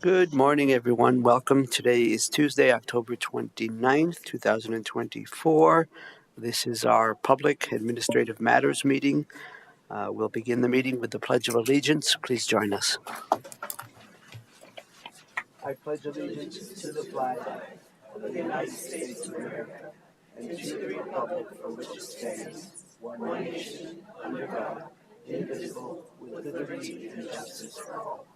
Good morning, everyone. Welcome. Today is Tuesday, October 29th, 2024. This is our Public Administrative Matters meeting. We'll begin the meeting with the Pledge of Allegiance. Please join us. I pledge allegiance to the flag of the United States of America and to the republic for which it stands, one nation, under God, indivisible, with liberty and justice for all.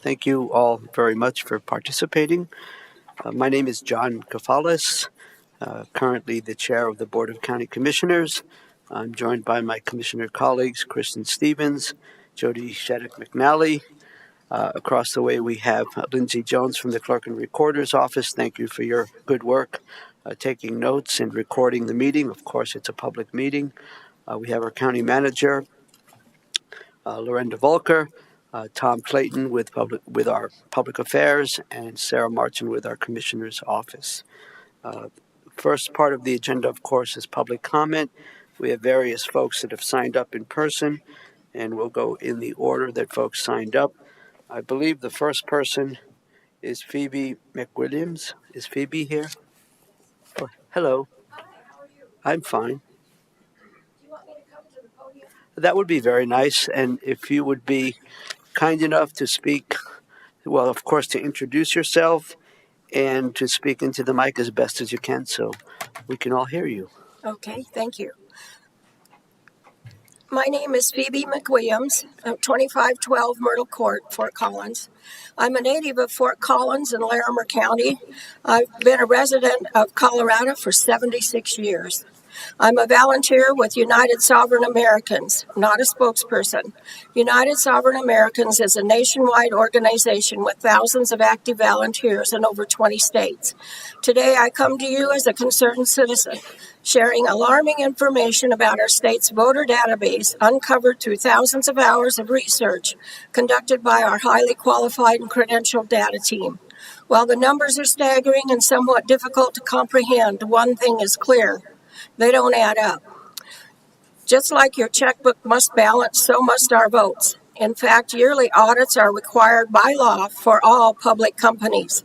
Thank you all very much for participating. My name is John Kafalis, currently the chair of the Board of County Commissioners. I'm joined by my commissioner colleagues, Kristen Stevens, Jody Sheddick McNally. Across the way, we have Lindsay Jones from the Clerk and Recorder's Office. Thank you for your good work taking notes and recording the meeting. Of course, it's a public meeting. We have our county manager, Lorenda Volker, Tom Clayton with our public affairs, and Sarah Martin with our commissioner's office. First part of the agenda, of course, is public comment. We have various folks that have signed up in person, and we'll go in the order that folks signed up. I believe the first person is Phoebe McWilliams. Is Phoebe here? Oh, hello. Hi, how are you? I'm fine. Do you want me to come to the podium? That would be very nice, and if you would be kind enough to speak, well, of course, to introduce yourself and to speak into the mic as best as you can so we can all hear you. Okay, thank you. My name is Phoebe McWilliams. I'm 2512 Myrtle Court, Fort Collins. I'm a native of Fort Collins in Larimer County. I've been a resident of Colorado for 76 years. I'm a volunteer with United Sovereign Americans, not a spokesperson. United Sovereign Americans is a nationwide organization with thousands of active volunteers in over 20 states. Today I come to you as a concerned citizen, sharing alarming information about our state's voter database uncovered through thousands of hours of research conducted by our highly qualified and credentialed data team. While the numbers are staggering and somewhat difficult to comprehend, one thing is clear. They don't add up. Just like your checkbook must balance, so must our votes. In fact, yearly audits are required by law for all public companies.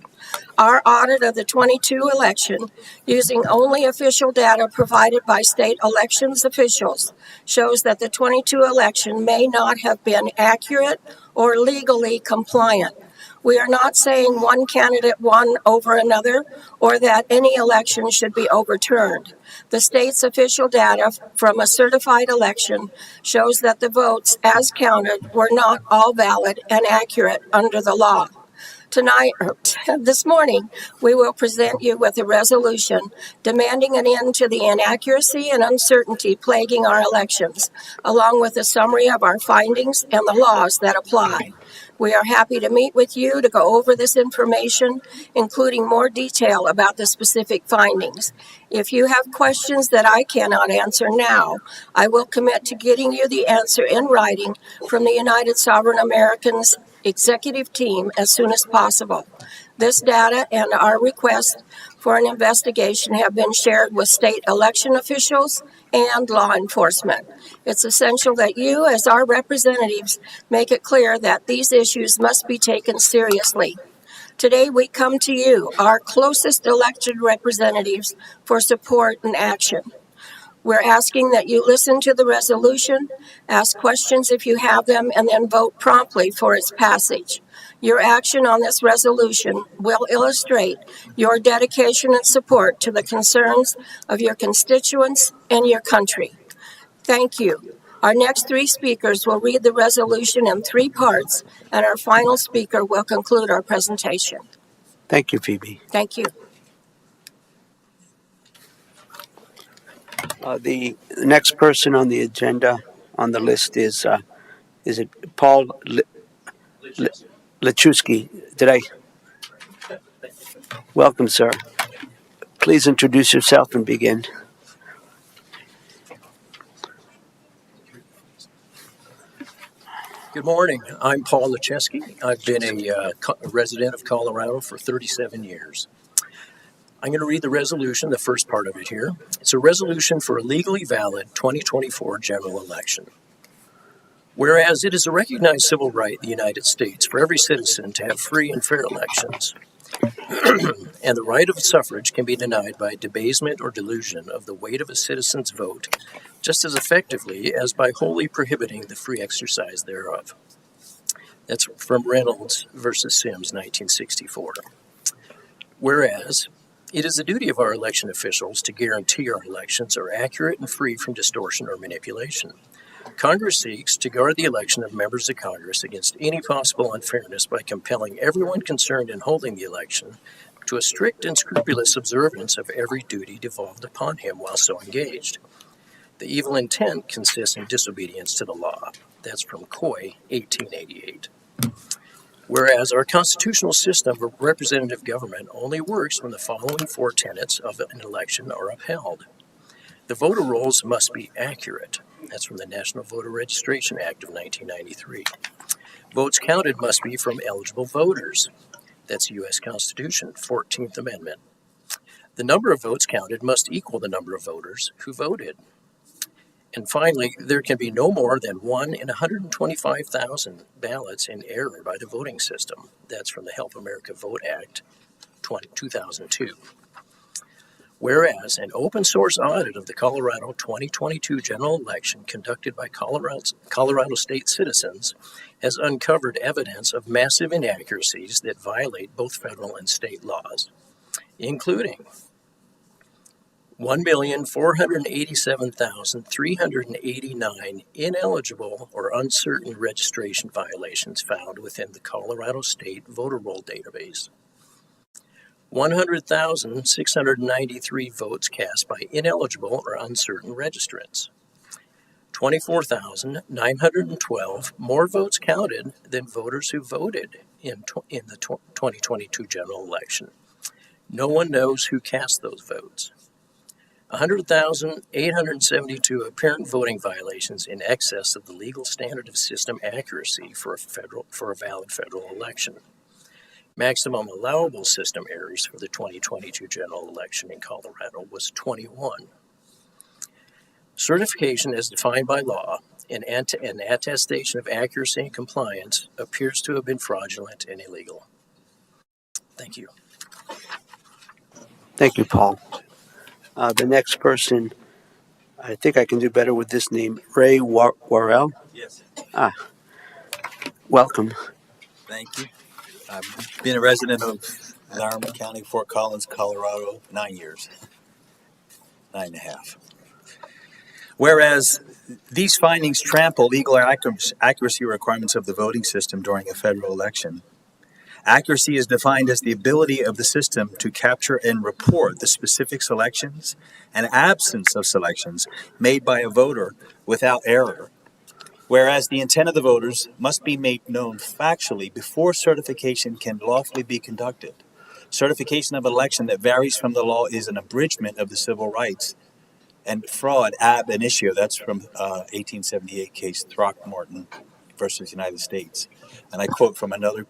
Our audit of the 22 election, using only official data provided by state elections officials, shows that the 22 election may not have been accurate or legally compliant. We are not saying one candidate won over another or that any election should be overturned. The state's official data from a certified election shows that the votes, as counted, were not all valid and accurate under the law. This morning, we will present you with a resolution demanding an end to the inaccuracy and uncertainty plaguing our elections, along with a summary of our findings and the laws that apply. We are happy to meet with you to go over this information, including more detail about the specific findings. If you have questions that I cannot answer now, I will commit to getting you the answer in writing from the United Sovereign Americans executive team as soon as possible. This data and our request for an investigation have been shared with state election officials and law enforcement. It's essential that you, as our representatives, make it clear that these issues must be taken seriously. Today we come to you, our closest elected representatives, for support and action. We're asking that you listen to the resolution, ask questions if you have them, and then vote promptly for its passage. Your action on this resolution will illustrate your dedication and support to the concerns of your constituents and your country. Thank you. Our next three speakers will read the resolution in three parts, and our final speaker will conclude our presentation. Thank you, Phoebe. Thank you. The next person on the agenda on the list is it Paul Lechewski? Welcome, sir. Please introduce yourself and begin. Good morning. I'm Paul Lechewski. I've been a resident of Colorado for 37 years. I'm going to read the resolution, the first part of it here. It's a resolution for a legally valid 2024 general election. Whereas it is a recognized civil right in the United States for every citizen to have free and fair elections, and the right of suffrage can be denied by debasement or delusion of the weight of a citizen's vote just as effectively as by wholly prohibiting the free exercise thereof. That's from Reynolds versus Sims, 1964. Whereas it is the duty of our election officials to guarantee our elections are accurate and free from distortion or manipulation. Congress seeks to guard the election of members of Congress against any possible unfairness by compelling everyone concerned in holding the election to a strict and scrupulous observance of every duty devolved upon him while so engaged. The evil intent consists in disobedience to the law. That's from Coy, 1888. Whereas our constitutional system of representative government only works when the following four tenets of an election are upheld. The voter rolls must be accurate. That's from the National Voter Registration Act of 1993. Votes counted must be from eligible voters. That's U.S. Constitution, 14th Amendment. The number of votes counted must equal the number of voters who voted. And finally, there can be no more than 1 in 125,000 ballots in error by the voting system. That's from the Help America Vote Act, 2002. Whereas an open source audit of the Colorado 2022 general election conducted by Colorado state citizens has uncovered evidence of massive inaccuracies that violate both federal and state laws, including 1,487,389 ineligible or uncertain registration violations found within the Colorado State Voter Roll database. 100,693 votes cast by ineligible or uncertain registrants. 24,912 more votes counted than voters who voted in the 2022 general election. No one knows who cast those votes. 100,872 apparent voting violations in excess of the legal standard of system accuracy for a valid federal election. Maximum allowable system errors for the 2022 general election in Colorado was 21. Certification as defined by law and an attestation of accuracy and compliance appears to have been fraudulent and illegal. Thank you. Thank you, Paul. The next person, I think I can do better with this name, Ray Worrell. Yes. Welcome. Thank you. I've been a resident of Larimer County, Fort Collins, Colorado, 9 years. 9.5. Whereas these findings trample legal accuracy requirements of the voting system during a federal election. Accuracy is defined as the ability of the system to capture and report the specific selections and absence of selections made by a voter without error. Whereas the intent of the voters must be made known factually before certification can lawfully be conducted. Certification of an election that varies from the law is an abridgment of the civil rights. And fraud ab initio, that's from 1878 case Throckmorton versus United States. And I quote from another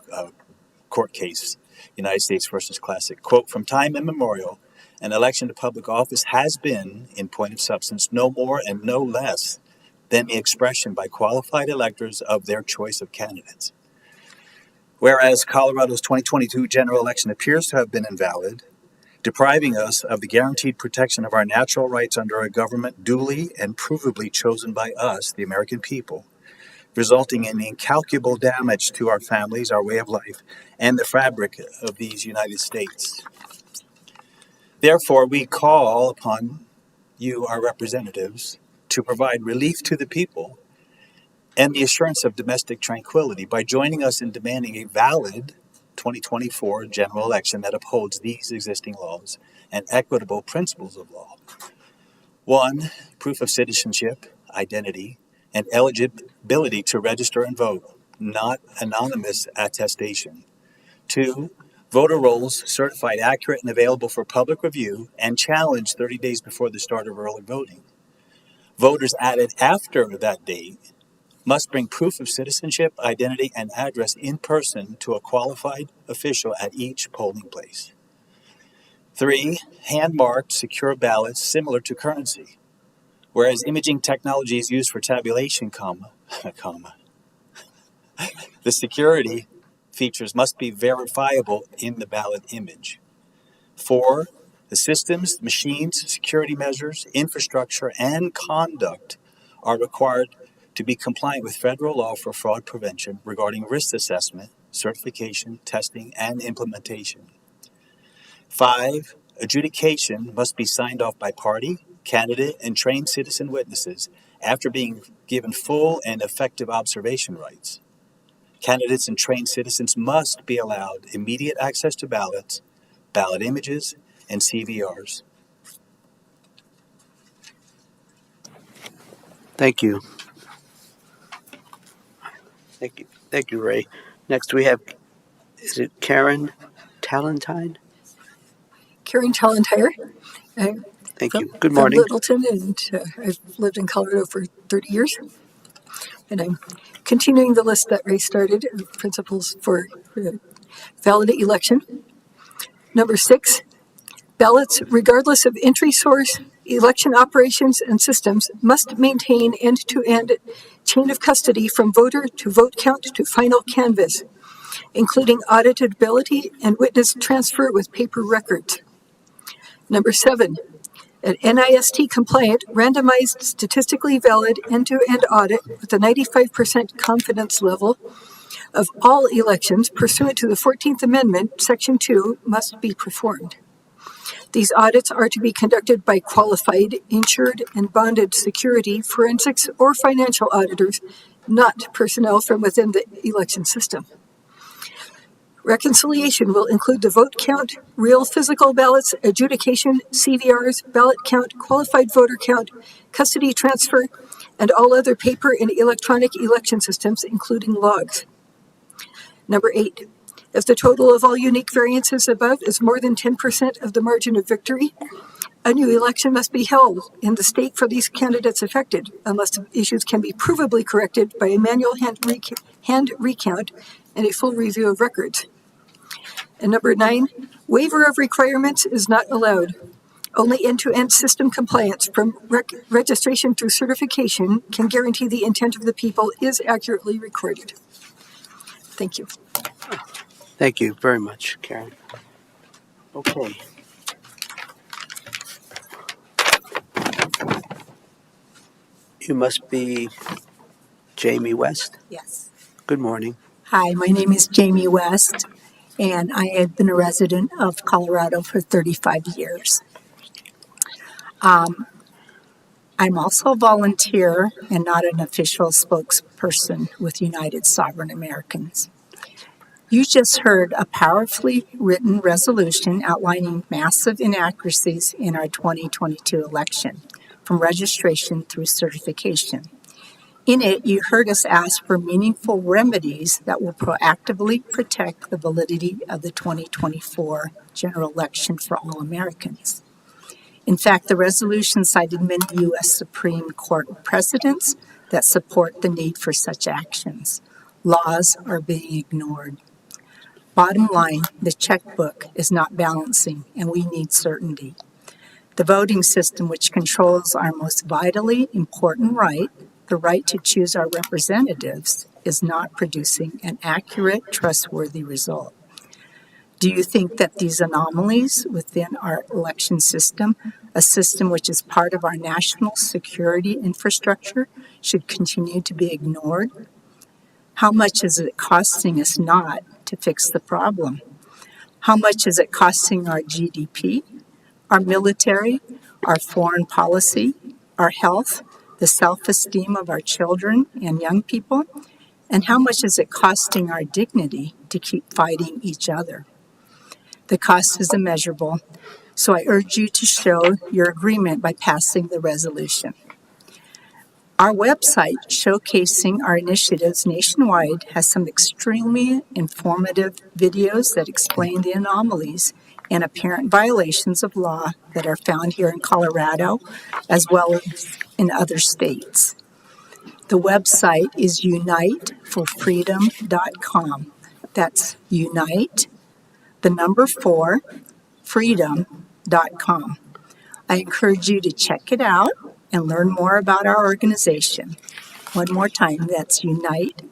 court case, United States versus Classic. Quote, from time immemorial, an election to public office has been, in point of substance, no more and no less than the expression by qualified electors of their choice of candidates. Whereas Colorado's 2022 general election appears to have been invalid, depriving us of the guaranteed protection of our natural rights under a government duly and provably chosen by us, the American people, resulting in incalculable damage to our families, our way of life, and the fabric of these United States. Therefore, we call upon you, our representatives, to provide relief to the people and the assurance of domestic tranquility by joining us in demanding a valid 2024 general election that upholds these existing laws and equitable principles of law. 1, proof of citizenship, identity, and eligibility to register and vote, not anonymous attestation. 2, voter rolls certified accurate and available for public review and challenged 30 days before the start of early voting. Voters added after that date must bring proof of citizenship, identity, and address in person to a qualified official at each polling place. 3, hand-marked secure ballots similar to currency. Whereas imaging technology is used for tabulation, comma. The security features must be verifiable in the ballot image. 4, the systems, machines, security measures, infrastructure, and conduct are required to be compliant with federal law for fraud prevention regarding risk assessment, certification, testing, and implementation. 5, adjudication must be signed off by party, candidate, and trained citizen witnesses after being given full and effective observation rights. Candidates and trained citizens must be allowed immediate access to ballots, ballot images, and CVRs. Thank you. Thank you, Ray. Next we have, is it Karen Talentine? Karen Tallentire. Thank you. Good From morning. Littleton, and I've lived in Colorado for 30 years. And I'm continuing the list that Ray started, principles for valid election. Number 6, ballots, regardless of entry source, election operations and systems, must maintain end-to-end chain of custody from voter to vote count to final canvass, including auditability and witness transfer with paper records. Number 7, an NIST compliant, randomized, statistically valid end-to-end audit with a 95% confidence level of all elections pursuant to the 14th Amendment, Section 2, must be performed. These audits are to be conducted by qualified, insured, and bonded security, forensics, or financial auditors, not personnel from within the election system. Reconciliation will include the vote count, real physical ballots, adjudication, CVRs, ballot count, qualified voter count, custody transfer, and all other paper and electronic election systems, including logs. Number 8, if the total of all unique variances above is more than 10% of the margin of victory, a new election must be held in the state for these candidates affected, unless the issues can be provably corrected by a manual hand recount and a full review of records. And number 9, waiver of requirements is not allowed. Only end-to-end system compliance from registration through certification can guarantee the intent of the people is accurately recorded. Thank you. Thank you very much, Karen. Okay. You must be Jamie West. Yes. Good morning. Hi, my name is Jamie West, and I have been a resident of Colorado for 35 years. I'm also a volunteer and not an official spokesperson with United Sovereign Americans. You just heard a powerfully written resolution outlining massive inaccuracies in our 2022 election, from registration through certification. In it, you heard us ask for meaningful remedies that will proactively protect the validity of the 2024 general election for all Americans. In fact, the resolution cited many U.S. Supreme Court precedents that support the need for such actions. Laws are being ignored. Bottom line, the checkbook is not balancing, and we need certainty. The voting system, which controls our most vitally important right, the right to choose our representatives, is not producing an accurate, trustworthy result. Do you think that these anomalies within our election system, a system which is part of our national security infrastructure, should continue to be ignored? How much is it costing us not to fix the problem? How much is it costing our GDP, our military, our foreign policy, our health, the self-esteem of our children and young people? And how much is it costing our dignity to keep fighting each other? The cost is immeasurable, so I urge you to show your agreement by passing the resolution. Our website showcasing our initiatives nationwide has some extremely informative videos that explain the anomalies and apparent violations of law that are found here in Colorado as well as in other states. The website is uniteforfreedom.com. That's unite, the number 4, freedom.com. I encourage you to check it out and learn more about our organization. One more time, that's unite,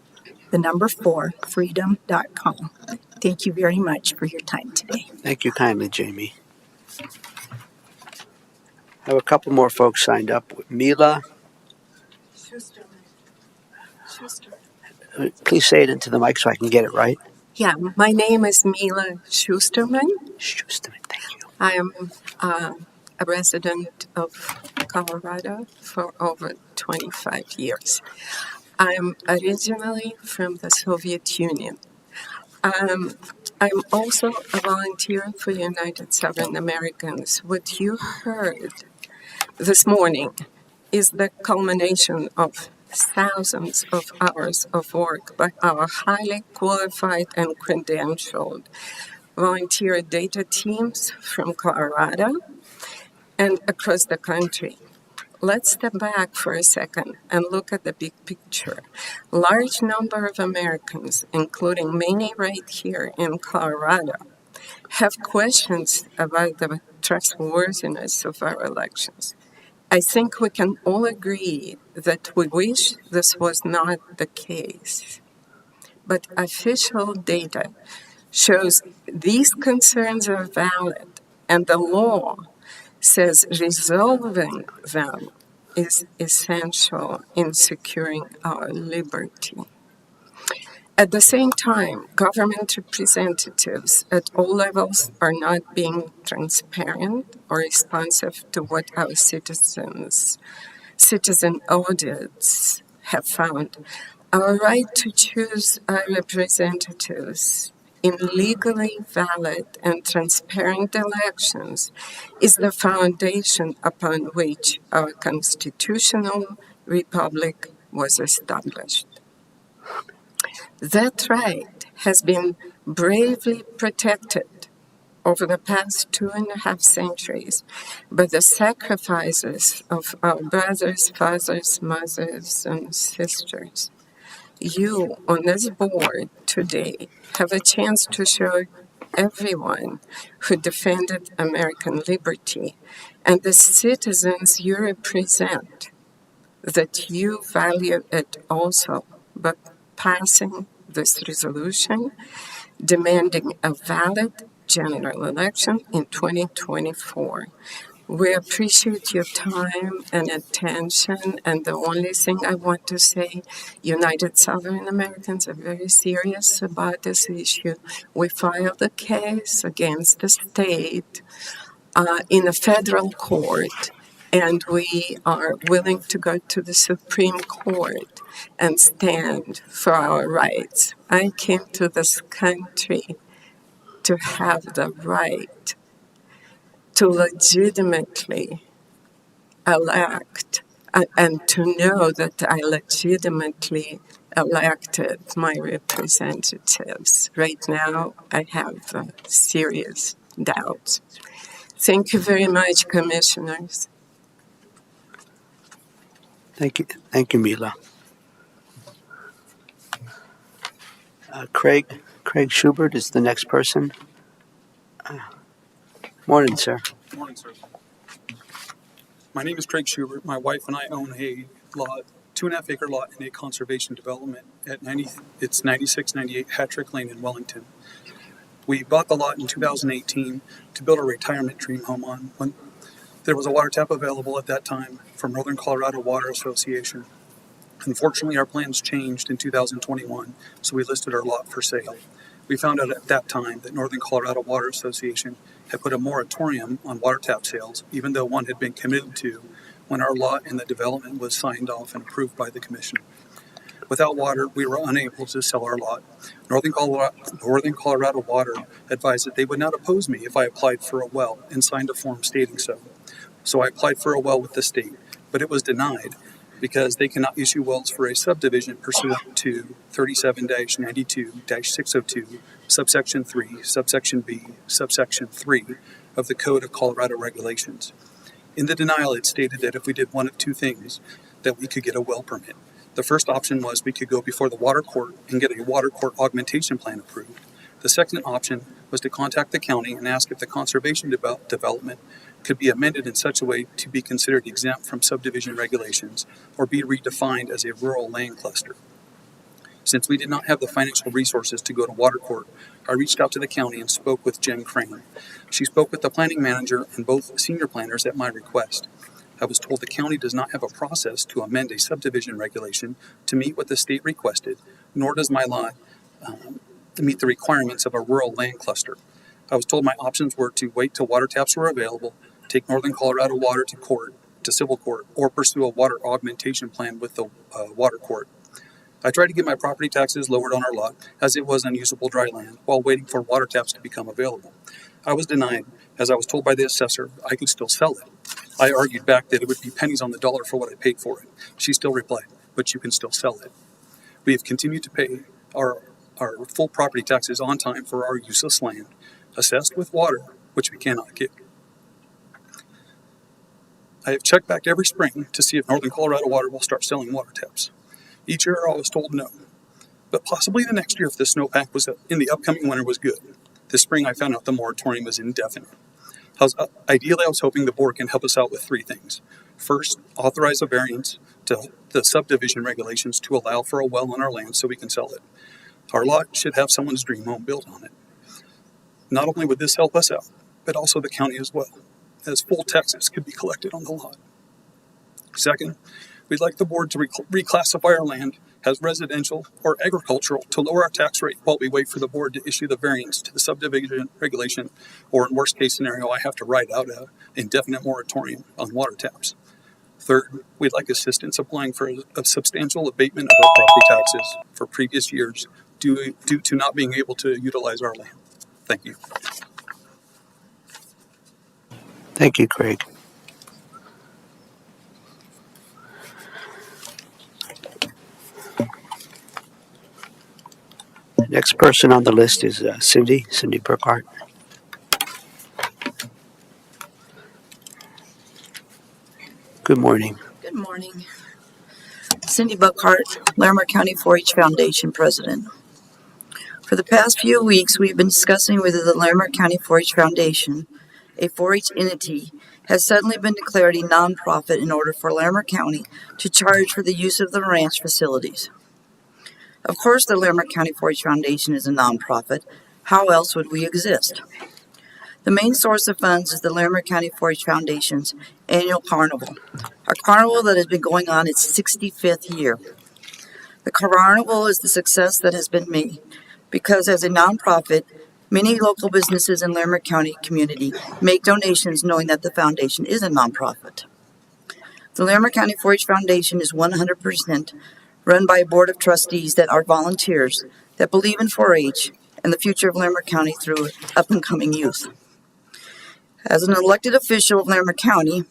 the number 4, freedom.com. Thank you very much for your time today. Thank you kindly, Jamie. I have a couple more folks signed up. Mila, please say it into the mic so I can get it right. Yeah, my name is Mila Schusterman. Schusterman, thank you. I am a resident of Colorado for over 25 years. I'm originally from the Soviet Union. I'm also a volunteer for United Southern Americans. What you heard this morning is the culmination of thousands of hours of work by our highly qualified and credentialed volunteer data teams from Colorado and across the country. Let's step back for a second and look at the big picture. Large number of Americans, including many right here in Colorado, have questions about the trustworthiness of our elections. I think we can all agree that we wish this was not the case. But official data shows these concerns are valid, and the law says resolving them is essential in securing our liberty. At the same time, government representatives at all levels are not being transparent or responsive to what our citizen audits have found. Our right to choose our representatives in legally valid and transparent elections is the foundation upon which our constitutional republic was established. That right has been bravely protected over the past 2.5 centuries by the sacrifices of our brothers, fathers, mothers, and sisters. You on this board today have a chance to show everyone who defended American liberty and the citizens you represent that you value it also by passing this resolution demanding a valid general election in 2024. We appreciate your time and attention, and the only thing I want to say, United Southern Americans are very serious about this issue. We filed a case against the state in a federal court, and we are willing to go to the Supreme Court and stand for our rights. I came to this country to have the right to legitimately elect and to know that I legitimately elected my representatives. Right now, I have serious doubts. Thank you very much, Commissioners. Thank you, Mila. Craig Schubert is the next person. Morning, sir. Morning, sir. My name is Craig Schubert. My wife and I own a lot, 2.5 acre lot in a conservation development at 9698 Hattrick Lane in Wellington. We bought the lot in 2018 to build a retirement dream home on. When there was a water tap available at that time from Northern Colorado Water Association. Unfortunately, our plans changed in 2021, so we listed our lot for sale. We found out at that time that Northern Colorado Water Association had put a moratorium on water tap sales, even though one had been committed to when our lot in the development was signed off and approved by the commission. Without water, we were unable to sell our lot. Northern Colorado Water advised that they would not oppose me if I applied for a well and signed a form stating so. So I applied for a well with the state, but it was denied because they cannot issue wells for a subdivision pursuant to 37-92-602, subsection 3, subsection B, subsection 3 of the Code of Colorado Regulations. In the denial, it stated that if we did one of two things, that we could get a well permit. The first option was we could go before the water court and get a water court augmentation plan approved. The second option was to contact the county and ask if the conservation development could be amended in such a way to be considered exempt from subdivision regulations or be redefined as a rural land cluster. Since we did not have the financial resources to go to water court, I reached out to the county and spoke with Jen Crane. She spoke with the planning manager and both senior planners at my request. I was told the county does not have a process to amend a subdivision regulation to meet what the state requested, nor does my lot meet the requirements of a rural land cluster. I was told my options were to wait till water taps were available, take Northern Colorado Water to civil court, or pursue a water augmentation plan with the water court. I tried to get my property taxes lowered on our lot, as it was unusable dry land, while waiting for water taps to become available. I was denied, as I was told by the assessor I could still sell it. I argued back that it would be pennies on the dollar for what I paid for it. She still replied, "But you can still sell it." We have continued to pay our full property taxes on time for our useless land, assessed with water, which we cannot get. I have checked back every spring to see if Northern Colorado Water will start selling water taps. Each year I was told no, but possibly the next year if the snowpack was in the upcoming winter was good. This spring I found out the moratorium was indefinite. Ideally, I was hoping the board can help us out with three things. First, authorize a variance to the subdivision regulations to allow for a well on our land so we can sell it. Our lot should have someone's dream home built on it. Not only would this help us out, but also the county as well, as full taxes could be collected on the lot. Second, we'd like the board to reclassify our land as residential or agricultural to lower our tax rate while we wait for the board to issue the variance to the subdivision regulation, or in worst case scenario, I have to write out an indefinite moratorium on water taps. Third, we'd like assistance applying for a substantial abatement of our property taxes for previous years due to not being able to utilize our land. Thank you. Thank you, Craig. The next person on the list is Cindy Burkhart. Good morning. Good morning. Cindy Buckhart, Larimer County 4-H Foundation President. For the past few weeks, we've been discussing whether the Larimer County 4-H Foundation, a 4-H entity, has suddenly been declared a nonprofit in order for Larimer County to charge for the use of the ranch facilities. Of course, the Larimer County 4-H Foundation is a nonprofit. How else would we exist? The main source of funds is the Larimer County 4-H Foundation's annual carnival, a carnival that has been going on its 65th year. The carnival is the success that has been made because as a nonprofit, many local businesses in Larimer County community make donations knowing that the foundation is a nonprofit. The Larimer County 4-H Foundation is 100% run by a board of trustees that are volunteers that believe in 4-H and the future of Larimer County through up-and-coming youth. As an elected official of Larimer County,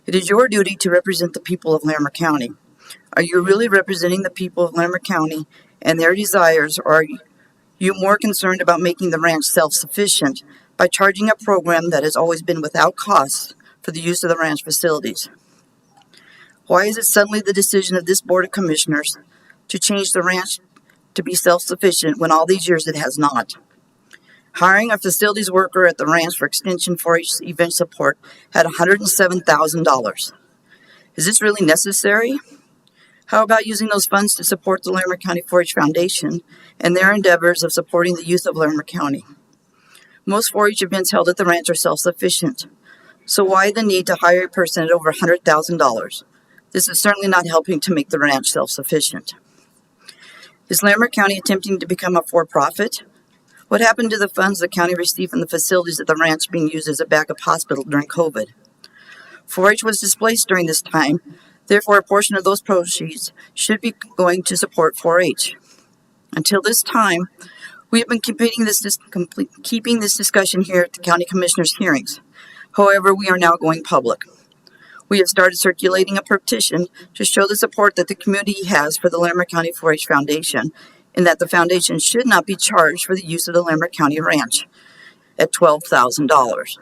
it is your duty to represent the people of Larimer County. Are you really representing the people of Larimer County and their desires, or are you more concerned about making the ranch self-sufficient by charging a program that has always been without cost for the use of the ranch facilities? Why is it suddenly the decision of this Board of Commissioners to change the ranch to be self-sufficient when all these years it has not? Hiring a facilities worker at the ranch for Extension 4-H event support had $107,000. Is this really necessary? How about using those funds to support the Larimer County 4-H Foundation and their endeavors of supporting the youth of Larimer County? Most 4-H events held at the ranch are self-sufficient. So why the need to hire a person at over $100,000? This is certainly not helping to make the ranch self-sufficient. Is Larimer County attempting to become a for-profit? What happened to the funds the county received from the facilities at the ranch being used as a backup hospital during COVID? 4-H was displaced during this time. Therefore, a portion of those proceeds should be going to support 4-H. Until this time, we have been keeping this discussion here at the County Commissioners' hearings. However, we are now going public. We have started circulating a petition to show the support that the community has for the Larimer County 4-H Foundation, and that the foundation should not be charged for the use of the Larimer County Ranch at $12,000.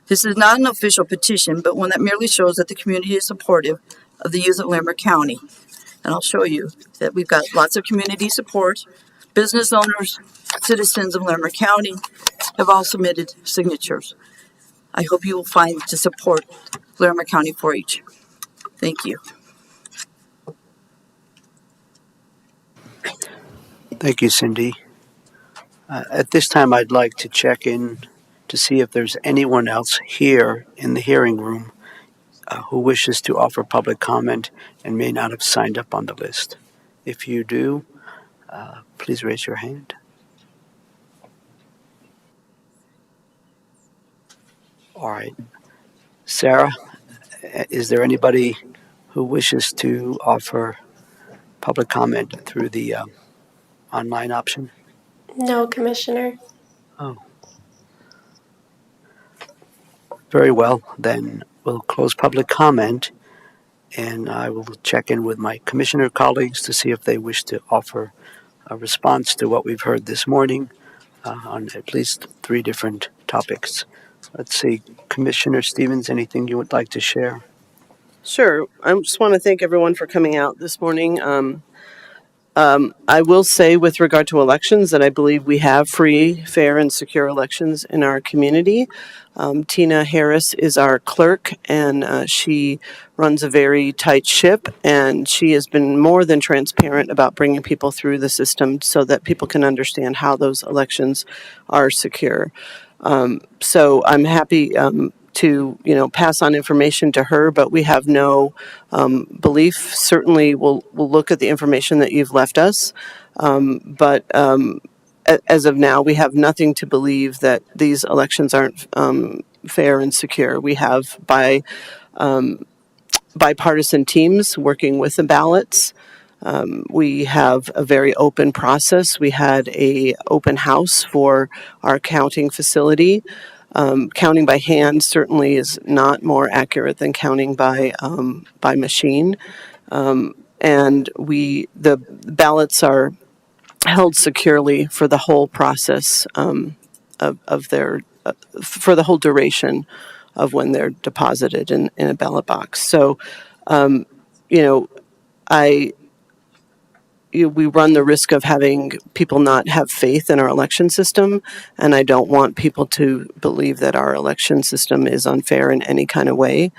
This is not an official petition, but one that merely shows that the community is supportive of the use of Larimer County. And I'll show you that we've got lots of community support. Business owners, citizens of Larimer County have all submitted signatures. I hope you will find to support Larimer County 4-H. Thank you. Thank you, Cindy. At this time, I'd like to check in to see if there's anyone else here in the hearing room who wishes to offer public comment and may not have signed up on the list. If you do, please raise your hand. All right. Sarah, is there anybody who wishes to offer public comment through the online option? No, Commissioner. Oh, very well. Then we'll close public comment, and I will check in with my commissioner colleagues to see if they wish to offer a response to what we've heard this morning on at least 3 different topics. Let's see, Commissioner Stevens, anything you would like to share? Sure. I just want to thank everyone for coming out this morning. I will say with regard to elections that I believe we have free, fair, and secure elections in our community. Tina Harris is our clerk, and she runs a very tight ship, and she has been more than transparent about bringing people through the system so that people can understand how those elections are secure. So I'm happy to pass on information to her, but we have no belief. Certainly, we'll look at the information that you've left us, but as of now, we have nothing to believe that these elections aren't fair and secure. We have bipartisan teams working with the ballots. We have a very open process. We had a open house for our counting facility. Counting by hand certainly is not more accurate than counting by machine. And the ballots are held securely for the whole process of their for the whole duration of when they're deposited in a ballot box. So, we run the risk of having people not have faith in our election system, and I don't want people to believe that our election system is unfair in any kind of way.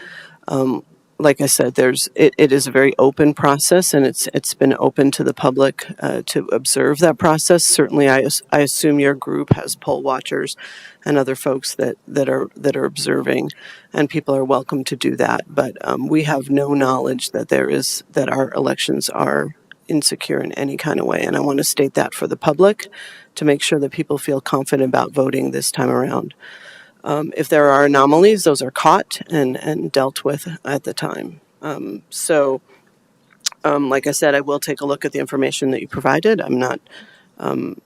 Like I said, it is a very open process, and it's been open to the public to observe that process. Certainly, I assume your group has poll watchers and other folks that are observing, and people are welcome to do that. But we have no knowledge that our elections are insecure in any kind of way, and I want to state that for the public to make sure that people feel confident about voting this time around. If there are anomalies, those are caught and dealt with at the time. Like I said, I will take a look at the information that you provided. I'm not in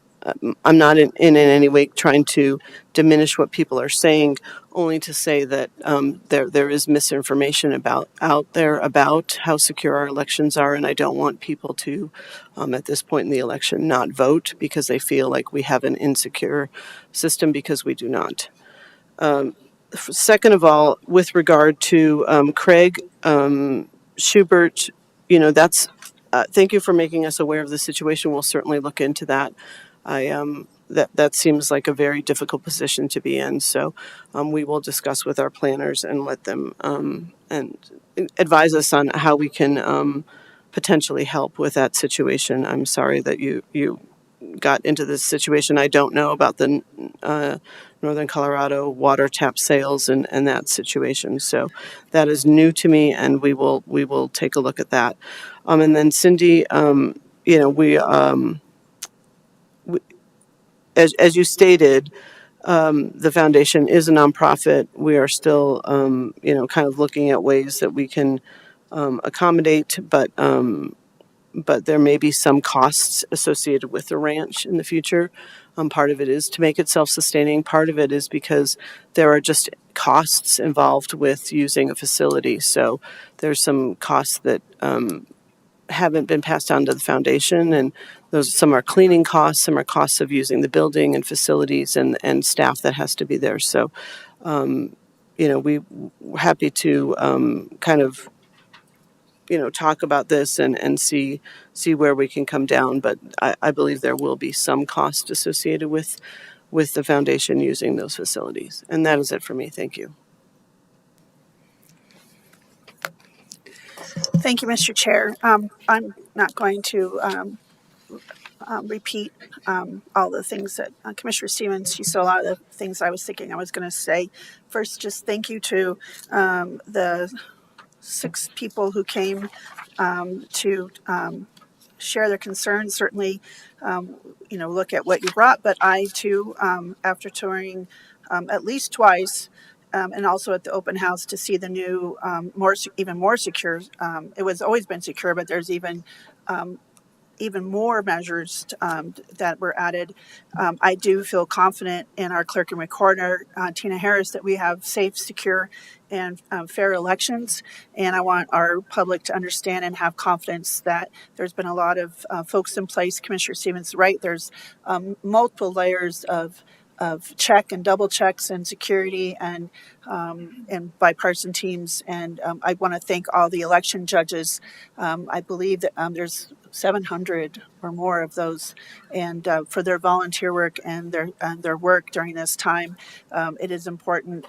any way trying to diminish what people are saying, only to say that there is misinformation out there about how secure our elections are, and I don't want people to, at this point in the election, not vote because they feel like we have an insecure system, because we do not. Second of all, with regard to Craig Schubert, that's thank you for making us aware of the situation. We'll certainly look into that. That seems like a very difficult position to be in. So we will discuss with our planners and let them and advise us on how we can potentially help with that situation. I'm sorry that you got into this situation. I don't know about the Northern Colorado water tap sales and that situation. So that is new to me, and we will take a look at that. And then Cindy, as you stated, the foundation is a nonprofit. We are still, kind of looking at ways that we can accommodate, but there may be some costs associated with the ranch in the future. Part of it is to make it self-sustaining. Part of it is because there are just costs involved with using a facility. So there's some costs that haven't been passed on to the foundation, and some are cleaning costs, some are costs of using the building and facilities and staff that has to be there. So, we're happy to kind of talk about this and see where we can come down. But I believe there will be some cost associated with with the foundation using those facilities. And that is it for me. Thank you. Thank you, Mr. Chair. I'm not going to repeat all the things that Commissioner Stevens, she said a lot of the things I was thinking I was going to say. First, just thank you to the 6 people who came to share their concerns. Certainly, look at what you brought, but I too, after touring at least twice, and also at the open house to see the new, even more secure. It was always been secure, but there's even more measures that were added. I do feel confident in our clerk and recorder, Tina Harris, that we have safe, secure, and fair elections. And I want our public to understand and have confidence that there's been a lot of folks in place. Commissioner Stevens is right. There's multiple layers of check and double checks and security and bipartisan teams. And I want to thank all the election judges. I believe that there's 700 or more of those, and for their volunteer work and their work during this time. It is important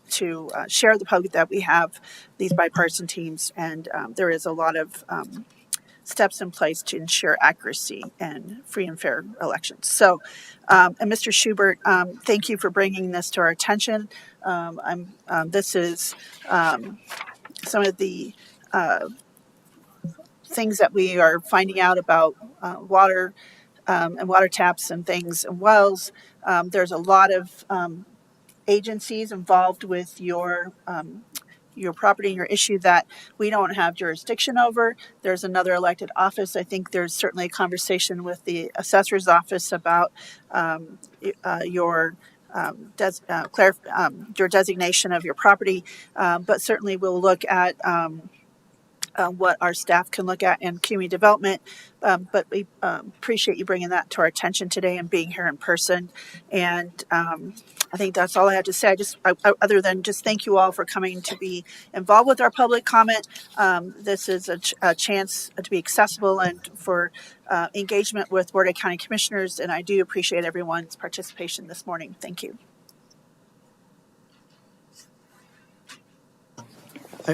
to share with the public that we have these bipartisan teams, and there is a lot of steps in place to ensure accuracy and free and fair elections. So, and Mr. Schubert, thank you for bringing this to our attention. This is some of the things that we are finding out about water and water taps and things and wells. There's a lot of agencies involved with your property and your issue that we don't have jurisdiction over. There's another elected office. I think there's certainly a conversation with the assessor's office about your your designation of your property, but certainly we'll look at what our staff can look at in community development. But we appreciate you bringing that to our attention today and being here in person. And I think that's all I have to say. Other than just thank you all for coming to be involved with our public comment. This is a chance to be accessible and for engagement with Board of County Commissioners. And I do appreciate everyone's participation this morning. Thank you.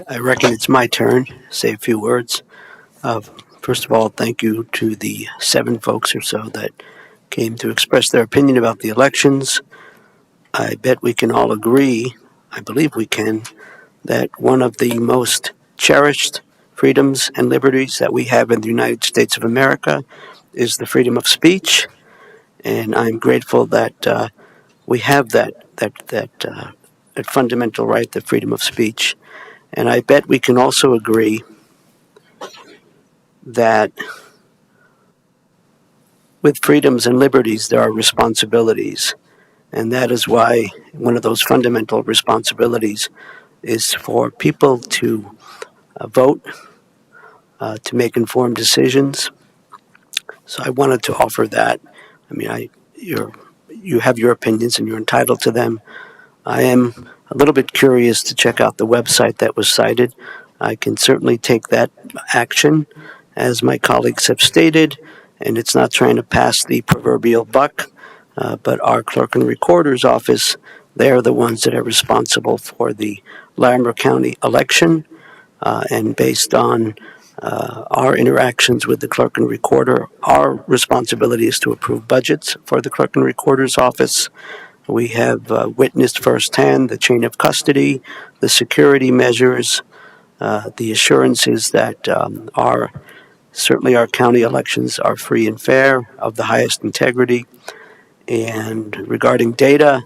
I reckon it's my turn to say a few words. First of all, thank you to the 7 folks or so that came to express their opinion about the elections. I bet we can all agree, I believe we can, that one of the most cherished freedoms and liberties that we have in the United States of America is the freedom of speech. And I'm grateful that we have that fundamental right, the freedom of speech. And I bet we can also agree that with freedoms and liberties, there are responsibilities. And that is why one of those fundamental responsibilities is for people to vote, to make informed decisions. So I wanted to offer that. I mean, you have your opinions and you're entitled to them. I am a little bit curious to check out the website that was cited. I can certainly take that action, as my colleagues have stated, and it's not trying to pass the proverbial buck, but our clerk and recorder's office, they're the ones that are responsible for the Larimer County election, and based on our interactions with the clerk and recorder, our responsibility is to approve budgets for the clerk and recorder's office. We have witnessed firsthand the chain of custody, the security measures, the assurances that certainly our county elections are free and fair, of the highest integrity. And regarding data,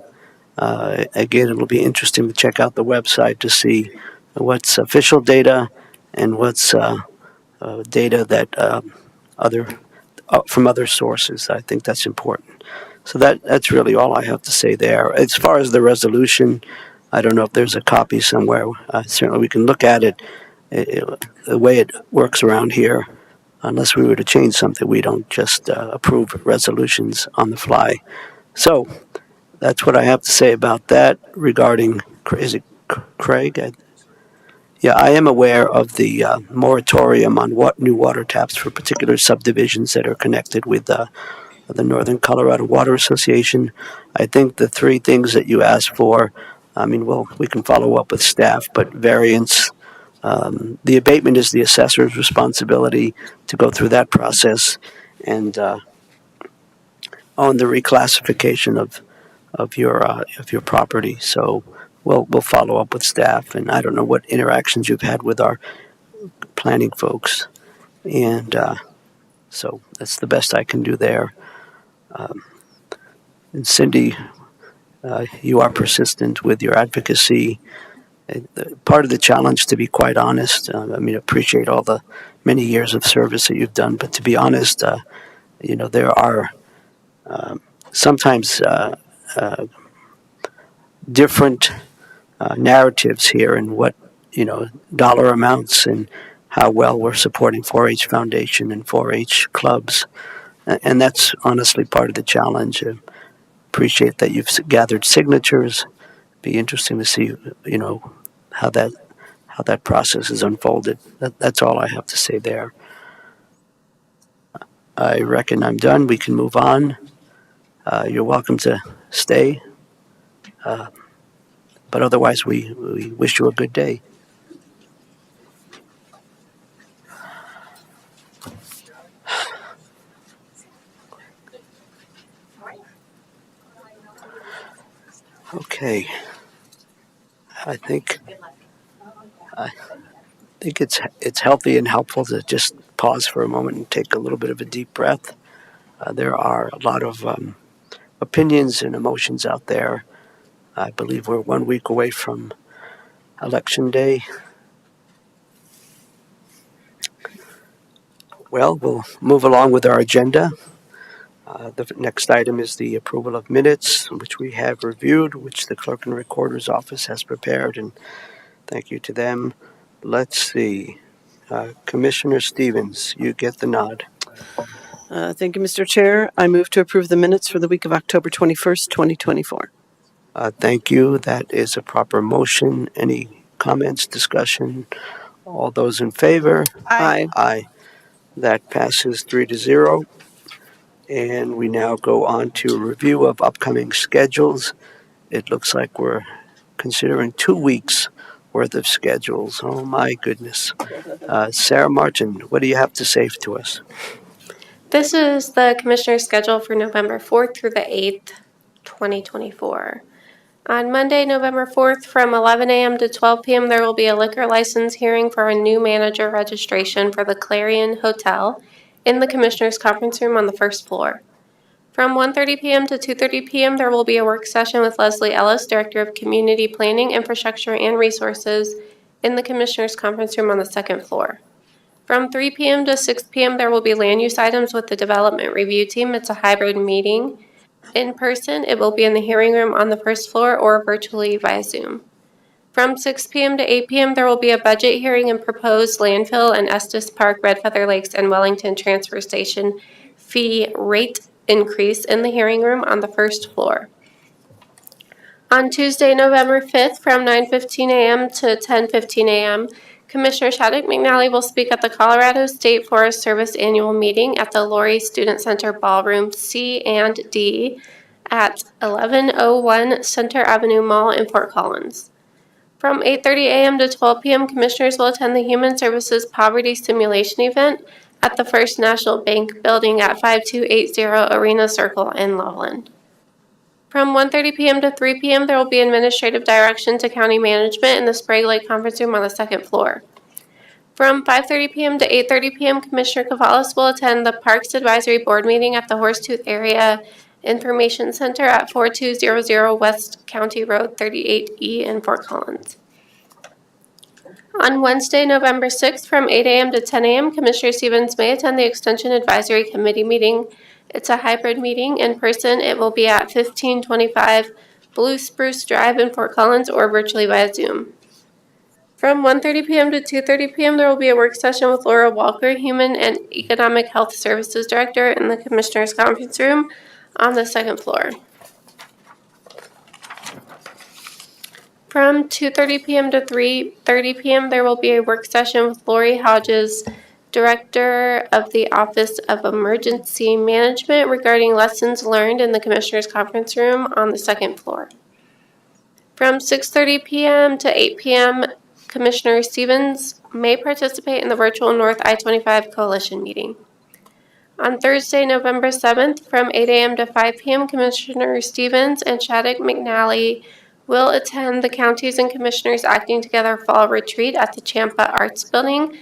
again, it'll be interesting to check out the website to see what's official data and what's data that from other sources. I think that's important. So that's really all I have to say there. As far as the resolution, I don't know if there's a copy somewhere. Certainly we can look at it. The way it works around here, unless we were to change something, we don't just approve resolutions on the fly. So that's what I have to say about that regarding, is it Craig? Yeah, I am aware of the moratorium on new water taps for particular subdivisions that are connected with of the Northern Colorado Water Association. I think the three things that you asked for, I mean, well, we can follow up with staff, but variance, the abatement is the assessor's responsibility to go through that process, and on the reclassification of your property. So we'll follow up with staff, and I don't know what interactions you've had with our planning folks, and so that's the best I can do there. And Cindy, you are persistent with your advocacy. Part of the challenge, to be quite honest, I mean, appreciate all the many years of service that you've done, but to be honest, there are sometimes different narratives here and what, dollar amounts and how well we're supporting 4-H Foundation and 4-H clubs. And that's honestly part of the challenge. Appreciate that you've gathered signatures. Be interesting to see, how that process is unfolded. That's all I have to say there. I reckon I'm done. We can move on. You're welcome to stay. But otherwise, we wish you a good day. Okay. I think it's healthy and helpful to just pause for a moment and take a little bit of a deep breath. There are a lot of opinions and emotions out there. I believe we're 1 week away from Election Day. Well, we'll move along with our agenda. The next item is the approval of minutes, which we have reviewed, which the clerk and recorder's office has prepared, and thank you to them. Let's see. Commissioner Stevens, you get the nod. Thank you, Mr. Chair. I move to approve the minutes for the week of October 21st, 2024. Thank you. That is a proper motion. Any comments, discussion? All those in favor? Aye. Aye. That passes 3-0. And we now go on to a review of upcoming schedules. It looks like we're considering 2 weeks worth of schedules. Oh my goodness. Sarah Martin, what do you have to say to us? This is the commissioner's schedule for November 4th through the 8th, 2024. On Monday, November 4th, from 11 a.m. to 12 p.m., there will be a liquor license hearing for a new manager registration for the Clarion Hotel in the commissioner's conference room on the first floor. From 1:30 p.m. to 2:30 p.m., there will be a work session with Leslie Ellis, Director of Community Planning, Infrastructure, and Resources in the commissioner's conference room on the second floor. From 3 p.m. to 6 p.m., there will be land use items with the Development Review Team. It's a hybrid meeting. In person, it will be in the hearing room on the first floor or virtually via Zoom. From 6 p.m. to 8 p.m., there will be a budget hearing and proposed landfill and Estes Park, Red Feather Lakes, and Wellington Transfer Station fee rate increase in the hearing room on the first floor. On Tuesday, November 5th, from 9:15 a.m. to 10:15 a.m., Commissioner Chadwick McNally will speak at the Colorado State Forest Service annual meeting at the Laurie Student Center Ballroom C and D at 1101 Center Avenue Mall in Fort Collins. From 8:30 a.m. to 12 p.m., commissioners will attend the Human Services Poverty Simulation event at the First National Bank building at 5280 Arena Circle in Loveland. From 1:30 p.m. to 3 p.m., there will be administrative direction to county management in the Sprague Lake Conference Room on the second floor. From 5:30 p.m. to 8:30 p.m., Commissioner Cavalis will attend the Parks Advisory Board meeting at the Horsetooth Area Information Center at 4200 West County Road 38E in Fort Collins. On Wednesday, November 6th, from 8 a.m. to 10 a.m., Commissioner Stevens may attend the Extension Advisory Committee meeting. It's a hybrid meeting. In person, it will be at 1525 Blue Spruce Drive in Fort Collins or virtually via Zoom. From 1:30 p.m. to 2:30 p.m., there will be a work session with Laura Walker, Human and Economic Health Services Director, in the Commissioner's Conference Room on the second floor. From 2:30 p.m. to 3:30 p.m., there will be a work session with Lori Hodges, Director of the Office of Emergency Management, regarding lessons learned in the Commissioners' Conference Room on the second floor. From 6:30 p.m. to 8 p.m., Commissioner Stevens may participate in the virtual North I-25 Coalition meeting. On Thursday, November 7th, from 8 a.m. to 5 p.m., Commissioner Stevens and Shattuck McNally will attend the Counties and Commissioners Acting Together Fall Retreat at the Champa Arts Building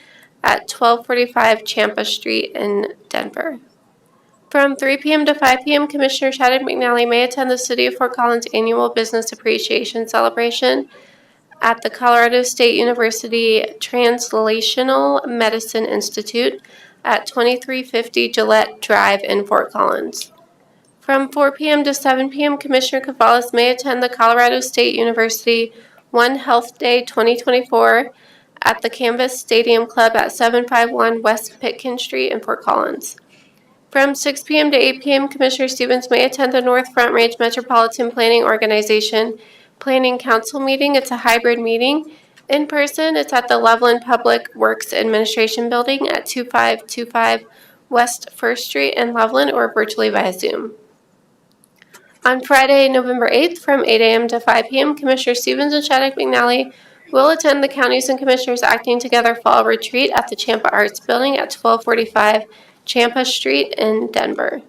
at 1245 Champa Street in Denver. From 3 p.m. to 5 p.m., Commissioner Shattuck McNally may attend the City of Fort Collins Annual Business Appreciation Celebration at the Colorado State University Translational Medicine Institute at 2350 Gillette Drive in Fort Collins. From 4 p.m. to 7 p.m., Commissioner Cavalas may attend the Colorado State University One Health Day 2024 at the Canvas Stadium Club at 751 West Pitkin Street in Fort Collins. From 6 p.m. to 8 p.m., Commissioner Stevens may attend the North Front Range Metropolitan Planning Organization Planning Council meeting. It's a hybrid meeting. In person, it's at the Loveland Public Works Administration Building at 2525 West 1st Street in Loveland, or virtually via Zoom. On Friday, November 8th, from 8 a.m. to 5 p.m., Commissioner Stevens and Shattuck McNally will attend the Counties and Commissioners Acting Together Fall Retreat at the Champa Arts Building at 1245 Champa Street in Denver.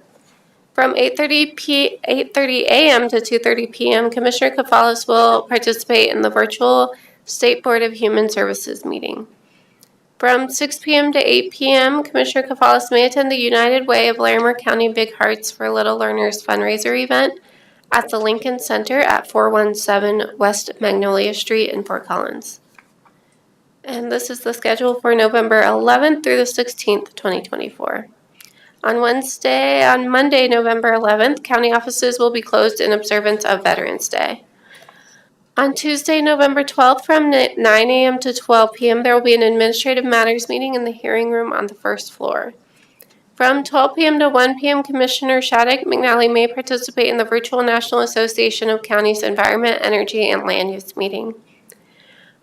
From 8:30 a.m. to 2:30 p.m., Commissioner Cavalas will participate in the virtual State Board of Human Services meeting. From 6 p.m. to 8 p.m., Commissioner Cavalas may attend the United Way of Larimer County Big Hearts for Little Learners fundraiser event at the Lincoln Center at 417 West Magnolia Street in Fort Collins. And this is the schedule for November 11th through the 16th, 2024. On Monday, November 11th, county offices will be closed in observance of Veterans Day. On Tuesday, November 12th, from 9 a.m. to 12 p.m., there will be an administrative matters meeting in the hearing room on the first floor. From 12 p.m. to 1 p.m., Commissioner Shattuck McNally may participate in the virtual National Association of Counties Environment, Energy, and Land Use meeting.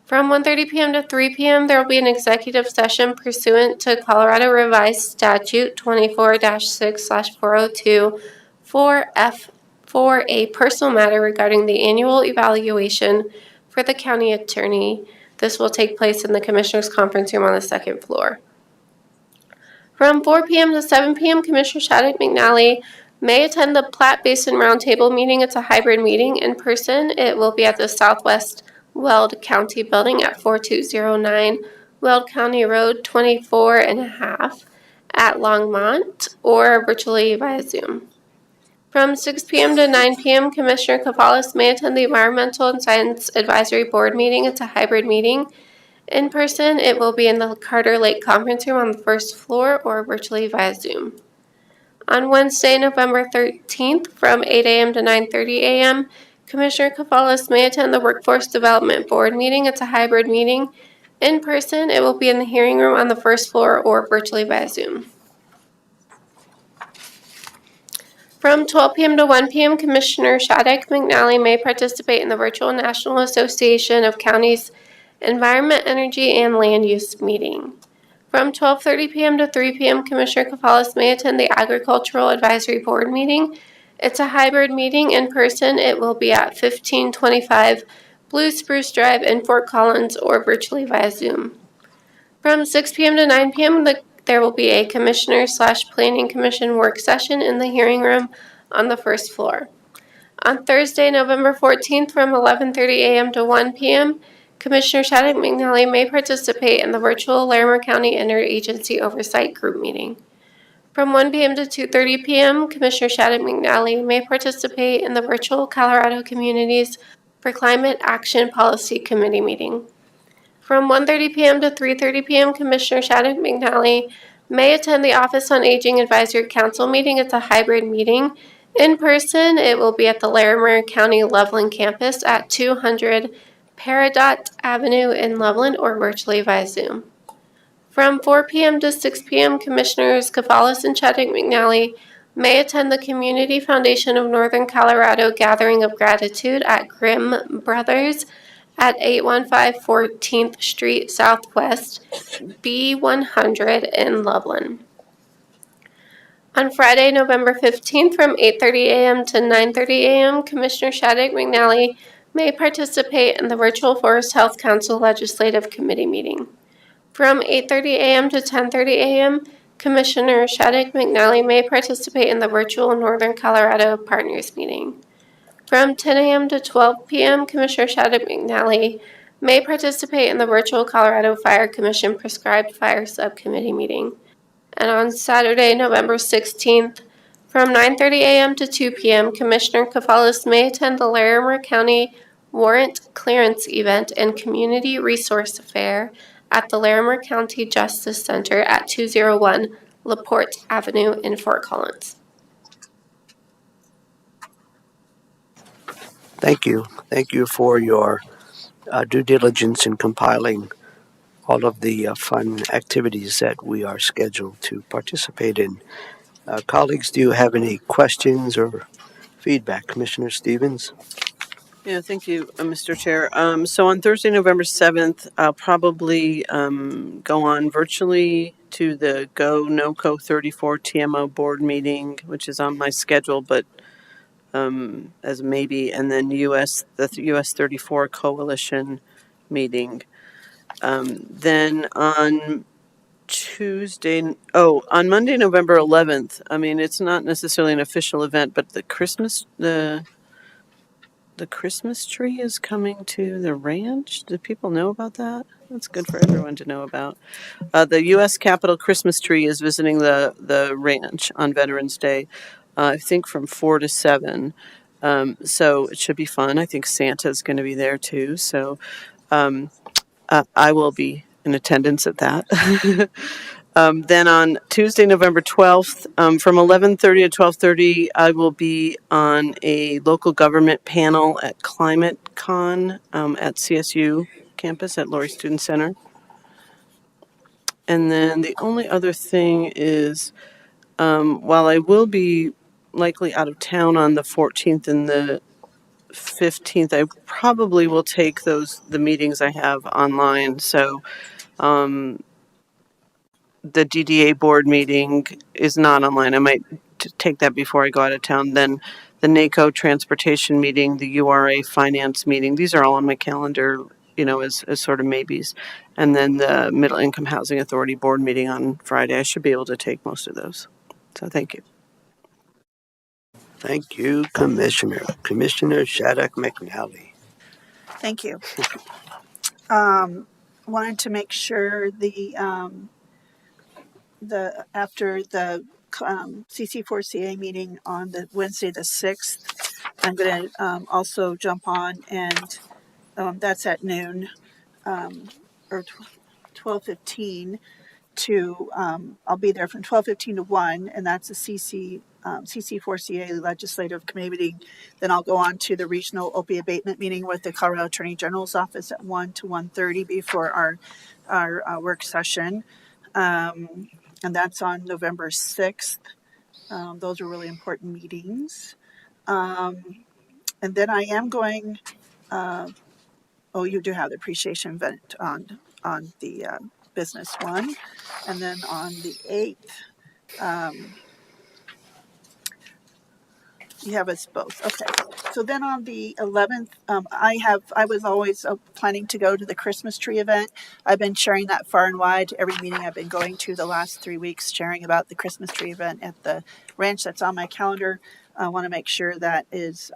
From 1:30 p.m. to 3 p.m., there will be an executive session pursuant to Colorado Revised Statute 24-6/402 for a personal matter regarding the annual evaluation for the county attorney. This will take place in the Commissioners' Conference Room on the second floor. From 4 p.m. to 7 p.m., Commissioner Shattuck McNally may attend the Platte Basin Roundtable meeting. It's a hybrid meeting. In person, it will be at the Southwest Weld County Building at 4209 Weld County Road 24 and a half at Longmont, or virtually via Zoom. From 6 p.m. to 9 p.m., Commissioner Cavalas may attend the Environmental and Science Advisory Board meeting. It's a hybrid meeting. In person, it will be in the Carter Lake Conference Room on the first floor, or virtually via Zoom. On Wednesday, November 13th, from 8 a.m. to 9:30 a.m., Commissioner Cavalas may attend the Workforce Development Board meeting. It's a hybrid meeting. In person, it will be in the hearing room on the first floor, or virtually via Zoom. From 12 p.m. to 1 p.m., Commissioner Shattuck McNally may participate in the virtual National Association of Counties Environment, Energy, and Land Use meeting. From 12:30 p.m. to 3 p.m., Commissioner Cavalas may attend the Agricultural Advisory Board meeting. It's a hybrid meeting. In person, it will be at 1525 Blue Spruce Drive in Fort Collins, or virtually via Zoom. From 6 p.m. to 9 p.m., there will be a Commissioner/Planning Commission work session in the hearing room on the first floor. On Thursday, November 14th, from 11:30 a.m. to 1 p.m., Commissioner Shattuck McNally may participate in the virtual Larimer County Interagency Oversight Group meeting. From 1 p.m. to 2:30 p.m., Commissioner Shattuck McNally may participate in the virtual Colorado Communities for Climate Action Policy Committee meeting. From 1:30 p.m. to 3:30 p.m., Commissioner Shattuck McNally may attend the Office on Aging Advisory Council meeting. It's a hybrid meeting. In person, it will be at the Larimer County Loveland campus at 200 Peridot Avenue in Loveland, or virtually via Zoom. From 4 p.m. to 6 p.m., Commissioners Cavalas and Shattuck McNally may attend the Community Foundation of Northern Colorado Gathering of Gratitude at Grimm Brothers at 815 14th Street Southwest, B100 in Loveland. On Friday, November 15th from 8:30 a.m. to 9:30 a.m., Commissioner Shattuck McNally may participate in the virtual Forest Health Council Legislative Committee meeting. From 8:30 a.m. to 10:30 a.m., Commissioner Shattuck McNally may participate in the virtual Northern Colorado Partners meeting. From 10 a.m. to 12 p.m., Commissioner Shattuck McNally may participate in the virtual Colorado Fire Commission prescribed fire subcommittee meeting. And on Saturday, November 16th, from 9:30 a.m. to 2 p.m., Commissioner Kafalis may attend the Larimer County Warrant Clearance Event and Community Resource Fair at the Larimer County Justice Center at 201 LaPorte Avenue in Fort Collins. Thank you. Thank you for your due diligence in compiling all of the fun activities that we are scheduled to participate in. Colleagues, do you have any questions or feedback? Commissioner Stevens? Yeah, thank you, Mr. Chair. So on Thursday, November 7th, I'll probably go on virtually to the Go NOCO 34 TMO board meeting, which is on my schedule, but as a maybe, and then the US 34 coalition meeting. Then on on Monday, November 11th, I mean, it's not necessarily an official event, but the Christmas tree is coming to the ranch. Do people know about that? That's good for everyone to know about. The U.S. Capitol Christmas tree is visiting the ranch on Veterans Day, I think from 4 to 7. So it should be fun. I think Santa's going to be there too. So I will be in attendance at that. Then on Tuesday, November 12th, from 11:30 to 12:30, I will be on a local government panel at ClimateCon at CSU campus at Laurie Student Center. And then the only other thing is, while I will be likely out of town on the 14th and the 15th, I probably will take the meetings I have online. So the DDA board meeting is not online. I might take that before I go out of town. Then the NACO transportation meeting, the URA finance meeting, these are all on my calendar, as sort of maybes. And then the Middle Income Housing Authority board meeting on Friday. I should be able to take most of those. So thank you. Thank you, Commissioner. Commissioner Shattuck McNally. Thank you. Wanted to make sure the after the CC4CA meeting on the Wednesday the 6th, I'm going to also jump on, and that's at noon or 12:15 to I'll be there from 12:15 to 1, and that's a CC4CA legislative committee. Then I'll go on to the regional opioid abatement meeting with the Colorado Attorney General's office at 1 to 1:30 before our work session, and that's on November 6th. Those are really important meetings. And then I am going. You do have the appreciation event on the business one, and then on the 8th, you have us both. Okay. So then on the 11th, I was always planning to go to the Christmas tree event. I've been sharing that far and wide. Every meeting I've been going to the last 3 weeks, sharing about the Christmas tree event at the ranch. That's on my calendar. I want to make sure that is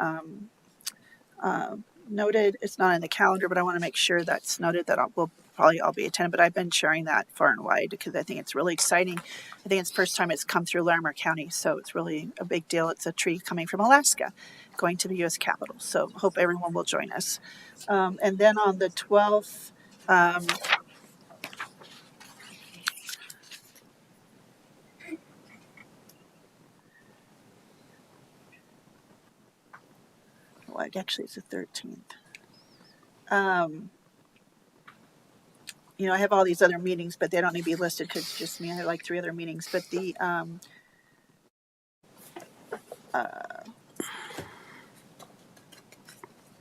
noted. It's not in the calendar, but I want to make sure that's noted that we'll probably all be attending. But I've been sharing that far and wide because I think it's really exciting. I think it's the first time it's come through Larimer County, so it's really a big deal. It's a tree coming from Alaska going to the U.S. Capitol, so hope everyone will join us. And then on the 12th, actually it's the 13th. I have all these other meetings, but they don't need to be listed because it's just me. I have like 3 other meetings, but the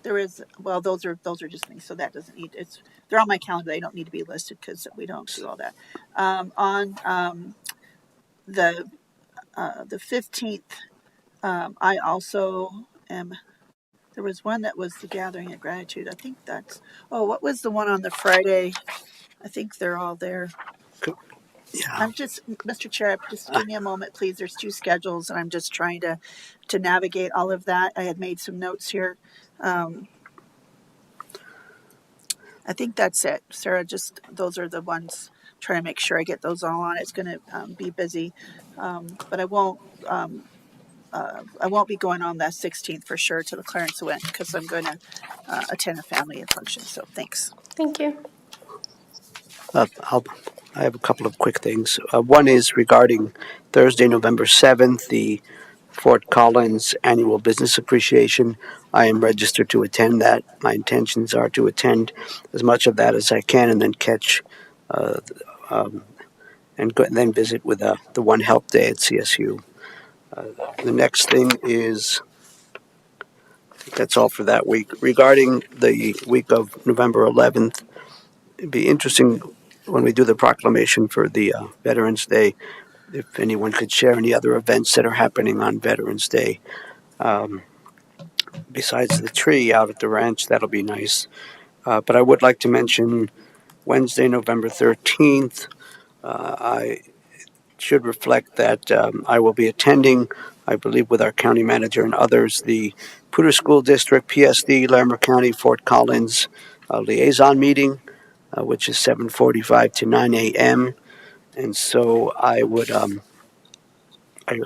There is, well, those are just things, so that doesn't need, they're on my calendar, they don't need to be listed because we don't do all that. On the 15th, I also am, there was one that was the Gathering of Gratitude. I think that's, oh, what was the one on the Friday? I think they're all there. Yeah. I'm just, Mr. Chair, just give me a moment, please. There's two schedules, and I'm just trying to navigate all of that. I had made some notes here. I think that's it, Sarah. Just those are the ones. Trying to make sure I get those all on. It's going to be busy, but I won't be going on that 16th for sure to the Clarence event because I'm going to attend a family function. So thanks. Thank you. Uh, I'll, I have a couple of quick things. One is regarding Thursday, November 7th, the Fort Collins Annual Business Appreciation. I am registered to attend that. My intentions are to attend as much of that as I can and then catch uh, and then visit with the One Health Day at CSU. The next thing is, I think that's all for that week. Regarding the week of November 11th, it'd be interesting when we do the proclamation for the Veterans Day, if anyone could share any other events that are happening on Veterans Day. Um, Besides the tree out at the ranch, that'll be nice. But I would like to mention Wednesday, November 13th. I should reflect that I will be attending, I believe, with our county manager and others, the Poudre School District, PSD, Larimer County, Fort Collins liaison meeting, which is 7:45 to 9 a.m. And so I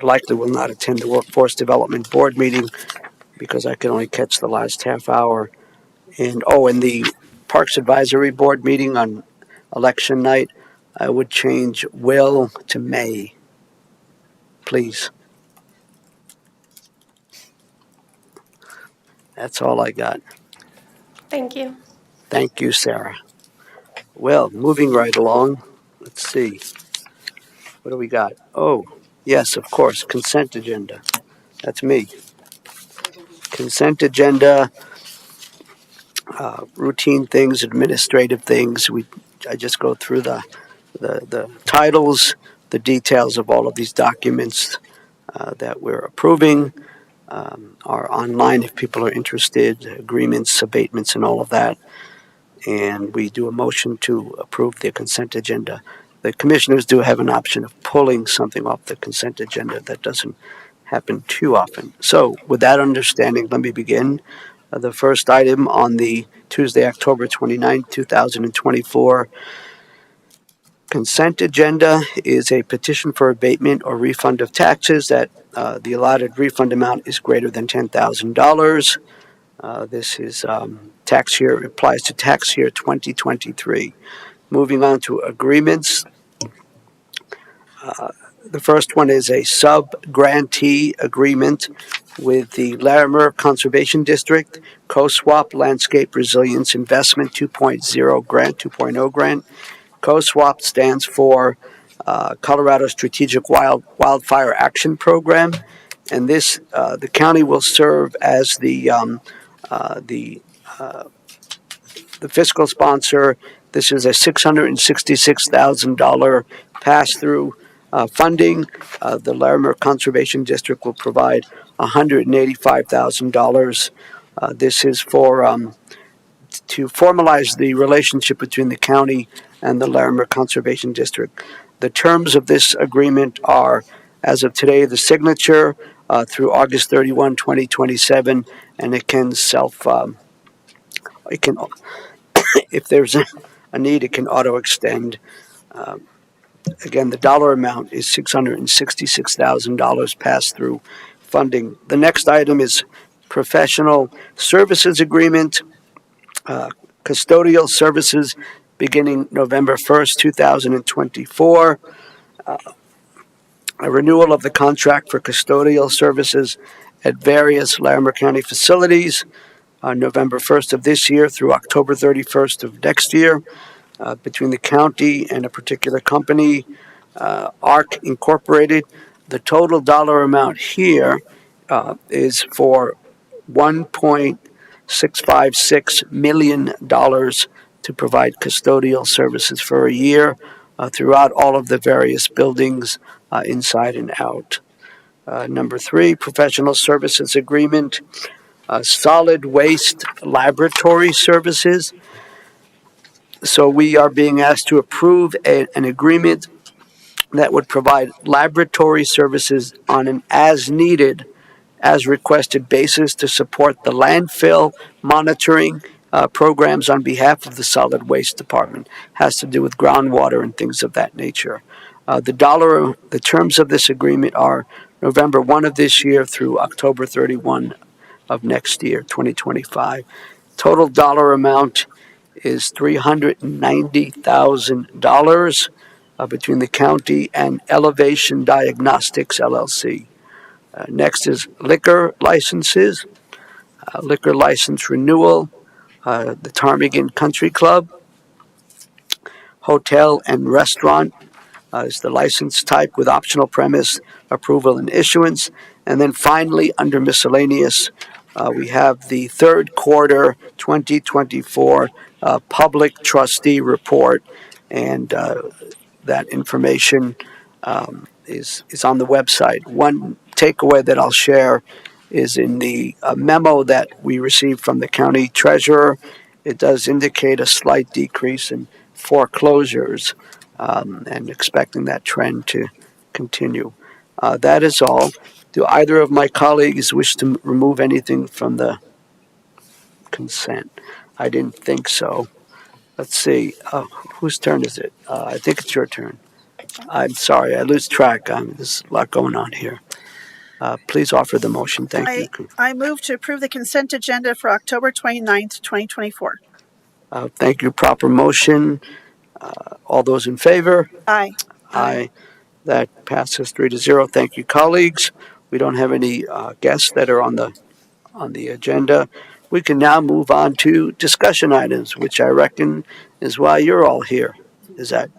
likely will not attend the Workforce Development Board meeting because I can only catch the last half hour. And the Parks Advisory Board meeting on election night, I would change will to may, please. That's all I got. Thank you. Thank you, Sarah. Well, moving right along, let's see. What do we got? Oh, yes, of course, consent agenda. That's me. Consent agenda, routine things, administrative things. I just go through the titles, the details of all of these documents that we're approving are online if people are interested, agreements, abatements, and all of that. And we do a motion to approve the consent agenda. The commissioners do have an option of pulling something off the consent agenda. That doesn't happen too often. So, with that understanding, let me begin. The first item on the Tuesday, October 29th, 2024 consent agenda is a petition for abatement or refund of taxes that the allotted refund amount is greater than $10,000. This is tax year, applies to tax year 2023. Moving on to agreements. The first one is a sub-grantee agreement with the Larimer Conservation District, Co-swap Landscape Resilience Investment 2.0 grant, 2.0 grant. Co-swap stands for Colorado Strategic Wildfire Action Program, and this the county will serve as the fiscal sponsor. This is a $666,000 pass-through funding. The Larimer Conservation District will provide $185,000. This is to formalize the relationship between the county and the Larimer Conservation District. The terms of this agreement are, as of today, the signature through August 31, 2027, and it can if there's a need, it can auto extend. Again, the dollar amount is $666,000 pass through funding. The next item is professional services agreement, custodial services beginning November 1st, 2024. A renewal of the contract for custodial services at various Larimer County facilities on November 1st of this year through October 31st of next year. Between the county and a particular company, ARC Incorporated. The total dollar amount here is for $656 million to provide custodial services for a year throughout all of the various buildings inside and out. Number 3, professional services agreement, solid waste laboratory services. So we are being asked to approve an agreement that would provide laboratory services on an as needed, as requested basis to support the landfill monitoring programs on behalf of the solid waste department. Has to do with groundwater and things of that nature. The terms of this agreement are November 1 of this year through October 31 of next year, 2025. Total dollar amount is $390,000 between the county and Elevation Diagnostics LLC. Next is liquor licenses, liquor license renewal, the Ptarmigan Country Club, hotel and restaurant is the license type with optional premise, approval and issuance. And then finally, under miscellaneous, we have the third quarter 2024 public trustee report, and that information is on the website. One takeaway that I'll share is in the memo that we received from the county treasurer. It does indicate a slight decrease in foreclosures, and expecting that trend to continue. That is all. Do either of my colleagues wish to remove anything from the consent? I didn't think so. Let's see. Whose turn is it? I think it's your turn. I'm sorry, I lose track. There's a lot going on here. Please offer the motion. Thank you. I move to approve the consent agenda for October 29th, 2024. Thank you. Proper motion. All those in favor? Aye. Aye. That passes 3-0. Thank you, colleagues. We don't have any guests that are on the agenda. We can now move on to discussion items, which I reckon is why you're all here. Is that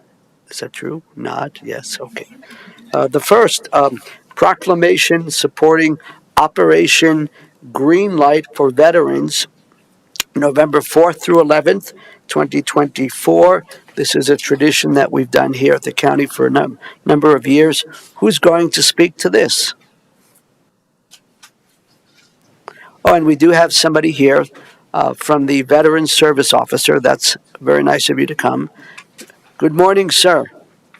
true? Nod? Yes. Okay. The first proclamation supporting Operation Green Light for Veterans, November 4th through 11th, 2024. This is a tradition that we've done here at the county for a number of years. Who's going to speak to this? Oh, and we do have somebody here from the Veterans Service Officer. That's very nice of you to come. Good morning, sir.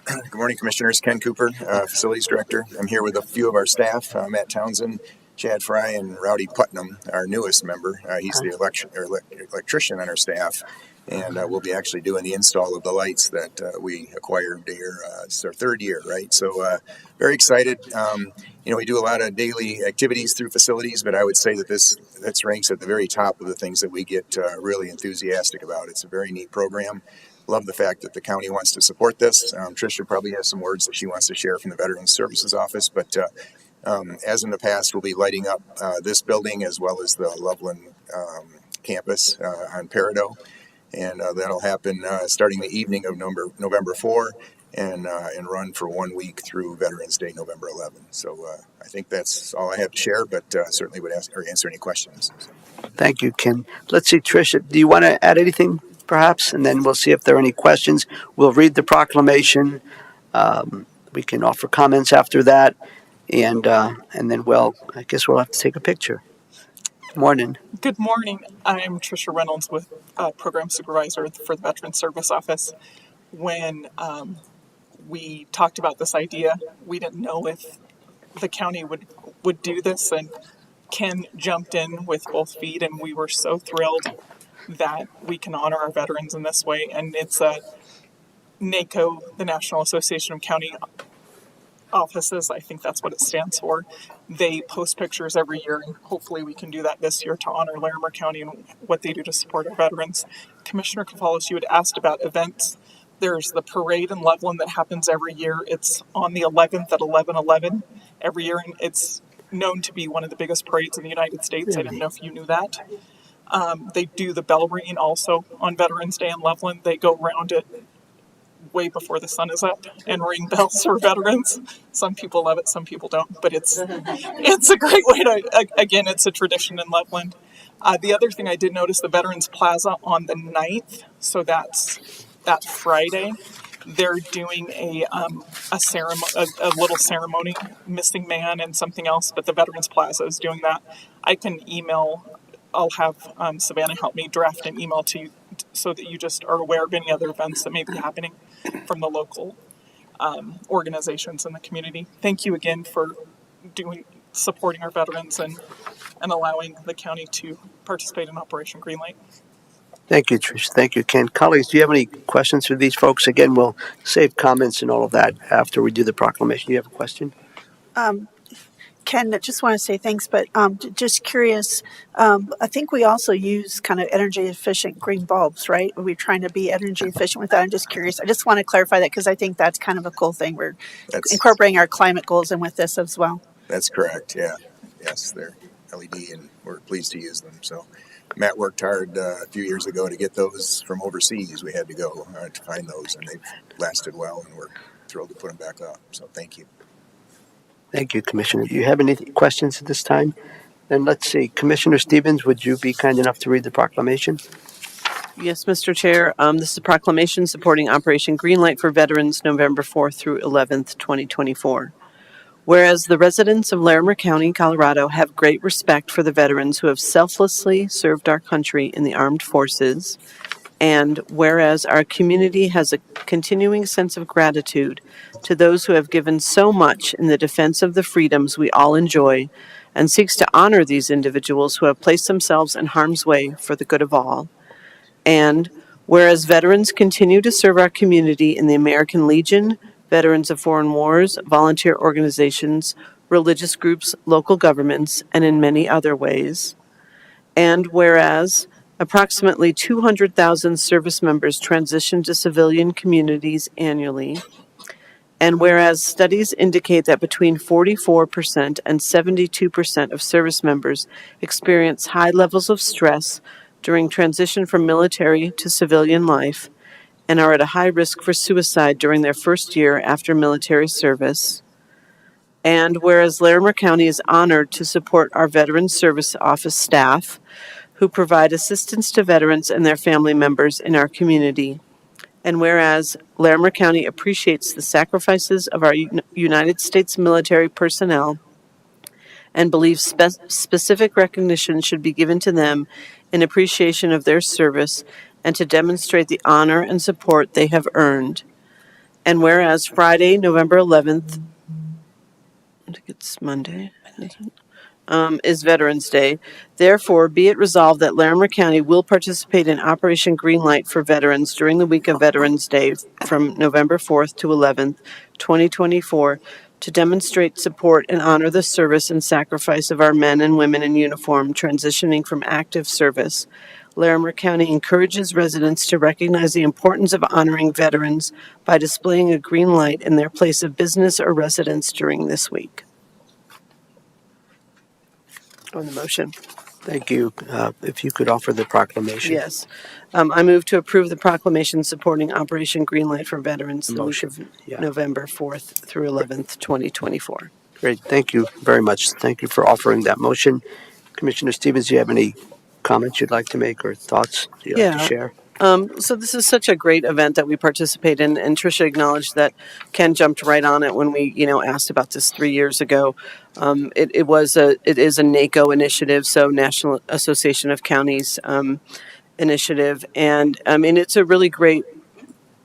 Good morning, Commissioners. Ken Cooper, Facilities Director. I'm here with a few of our staff, Matt Townsend, Chad Fry, and Rowdy Putnam, our newest member. He's the electrician on our staff, and we'll be actually doing the install of the lights that we acquired here. It's our third year, right? So very excited. We do a lot of daily activities through facilities, but I would say that this ranks at the very top of the things that we get really enthusiastic about. It's a very neat program. Love the fact that the county wants to support this. Tricia probably has some words that she wants to share from the Veterans Services Office, but as in the past, we'll be lighting up this building as well as the Loveland campus on Peridot, and that'll happen starting the evening of November 4 and run for 1 week through Veterans Day, November 11. So I think that's all I have to share, but certainly would answer any questions. So. Thank you, Ken. Let's see, Tricia, do you want to add anything, perhaps? And then we'll see if there are any questions. We'll read the proclamation. We can offer comments after that. And then, I guess we'll have to take a picture. Morning. Good morning. I'm Tricia Reynolds with Program Supervisor for the Veterans Service Office. When we talked about this idea, we didn't know if the county would do this, and Ken jumped in with both feet, and we were so thrilled that we can honor our veterans in this way. And it's NACO, the National Association of County Offices, I think that's what it stands for. They post pictures every year, and hopefully we can do that this year to honor Larimer County and what they do to support our veterans. Commissioner Kafalis, you had asked about events. There's the parade in Loveland that happens every year. It's on the 11th at 11/11 every year, and it's known to be one of the biggest parades in the United States. I didn't know if you knew that. They do the bell ringing also on Veterans Day in Loveland. They go around it way before the sun is up and ring bells for veterans. Some people love it, some people don't, but it's a great way to, again, it's a tradition in Loveland. The other thing I did notice, the Veterans Plaza on the 9th, so that's that Friday, they're doing a ceremony, a little ceremony, missing man and something else, but the Veterans Plaza is doing that. I can email, I'll have Savannah help me draft an email to you so that you just are aware of any other events that may be happening from the local organizations in the community. Thank you again for supporting our veterans and allowing the county to participate in Operation Greenlight. Thank you, Trish. Thank you, Ken. Colleagues, do you have any questions for these folks? Again, we'll save comments and all of that after we do the proclamation. Do you have a question? Ken, I just want to say thanks, but just curious, I think we also use kind of energy efficient green bulbs, right? Are we trying to be energy efficient with that? I'm just curious. I just want to clarify that because I think that's kind of a cool thing. We're incorporating our climate goals in with this as well. That's correct, yeah. Yes, they're LED and we're pleased to use them. So Matt worked hard a few years ago to get those from overseas. We had to go to find those, and they've lasted well, and we're thrilled to put them back up. So thank you. Thank you, Commissioner. Do you have any questions at this time? Then let's see. Commissioner Stevens, would you be kind enough to read the proclamation? Yes, Mr. Chair. This is a proclamation supporting Operation Greenlight for Veterans, November 4th through 11th, 2024. Whereas the residents of Larimer County, Colorado, have great respect for the veterans who have selflessly served our country in the armed forces, and whereas our community has a continuing sense of gratitude to those who have given so much in the defense of the freedoms we all enjoy, and seeks to honor these individuals who have placed themselves in harm's way for the good of all, and whereas veterans continue to serve our community in the American Legion, Veterans of Foreign Wars, volunteer organizations, religious groups, local governments, and in many other ways. And whereas approximately 200,000 service members transition to civilian communities annually. And whereas studies indicate that between 44% and 72% of service members experience high levels of stress during transition from military to civilian life and are at a high risk for suicide during their first year after military service. And whereas Larimer County is honored to support our Veterans Service Office staff who provide assistance to veterans and their family members in our community. And whereas Larimer County appreciates the sacrifices of our United States military personnel and believes specific recognition should be given to them in appreciation of their service and to demonstrate the honor and support they have earned. And whereas Friday, November 11th, I think it's Monday, is Veterans Day. Therefore, be it resolved that Larimer County will participate in Operation Greenlight for veterans during the week of Veterans Day from November 4th to 11th, 2024, to demonstrate support and honor the service and sacrifice of our men and women in uniform transitioning from active service. Larimer County encourages residents to recognize the importance of honoring veterans by displaying a green light in their place of business or residence during this week. On the motion. Thank you. If you could offer the proclamation. Yes. I move to approve the proclamation supporting Operation Greenlight for Veterans the week of November 4th through 11th, 2024. Great. Thank you very much. Thank you for offering that motion. Commissioner Stevens, do you have any comments you'd like to make or thoughts you'd like to share? So this is such a great event that we participate in, and Tricia acknowledged that Ken jumped right on it when we, asked about this 3 years ago. It is a NACO initiative, so National Association of Counties initiative, and I mean it's a really great.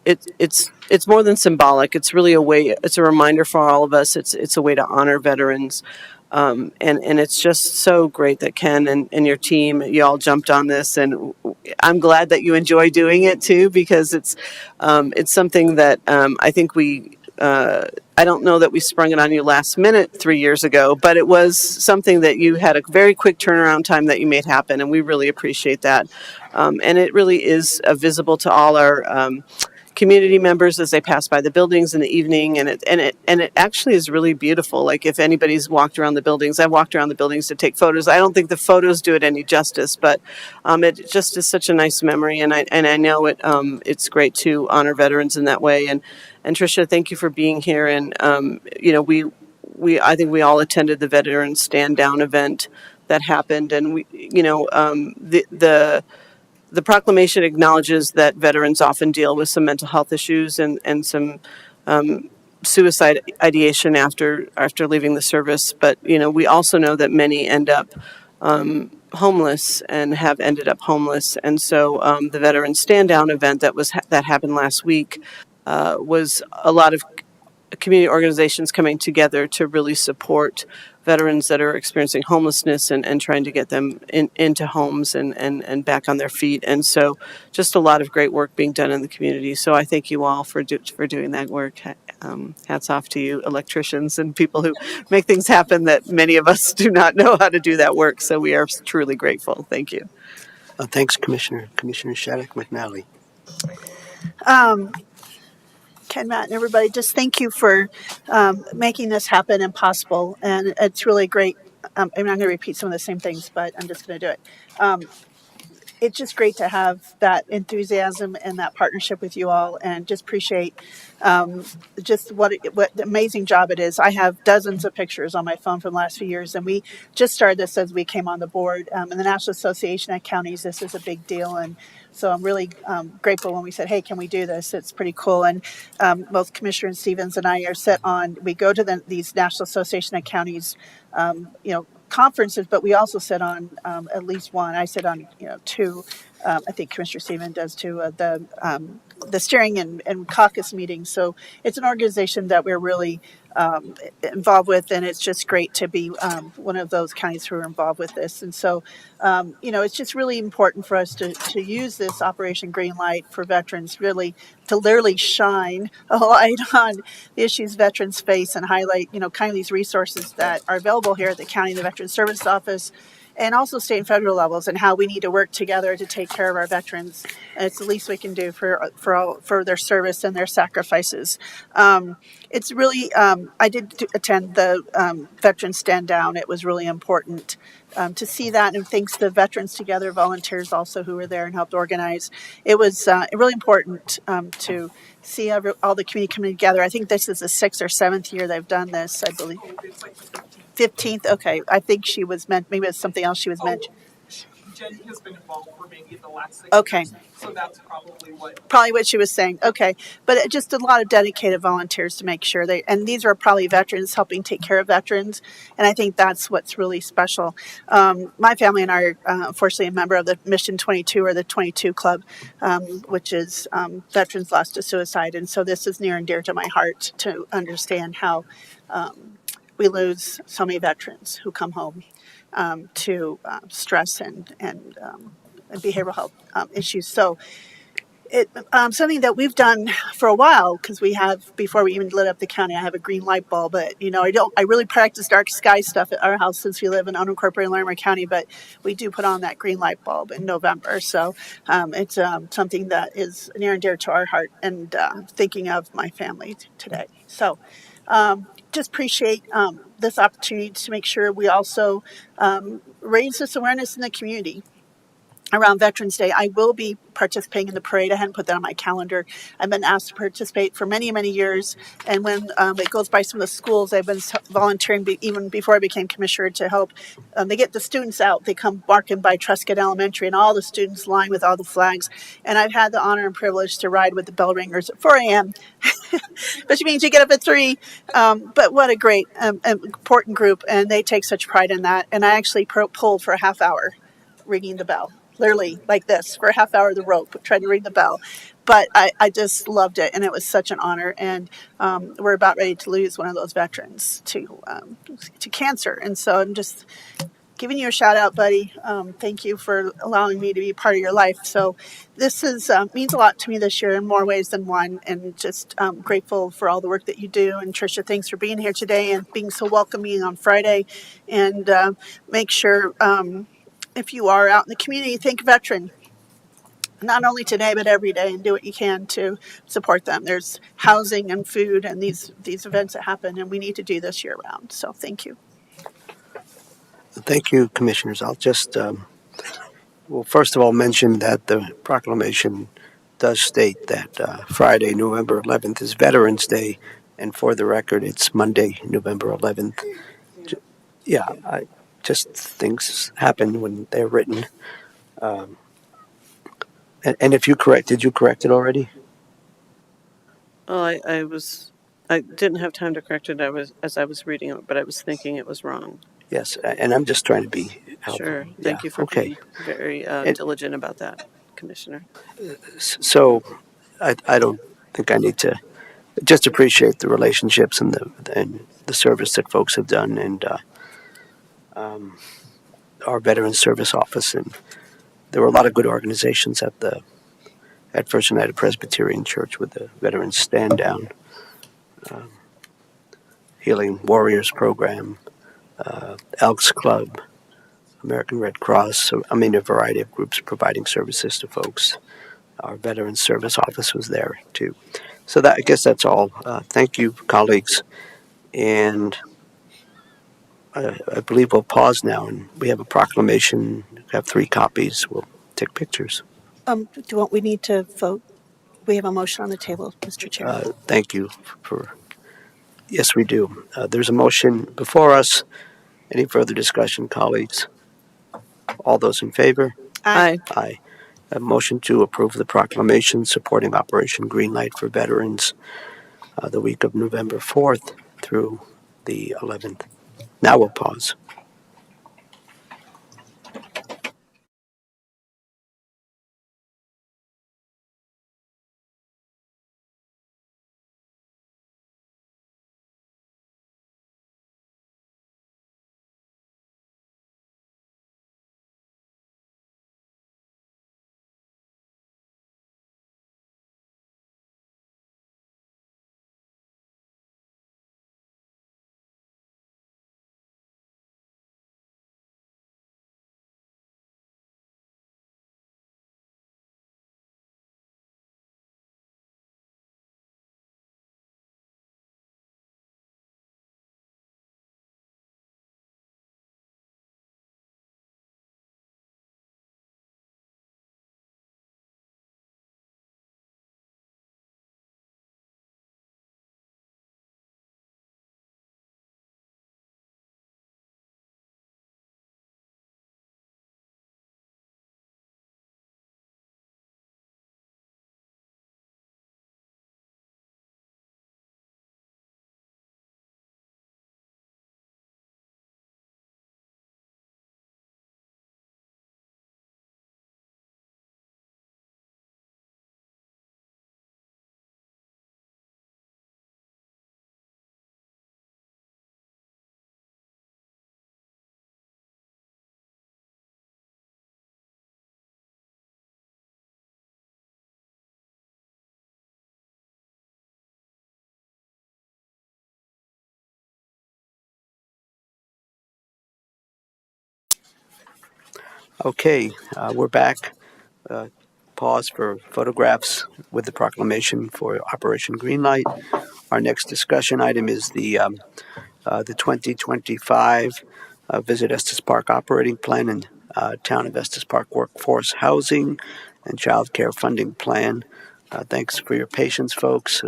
It's more than symbolic. It's really a way. It's a reminder for all of us. It's a way to honor veterans. And it's just so great that Ken and your team, you all jumped on this, and I'm glad that you enjoy doing it too, because it's something that I think I don't know that we sprung it on you last minute 3 years ago, but it was something that you had a very quick turnaround time that you made happen, and we really appreciate that. And it really is visible to all our community members as they pass by the buildings in the evening, and it actually is really beautiful. Like if anybody's walked around the buildings, I walked around the buildings to take photos. I don't think the photos do it any justice, but it just is such a nice memory, and I know it's great to honor veterans in that way. And Tricia, thank you for being here. And I think we all attended the Veterans Stand Down event that happened, and the proclamation acknowledges that veterans often deal with some mental health issues and some suicide ideation after leaving the service. But we also know that many end up homeless and have ended up homeless. And so the Veteran Stand Down event that happened last week was a lot of community organizations coming together to really support veterans that are experiencing homelessness and trying to get them into homes and back on their feet. And so just a lot of great work being done in the community. So I thank you all for doing that work. Hats off to you, electricians and people who make things happen that many of us do not know how to do that work. So we are truly grateful. Thank you. Thanks, Commissioner. Commissioner Shattuck McNally. Ken, Matt, and everybody, just thank you for making this happen and possible. And it's really great. I'm not going to repeat some of the same things, but I'm just going to do it. It's just great to have that enthusiasm and that partnership with you all, and just appreciate just what amazing job it is. I have dozens of pictures on my phone from the last few years, and we just started this as we came on the board. In the National Association of Counties, this is a big deal, and so I'm really grateful when we said, hey, can we do this? It's pretty cool. And both Commissioner Stevens and I are set on, we go to these National Association of Counties, conferences, but we also sit on at least one. I sit on two. I think Commissioner Stevens does too. The steering and caucus meetings. So it's an organization that we're really involved with, and it's just great to be one of those counties who are involved with this. And so, it's just really important for us to use this Operation Green Light for veterans, really to literally shine a light on the issues veterans face and highlight, kind of these resources that are available here at the county, the Veterans Service Office, and also state and federal levels, and how we need to work together to take care of our veterans. And it's the least we can do for their service and their sacrifices. It's really, I did attend the Veterans Stand Down. It was really important to see that, and thanks to Veterans Together volunteers also who were there and helped organize. It was really important to see all the community coming together. I think this is the 6th or 7th year they've done this, I believe. 15th. Okay, I think she was meant. Maybe it's something else she was meant. Jen has been involved for maybe the last 6 Okay. years. So that's probably what she was saying. Okay, but just a lot of dedicated volunteers to make sure and these are probably veterans helping take care of veterans, and I think that's what's really special. My family and I are unfortunately a member of the Mission 22 or the 22 Club, which is Veterans Lost to Suicide, and so this is near and dear to my heart to understand how we lose so many veterans who come home to stress and behavioral health issues. So it something that we've done for a while, because we have, before we even lit up the county, I have a green light bulb, but I really practice dark sky stuff at our house since we live in unincorporated Larimer County, but we do put on that green light bulb in November. So it's something that is near and dear to our heart, and thinking of my family today. So just appreciate this opportunity to make sure we also raise this awareness in the community around Veterans Day. I will be participating in the parade. I hadn't put that on my calendar. I've been asked to participate for many, many years. And when it goes by some of the schools, I've been volunteering even before I became commissioner to help. They get the students out. They come barking by Truscott Elementary, and all the students line with all the flags. And I've had the honor and privilege to ride with the bell ringers at 4 a.m., which means you get up at 3. But what a great, important group. And they take such pride in that. And I actually pulled for a half hour ringing the bell. Literally like this for a half hour, the rope, trying to ring the bell. But I just loved it, and it was such an honor. And we're about ready to lose one of those veterans to cancer. And so I'm just giving you a shout out, buddy. Thank you for allowing me to be part of your life. So this means a lot to me this year in more ways than one, and just grateful for all the work that you do. And Tricia, thanks for being here today and being so welcoming on Friday. And make sure if you are out in the community, think veteran, not only today, but every day, and do what you can to support them. There's housing and food and these events that happen, and we need to do this year round. So thank you. Thank you, Commissioners. I'll just, first of all, mention that the proclamation does state that Friday, November 11th is Veterans Day, and for the record, it's Monday, November 11th. Yeah, just things happen when they're written. Um, and if did you correct it already? Well, I didn't have time to correct it. As I was reading it, but I was thinking it was wrong. Yes, and I'm just trying to be helpful. Sure. Yeah. Thank you for Okay. being very And diligent about that, Commissioner. so I don't think I need to just appreciate the relationships and the service that folks have done, and our Veterans Service Office, and there were a lot of good organizations at First United Presbyterian Church with the Veterans Stand Down, Healing Warriors Program, Elks Club, American Red Cross. So, I mean, a variety of groups providing services to folks. Our Veterans Service Office was there too. So I guess that's all. Thank you, colleagues, and I believe we'll pause now, and we have a proclamation. We have 3 copies. We'll take pictures. We need to vote? We have a motion on the table, Mr. Chair. Thank you for. Yes, we do. There's a motion before us. Any further discussion, colleagues? All those in favor? Aye. Aye. Aye. A motion to approve the proclamation supporting Operation Greenlight for veterans the week of November 4th through the 11th. Now we'll pause. Okay, we're back. Pause for photographs with the proclamation for Operation Greenlight. Our next discussion item is the 2025 Visit Estes Park Operating Plan and Town of Estes Park Workforce Housing and Child Care Funding Plan. Thanks for your patience, folks.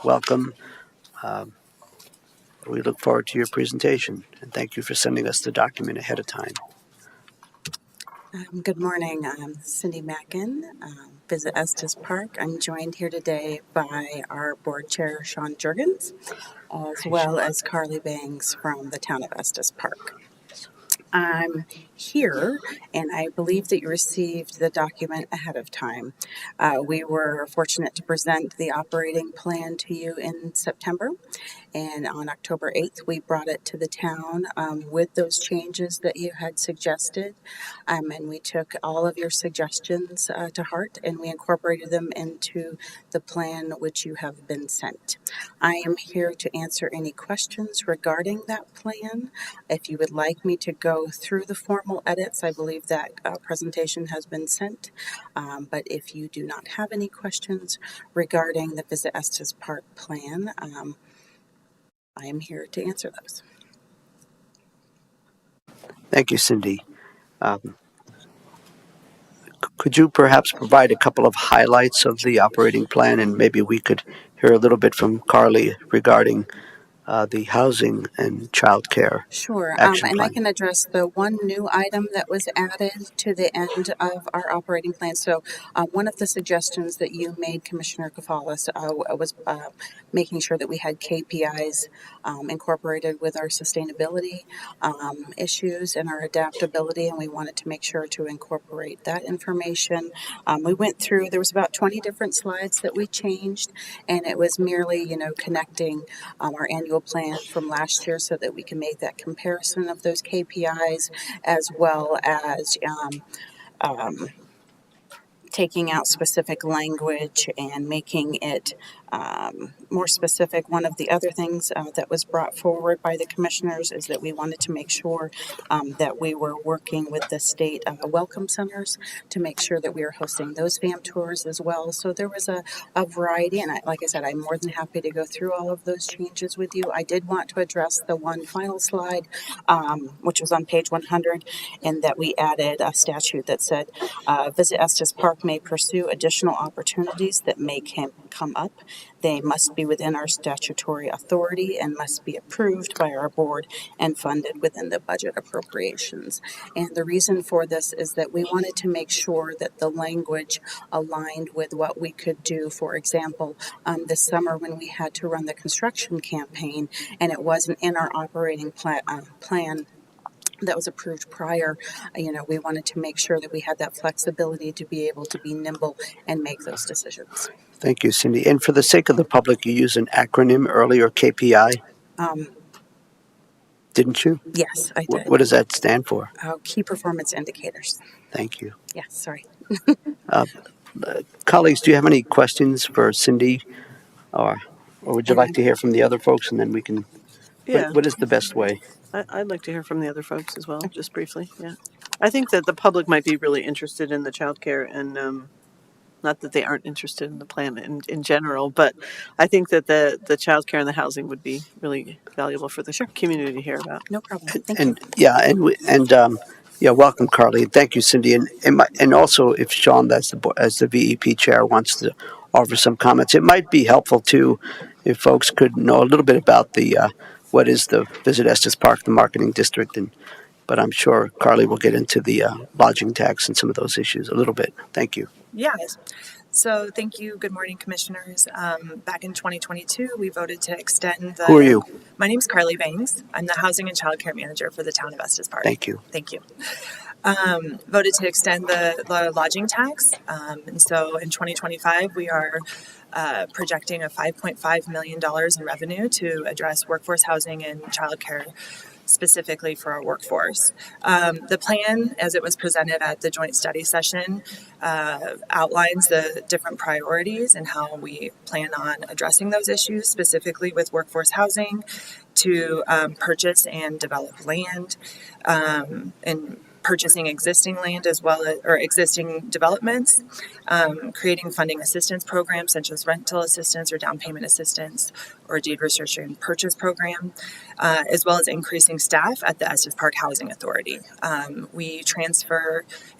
Welcome. We look forward to your presentation, and thank you for sending us the document ahead of time. Good morning. I'm Cindy Mackin, Visit Estes Park. I'm joined here today by our board chair, Sean Jurgens, as well as Carly Bangs from the town of Estes Park. I'm here, and I believe that you received the document ahead of time. We were fortunate to present the operating plan to you in September, and on October 8th, we brought it to the town with those changes that you had suggested, and we took all of your suggestions to heart, and we incorporated them into the plan which you have been sent. I am here to answer any questions regarding that plan. If you would like me to go through the formal edits, I believe that presentation has been sent. But if you do not have any questions regarding the Visit Estes Park plan, I am here to answer those. Thank you, Cindy. Could you perhaps provide a couple of highlights of the operating plan, and maybe we could hear a little bit from Carly regarding the housing and child care Sure, action and I plan. can address the one new item that was added to the end of our operating plan. So, one of the suggestions that you made, Commissioner Kafalis, was making sure that we had KPIs incorporated with our sustainability issues and our adaptability, and we wanted to make sure to incorporate that information. We went through, there was about 20 different slides that we changed, and it was merely, connecting our annual plan from last year so that we can make that comparison of those KPIs, as well as taking out specific language and making it more specific. One of the other things that was brought forward by the commissioners is that we wanted to make sure that we were working with the state welcome centers to make sure that we are hosting those fam tours as well. So there was a variety, and like I said, I'm more than happy to go through all of those changes with you. I did want to address the one final slide, which was on page 100, and that we added a statute that said, Visit Estes Park may pursue additional opportunities that may come up. They must be within our statutory authority and must be approved by our board and funded within the budget appropriations. And the reason for this is that we wanted to make sure that the language aligned with what we could do. For example, this summer when we had to run the construction campaign and it wasn't in our operating plan that was approved prior, we wanted to make sure that we had that flexibility to be able to be nimble and make those decisions. Thank you, Cindy. And for the sake of the public, you used an acronym earlier, KPI, didn't you? Yes, I did. What does that stand for? Key performance indicators. Thank you. Yeah, sorry. Colleagues, do you have any questions for Cindy? Or would you like to hear from the other folks and then we can, Yeah, what is the best way? I'd like to hear from the other folks as well, just briefly. Yeah, I think that the public might be really interested in the childcare, and not that they aren't interested in the plan in general, but I think that the childcare and the housing would be really valuable for the community to hear about. No problem. Thank And you. yeah, welcome, Carly. Thank you, Cindy. And also, if Sean, as the VEP chair, wants to offer some comments, it might be helpful too if folks could know a little bit about the what is the Visit Estes Park, the marketing district, but I'm sure Carly will get into the lodging tax and some of those issues a little bit. Thank you. Yes. So thank you. Good morning, commissioners. Back in 2022, we voted to extend the... Who are you? My name is Carly Bangs. I'm the Housing and Child Care Manager for the town of Estes Park. Thank you. Thank you. Voted to extend the lodging tax. And so in 2025, we are projecting a $5.5 million in revenue to address workforce housing and childcare specifically for our workforce. The plan, as it was presented at the joint study session, outlines the different priorities and how we plan on addressing those issues, specifically with workforce housing, to purchase and develop land, and purchasing existing land as well as or existing developments, creating funding assistance programs such as rental assistance or down payment assistance or deed restriction purchase program, as well as increasing staff at the Estes Park Housing Authority. We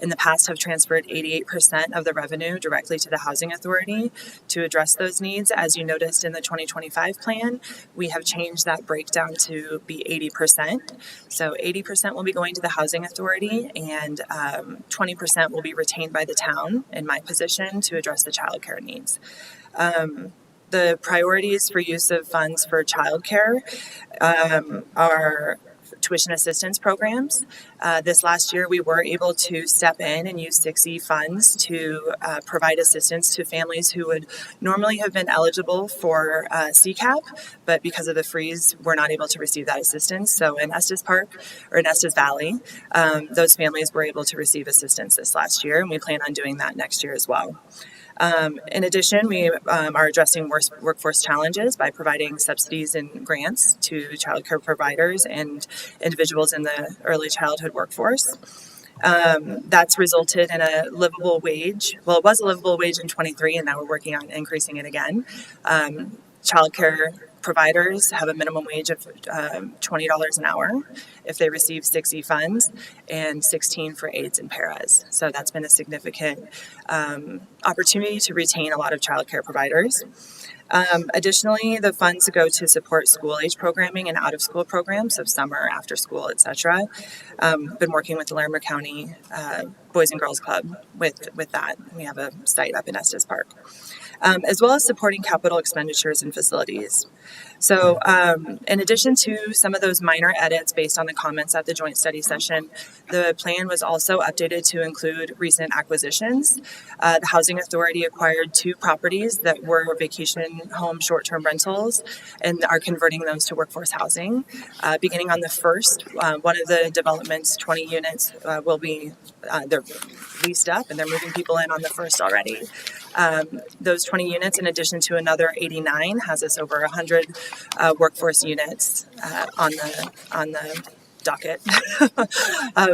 in the past have transferred 88% of the revenue directly to the Housing Authority to address those needs. As you noticed in the 2025 plan, we have changed that breakdown to be 80%. So 80% will be going to the Housing Authority and 20% will be retained by the town in my position to address the child care needs. The priorities for use of funds for childcare are tuition assistance programs. This last year, we were able to step in and use 6E funds to provide assistance to families who would normally have been eligible for CCAP, but because of the freeze, we're not able to receive that assistance. So in Estes Park, or in Estes Valley, those families were able to receive assistance this last year, and we plan on doing that next year as well. In addition, we are addressing workforce challenges by providing subsidies and grants to child care providers and individuals in the early childhood workforce. That's resulted in a livable wage. Well, it was a livable wage in 23, and now we're working on increasing it again. childcare providers have a minimum wage of $20 an hour if they receive 60 funds, and 16 for aides and paras. So that's been a significant opportunity to retain a lot of childcare providers. Additionally, the funds go to support school-age programming and out-of-school programs, so summer, after school, etc. Been working with the Larimer County Boys and Girls Club with that. We have a site up in Estes Park. As well as supporting capital expenditures and facilities. So in addition to some of those minor edits based on the comments at the joint study session, the plan was also updated to include recent acquisitions. The Housing Authority acquired 2 properties that were vacation home short-term rentals and are converting those to workforce housing. Beginning on the 1st, one of the developments, 20 units, will be, they're leased up and they're moving people in on the 1st already. Those 20 units, in addition to another 89, has us over 100 workforce units on the docket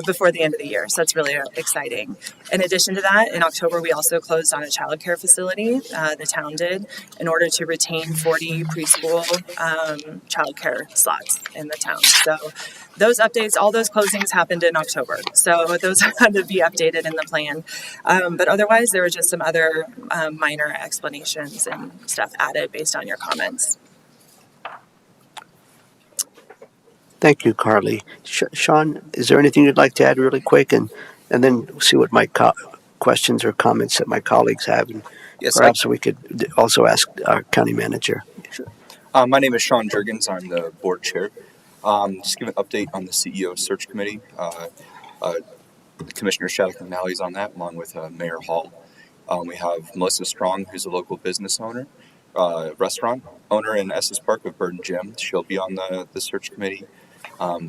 before the end of the year. So that's really exciting. In addition to that, in October, we also closed on a childcare facility, the town did, in order to retain 40 preschool childcare slots in the town. So those updates, all those closings happened in October. So those had to be updated in the plan. But otherwise, there were just some other minor explanations and stuff added based on your comments. Thank you, Carly. Sean, is there anything you'd like to add really quick, and then see what my questions or comments that my colleagues have, and yes, perhaps we could also ask our county manager. Sure. My name is Sean Jurgens. I'm the board chair. Just give an update on the CEO search committee. Commissioner Shattuck McNally is on that, along with Mayor Hall. We have Melissa Strong, who's a local business owner, restaurant owner in Estes Park of Bird and Gym. She'll be on the search committee.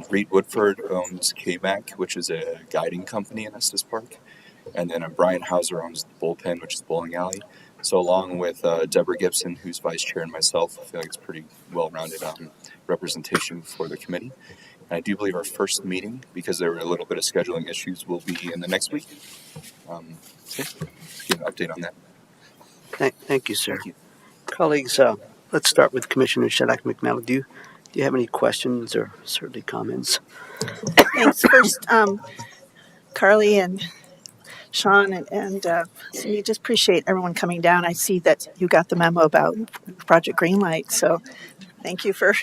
Reed Woodford owns KMAC, which is a guiding company in Estes Park. And then Brian Hauser owns the Bullpen, which is bowling alley. So along with Deborah Gibson, who's vice chair, and myself, I feel like it's pretty well-rounded representation for the committee. And I do believe our first meeting, because there were a little bit of scheduling issues, will be in the next week. So just give an update on that. Thank you, sir. Thank you. Colleagues, let's start with Commissioner Shattuck McNally. Do you have any questions or certainly comments? Thanks. First, Carly and Sean and Cindy, just appreciate everyone coming down. I see that you got the memo about Project Greenlight, so thank you for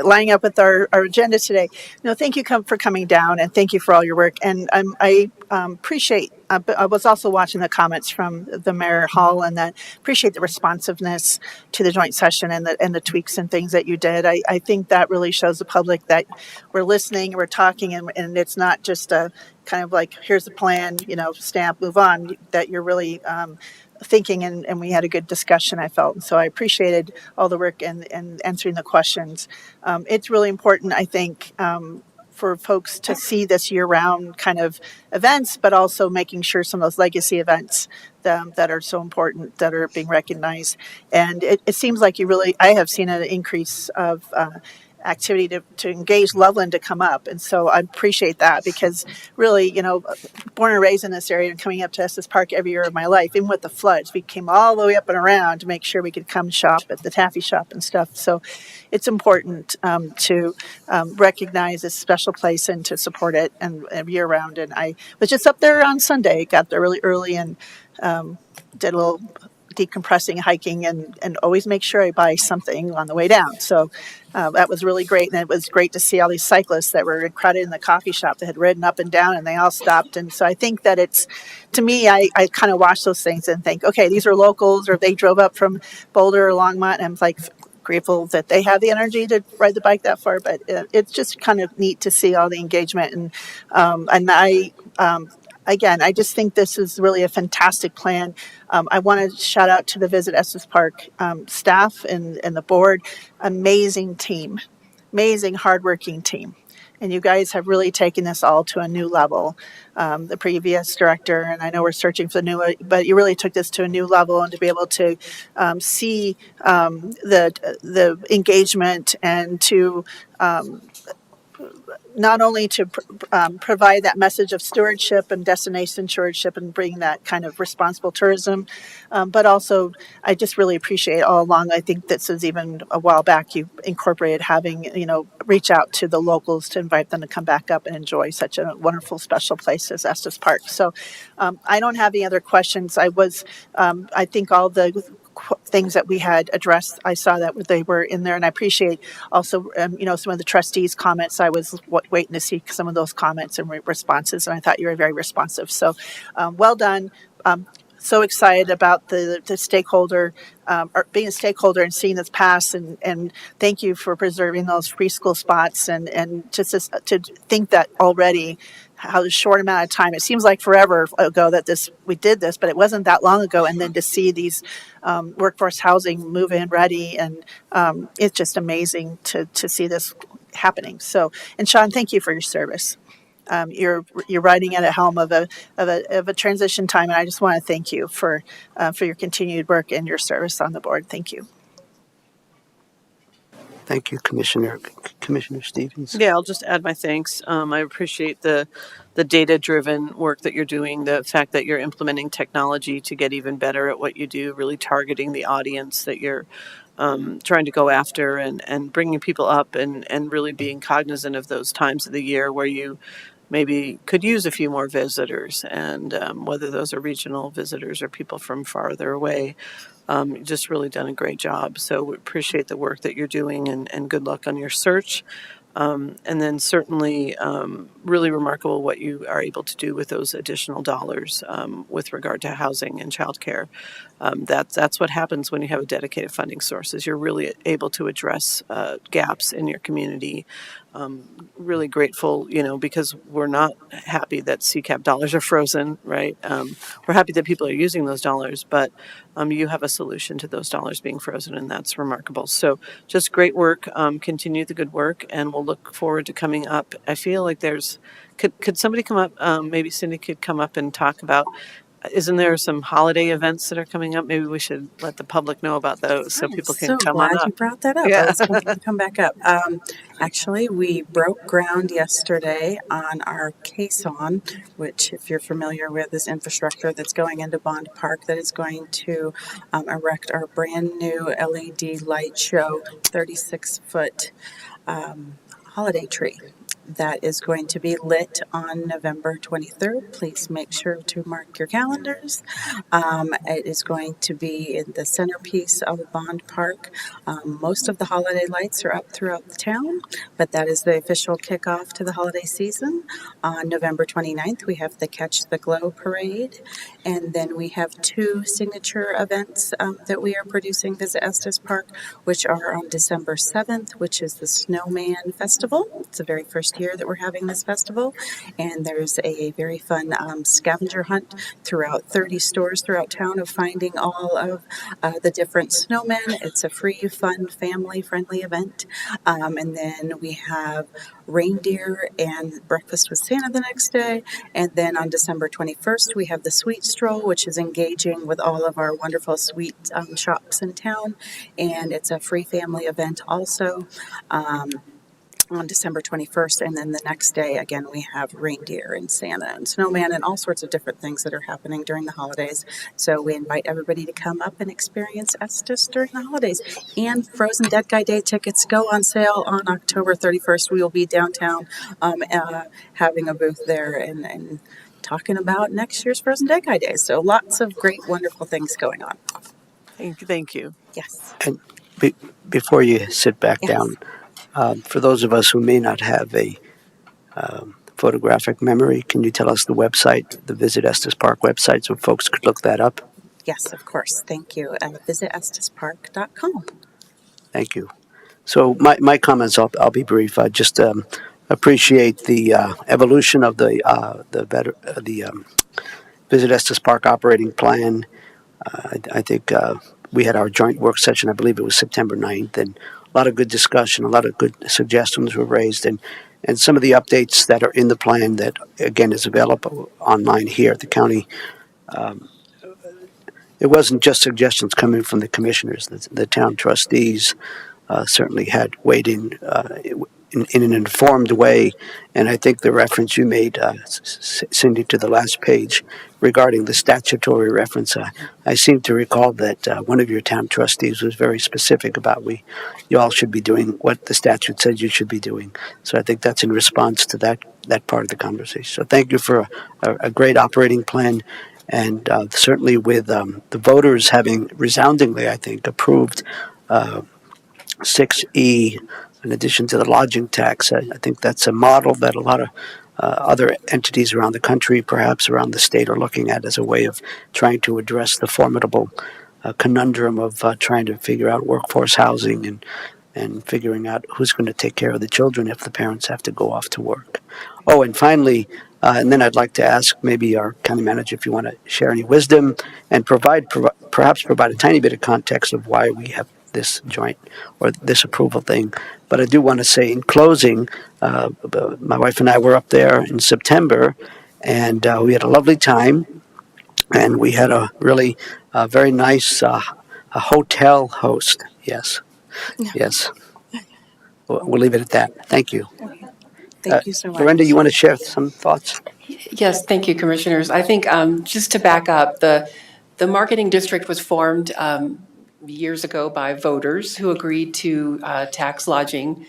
lining up with our agenda today. No, thank you for coming down, and thank you for all your work. And I appreciate. I was also watching the comments from the Mayor Hall, and that appreciate the responsiveness to the joint session and the tweaks and things that you did. I think that really shows the public that we're listening, we're talking, and it's not just a kind of like, here's the plan, stamp, move on. That you're really thinking, and we had a good discussion, I felt. So I appreciated all the work and answering the questions. It's really important, I think, for folks to see this year-round kind of events, but also making sure some of those legacy events that are so important that are being recognized. And it seems like I have seen an increase of activity to engage Loveland to come up. And so I appreciate that, because really, born and raised in this area and coming up to Estes Park every year of my life, even with the floods, we came all the way up and around to make sure we could come shop at the taffy shop and stuff. So it's important to recognize this special place and to support it and year round. And I was just up there on Sunday, got there really early, and did a little decompressing, hiking, and always make sure I buy something on the way down. So that was really great. And it was great to see all these cyclists that were crowded in the coffee shop that had ridden up and down, and they all stopped. And so I think that to me, I kind of watch those things and think, okay, these are locals, or they drove up from Boulder or Longmont, and I'm like grateful that they have the energy to ride the bike that far. But it's just kind of neat to see all the engagement. And again, I just think this is really a fantastic plan. I want to shout out to the Visit Estes Park staff and the board. Amazing team, amazing hardworking team. And you guys have really taken this all to a new level. The previous director, and I know we're searching for the new, but you really took this to a new level, and to be able to see the engagement and to not only to provide that message of stewardship and destination stewardship and bring that kind of responsible tourism, but also I just really appreciate all along. I think this is even a while back you incorporated having, reach out to the locals to invite them to come back up and enjoy such a wonderful special place as Estes Park. So I don't have any other questions. I think all the things that we had addressed, I saw that they were in there, and I appreciate also, some of the trustees' comments. I was waiting to see some of those comments and responses, and I thought you were very responsive. So, well done. So excited about the stakeholder, or being a stakeholder and seeing this pass, and thank you for preserving those preschool spots, and just to think that already how short amount of time, it seems like forever ago that we did this, but it wasn't that long ago, and then to see these workforce housing move in ready, and it's just amazing to see this happening. So, and Sean, thank you for your service. You're riding at a helm of a transition time, and I just want to thank you for your continued work and your service on the board. Thank you. Thank you, Commissioner Stevens. Yeah, I'll just add my thanks. I appreciate the data-driven work that you're doing, the fact that you're implementing technology to get even better at what you do, really targeting the audience that you're trying to go after, and bringing people up, and really being cognizant of those times of the year where you maybe could use a few more visitors, and whether those are regional visitors or people from farther away. Just really done a great job. So we appreciate the work that you're doing, and good luck on your search. And then certainly really remarkable what you are able to do with those additional dollars with regard to housing and childcare. That's what happens when you have a dedicated funding source, is you're really able to address gaps in your community. Really grateful, because we're not happy that CCAP dollars are frozen, right? We're happy that people are using those dollars, but you have a solution to those dollars being frozen, and that's remarkable. So just great work. Continue the good work, and we'll look forward to coming up. I feel like could somebody come up? Maybe Cindy could come up and talk about, isn't there some holiday events that are coming up? Maybe we should let the public know about those so people can come on up. I'm so glad you brought that up. Yeah. I was going to come back up. Actually, we broke ground yesterday on our caisson, which, if you're familiar with, is infrastructure that's going into Bond Park, that is going to erect our brand new LED light show, 36-foot holiday tree that is going to be lit on November 23rd. Please make sure to mark your calendars. It is going to be in the centerpiece of Bond Park. Most of the holiday lights are up throughout the town, but that is the official kickoff to the holiday season. On November 29th, we have the Catch the Glow Parade, and then we have two signature events that we are producing Visit Estes Park, which are on December 7th, which is the Snowman Festival. It's the very first year that we're having this festival, and there's a very fun scavenger hunt throughout 30 stores throughout town of finding all of the different snowmen. It's a free, fun, family-friendly event. And then we have reindeer and breakfast with Santa the next day. And then on December 21st, we have the Sweet Stroll, which is engaging with all of our wonderful sweet shops in town. And it's a free family event also. On December 21st, and then the next day, again, we have reindeer and Santa and snowman and all sorts of different things that are happening during the holidays. So we invite everybody to come up and experience Estes during the holidays. And Frozen Dead Guy Day tickets go on sale on October 31st. We will be downtown having a booth there and talking about next year's Frozen Dead Guy Day. So lots of great, wonderful things going on. Thank you. Yes. And before you sit back down, for those of us who may not have a photographic memory, can you tell us the website, the Visit Estes Park website, so folks could look that up? Yes, of course. Thank you. VisitEstesPark.com. Thank you. So my comments, I'll be brief. I just appreciate the evolution of the Visit Estes Park operating plan. I think we had our joint work session, I believe it was September 9th, and a lot of good discussion, a lot of good suggestions were raised, and some of the updates that are in the plan that, again, is available online here at the county. It wasn't just suggestions coming from the commissioners. The town trustees certainly had weighed in in an informed way. And I think the reference you made, Cindy, to the last page regarding the statutory reference, I seem to recall that one of your town trustees was very specific about you all should be doing what the statute says you should be doing. So I think that's in response to that part of the conversation. So thank you for a great operating plan. And certainly with the voters having resoundingly, I think, approved 6E in addition to the lodging tax, I think that's a model that a lot of other entities around the country, perhaps around the state, are looking at as a way of trying to address the formidable conundrum of trying to figure out workforce housing and figuring out who's going to take care of the children if the parents have to go off to work. Oh, and finally, and then I'd like to ask maybe our county manager if you want to share any wisdom and perhaps provide a tiny bit of context of why we have this joint or this approval thing. But I do want to say in closing, my wife and I were up there in September, and we had a lovely time, and we had a really very nice a hotel host. Yes. Yes. We'll leave it at that. Thank you. Thank you so much. Brenda, you want to share some thoughts? Yes, thank you, Commissioners. I think just to back up, the marketing district was formed years ago by voters who agreed to tax lodging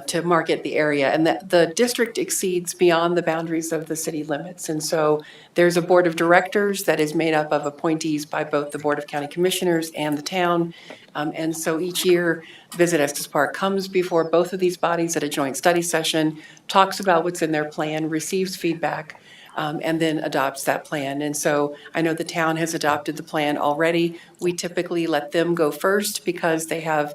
to market the area. And the district exceeds beyond the boundaries of the city limits. And so there's a board of directors that is made up of appointees by both the Board of County Commissioners and the town. And so each year, Visit Estes Park comes before both of these bodies at a joint study session, talks about what's in their plan, receives feedback, and then adopts that plan. And so I know the town has adopted the plan already. We typically let them go first because they have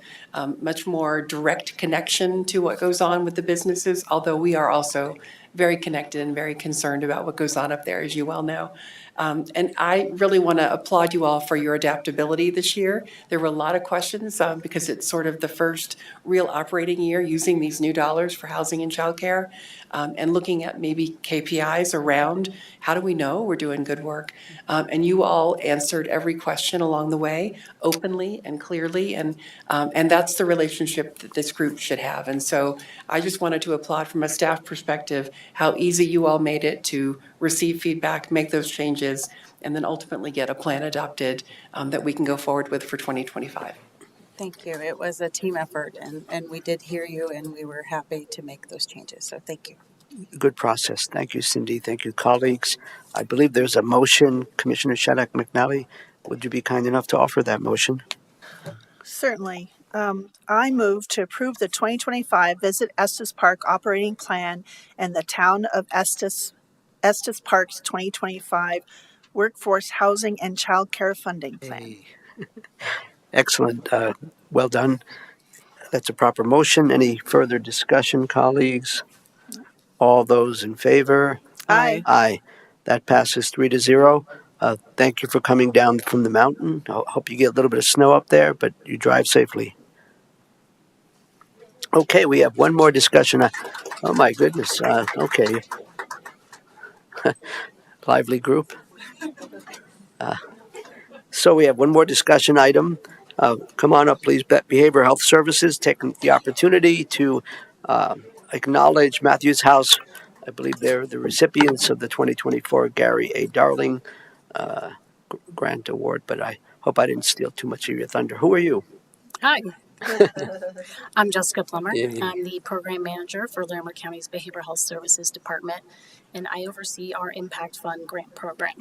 much more direct connection to what goes on with the businesses, although we are also very connected and very concerned about what goes on up there, as you well know. And I really want to applaud you all for your adaptability this year. There were a lot of questions because it's sort of the first real operating year using these new dollars for housing and childcare, and looking at maybe KPIs around how do we know we're doing good work. And you all answered every question along the way openly and clearly, and that's the relationship that this group should have. And so I just wanted to applaud from a staff perspective how easy you all made it to receive feedback, make those changes, and then ultimately get a plan adopted that we can go forward with for 2025. Thank you. It was a team effort, and we did hear you, and we were happy to make those changes. So thank you. Good process. Thank you, Cindy. Thank you, colleagues. I believe there's a motion. Commissioner Shadrack McNally, would you be kind enough to offer that motion? Certainly. I move to approve the 2025 Visit Estes Park operating plan and the Town of Estes Park's 2025 Workforce Housing and Child Care Funding Plan. Hey. Excellent. Well done. That's a proper motion. Any further discussion, colleagues? All those in favor? Aye. Aye. That passes 3-0. Thank you for coming down from the mountain. I hope you get a little bit of snow up there, but you drive safely. Okay, we have one more discussion. Oh my goodness. Okay. Lively group. So we have one more discussion item. Come on up, please. Behavioral Health Services, taking the opportunity to acknowledge Matthews House. I believe they're the recipients of the 2024 Gary A. Darling Grant Award, but I hope I didn't steal too much of your thunder. Who are you? Hi. I'm Jessica Plummer. I'm the program manager for Larimer County's Behavioral Health Services Department, and I oversee our Impact Fund grant program.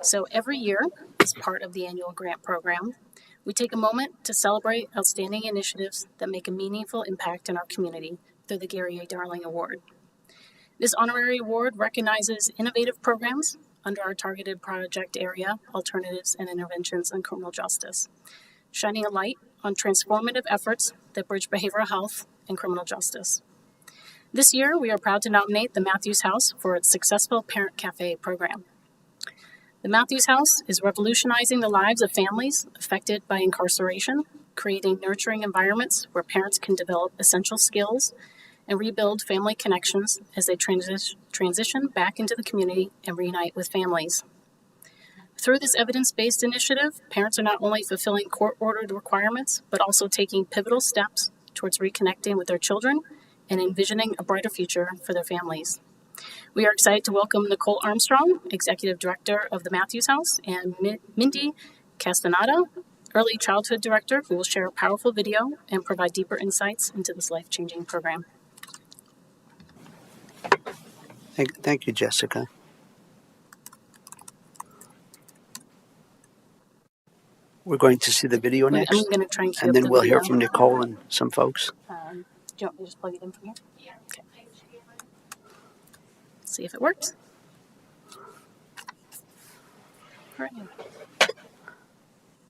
So every year, as part of the annual grant program, we take a moment to celebrate outstanding initiatives that make a meaningful impact in our community through the Gary A. Darling Award. This honorary award recognizes innovative programs under our targeted project area, Alternatives and Interventions in Criminal Justice, shining a light on transformative efforts that bridge behavioral health and criminal justice. This year, we are proud to nominate the Matthews House for its successful Parent Cafe program. The Matthews House is revolutionizing the lives of families affected by incarceration, creating nurturing environments where parents can develop essential skills and rebuild family connections as they transition back into the community and reunite with families. Through this evidence-based initiative, parents are not only fulfilling court-ordered requirements, but also taking pivotal steps towards reconnecting with their children and envisioning a brighter future for their families. We are excited to welcome Nicole Armstrong, Executive Director of the Matthews House, and Mindy Castaneda, Early Childhood Director, who will share a powerful video and provide deeper insights into this life-changing program. Thank you, Jessica. We're going to see the video I'm next, going to try and cue and up then the we'll video. hear from Nicole and some folks. Do you want me to just plug it in from here? Yeah. Okay. See if it works. All right.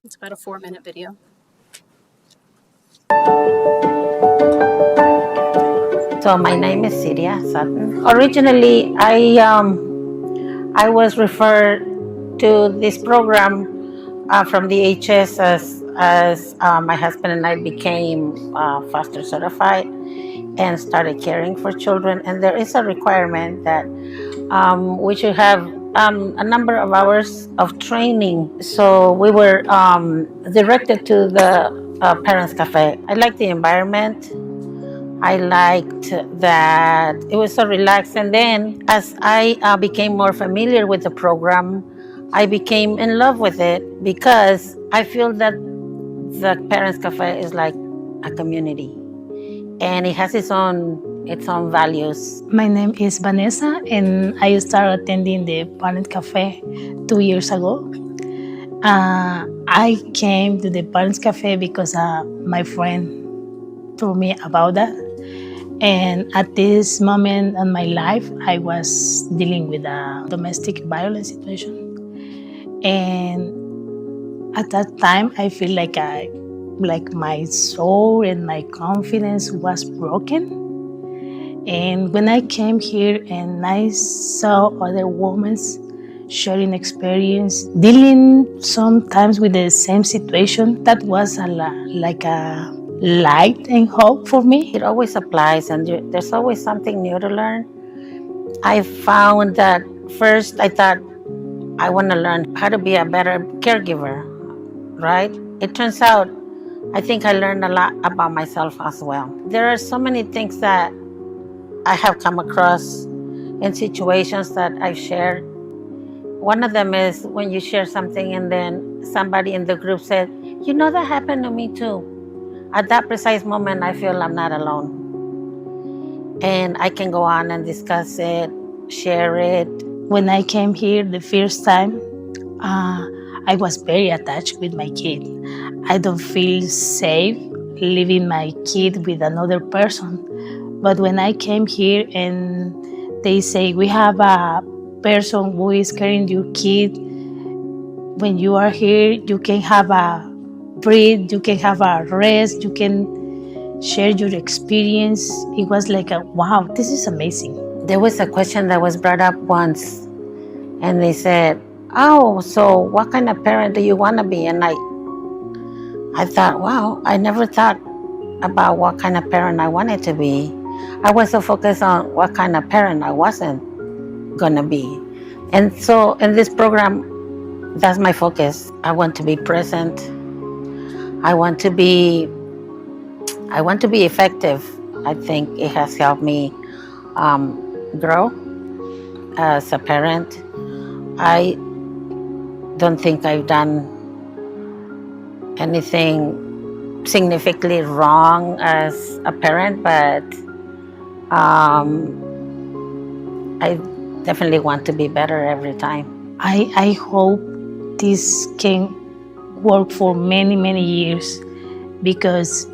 It's about a 4-minute video. So my name is Syria Sutton. Originally, I was referred to this program from the HS as my husband and I became foster certified and started caring for children. And there is a requirement that we should have a number of hours of training. So we were directed to the Parents Cafe. I liked the environment. I liked that it was so relaxed. And then as I became more familiar with the program, I became in love with it because I feel that the Parents Cafe is like a community and it has its own values. My name is Vanessa and I started attending the Parent Cafe 2 years ago. I came to the Parents Cafe because my friend told me about that. And at this moment in my life, I was dealing with a domestic violence situation. And at that time, I feel like my soul and my confidence was broken. And when I came here and I saw other women sharing experience, dealing sometimes with the same situation, that was like a light and hope for me. It always applies and there's always something new to learn. I found that first I thought I want to learn how to be a better caregiver, right? It turns out I think I learned a lot about myself as well. There are so many things that I have come across in situations that I've shared. One of them is when you share something and then somebody in the group said, you know, that happened to me too. At that precise moment, I feel I'm not alone. And I can go on and discuss it, share it. When I came here the first time, I was very attached with my kid. I don't feel safe leaving my kid with another person. But when I came here and they say, we have a person who is carrying your kid, when you are here, you can have a breathe, you can have a rest, you can share your experience. It was like, wow, this is amazing. There was a question that was brought up once, and they said, oh, so what kind of parent do you want to be? And I thought, wow, I never thought about what kind of parent I wanted to be. I was so focused on what kind of parent I wasn't gonna be. And so in this program, that's my focus. I want to be present. I want to be effective. I think it has helped me grow as a parent. I don't think I've done anything significantly wrong as a parent, but I definitely want to be better every time. I hope this can work for many, many years because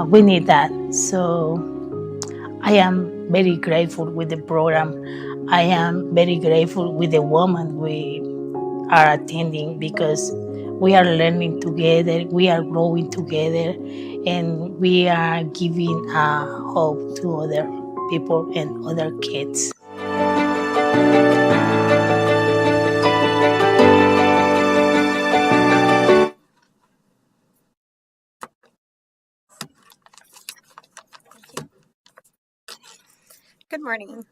we need that. So I am very grateful with the program. I am very grateful with the women we are attending because we are learning together, we are growing together, and we are giving hope to other people and other kids. Good morning.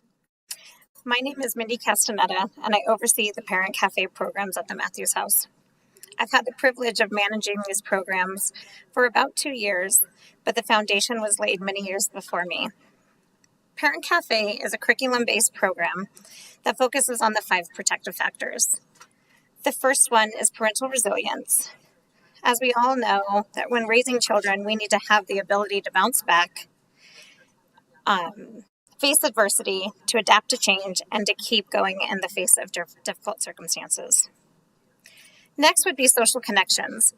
My name is Mindy Castaneda, and I oversee the Parent Cafe programs at the Matthews House. I've had the privilege of managing these programs for about 2 years, but the foundation was laid many years before me. Parent Cafe is a curriculum-based program that focuses on the 5 protective factors. The first one is parental resilience. As we all know, that when raising children, we need to have the ability to bounce back, face adversity, to adapt to change, and to keep going in the face of difficult circumstances. Next would be social connections.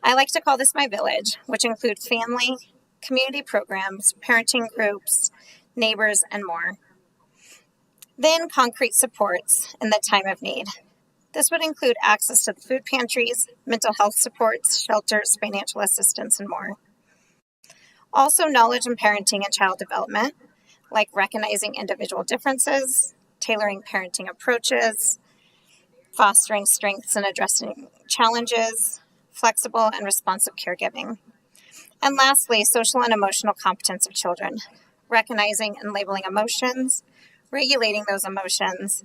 I like to call this my village, which include family, community programs, parenting groups, neighbors, and more. Then concrete supports in the time of need. This would include access to the food pantries, mental health supports, shelters, financial assistance, and more. Also, knowledge in parenting and child development, like recognizing individual differences, tailoring parenting approaches, fostering strengths and addressing challenges, flexible and responsive caregiving. And lastly, social and emotional competence of children, recognizing and labeling emotions, regulating those emotions,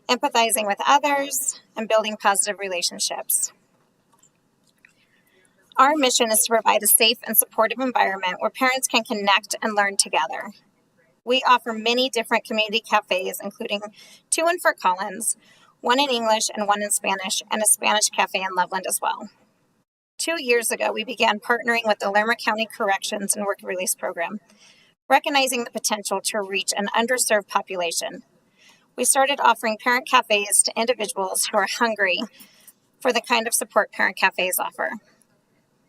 empathizing with others, and building positive relationships. Our mission is to provide a safe and supportive environment where parents can connect and learn together. We offer many different community cafes, including 2 in Fort Collins, 1 in English and 1 in Spanish, and a Spanish cafe in Loveland as well. 2 years ago, we began partnering with the Larimer County Corrections and Work Release Program, recognizing the potential to reach an underserved population. We started offering parent cafes to individuals who are hungry for the kind of support parent cafes offer.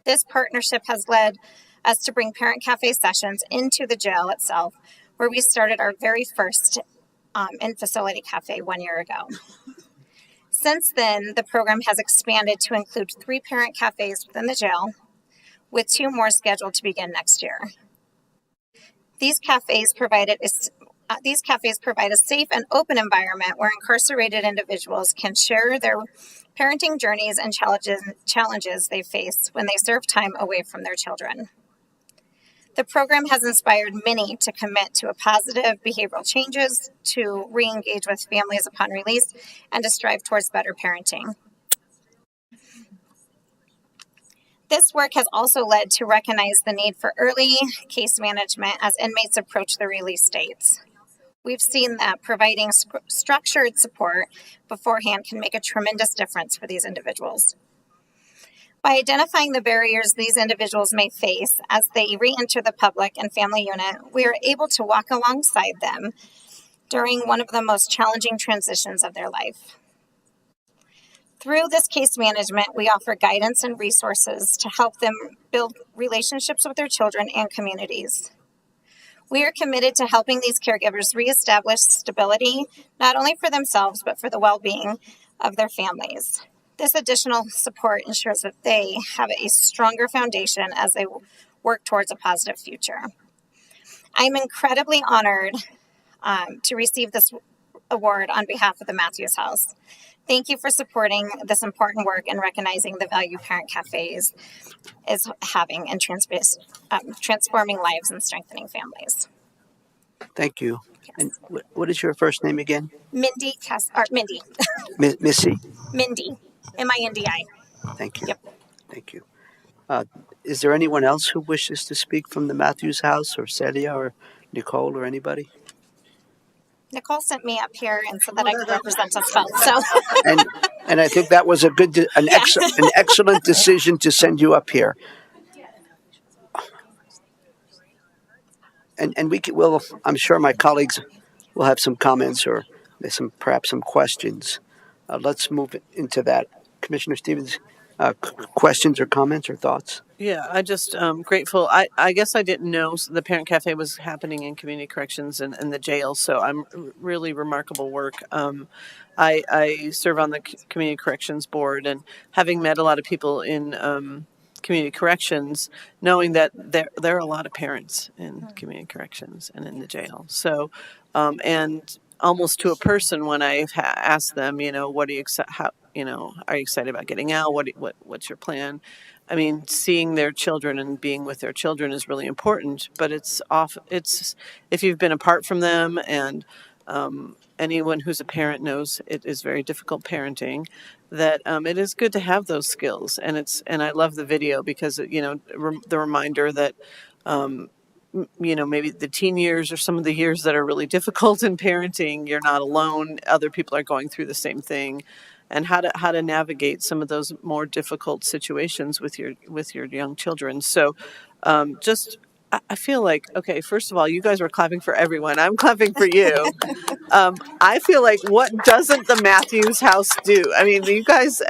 This partnership has led us to bring parent cafe sessions into the jail itself, where we started our very first in-facility cafe 1 year ago. Since then, the program has expanded to include 3 parent cafes within the jail, with 2 more scheduled to begin next year. These cafes provide a safe and open environment where incarcerated individuals can share their parenting journeys and challenges they face when they serve time away from their children. The program has inspired many to commit to a positive behavioral changes, to re-engage with families upon release, and to strive towards better parenting. This work has also led to recognize the need for early case management as inmates approach the release dates. We've seen that providing structured support beforehand can make a tremendous difference for these individuals. By identifying the barriers these individuals may face as they re-enter the public and family unit, we are able to walk alongside them during one of the most challenging transitions of their life. Through this case management, we offer guidance and resources to help them build relationships with their children and communities. We are committed to helping these caregivers reestablish stability, not only for themselves, but for the well-being of their families. This additional support ensures that they have a stronger foundation as they work towards a positive future. I'm incredibly honored to receive this award on behalf of the Matthews House. Thank you for supporting this important work and recognizing the value Parent Cafes is having in transforming lives and strengthening families. Thank you. Yes. And what is your first name again? Mindy. Missy. Mindy. M-I-N-D-I. Thank you. Yep. Thank you. Is there anyone else who wishes to speak from the Matthews House, or Celia, or Nicole, or anybody? Nicole sent me up here and said that I could represent us both. So. And I think that was an excellent decision to send you up here. And we'll, I'm sure my colleagues will have some comments or perhaps some questions. Let's move into that. Commissioner Stevens, questions or comments or thoughts? Yeah, I just grateful. I guess I didn't know the Parent Cafe was happening in community corrections and the jail, so I'm really remarkable work. I serve on the community corrections board, and having met a lot of people in community corrections, knowing that there are a lot of parents in community corrections and in the jail. So, and almost to a person, when I've asked them, what are you are you excited about getting out? What's your plan? I mean, seeing their children and being with their children is really important, but it's if you've been apart from them and anyone who's a parent knows it is very difficult parenting, that it is good to have those skills. And I love the video because, the reminder that, maybe the teen years are some of the years that are really difficult in parenting. You're not alone. Other people are going through the same thing, and how to navigate some of those more difficult situations with your young children. So, just I feel like, okay, first of all, you guys were clapping for everyone. I'm clapping for you. I feel like, what doesn't the Matthews House do? You guys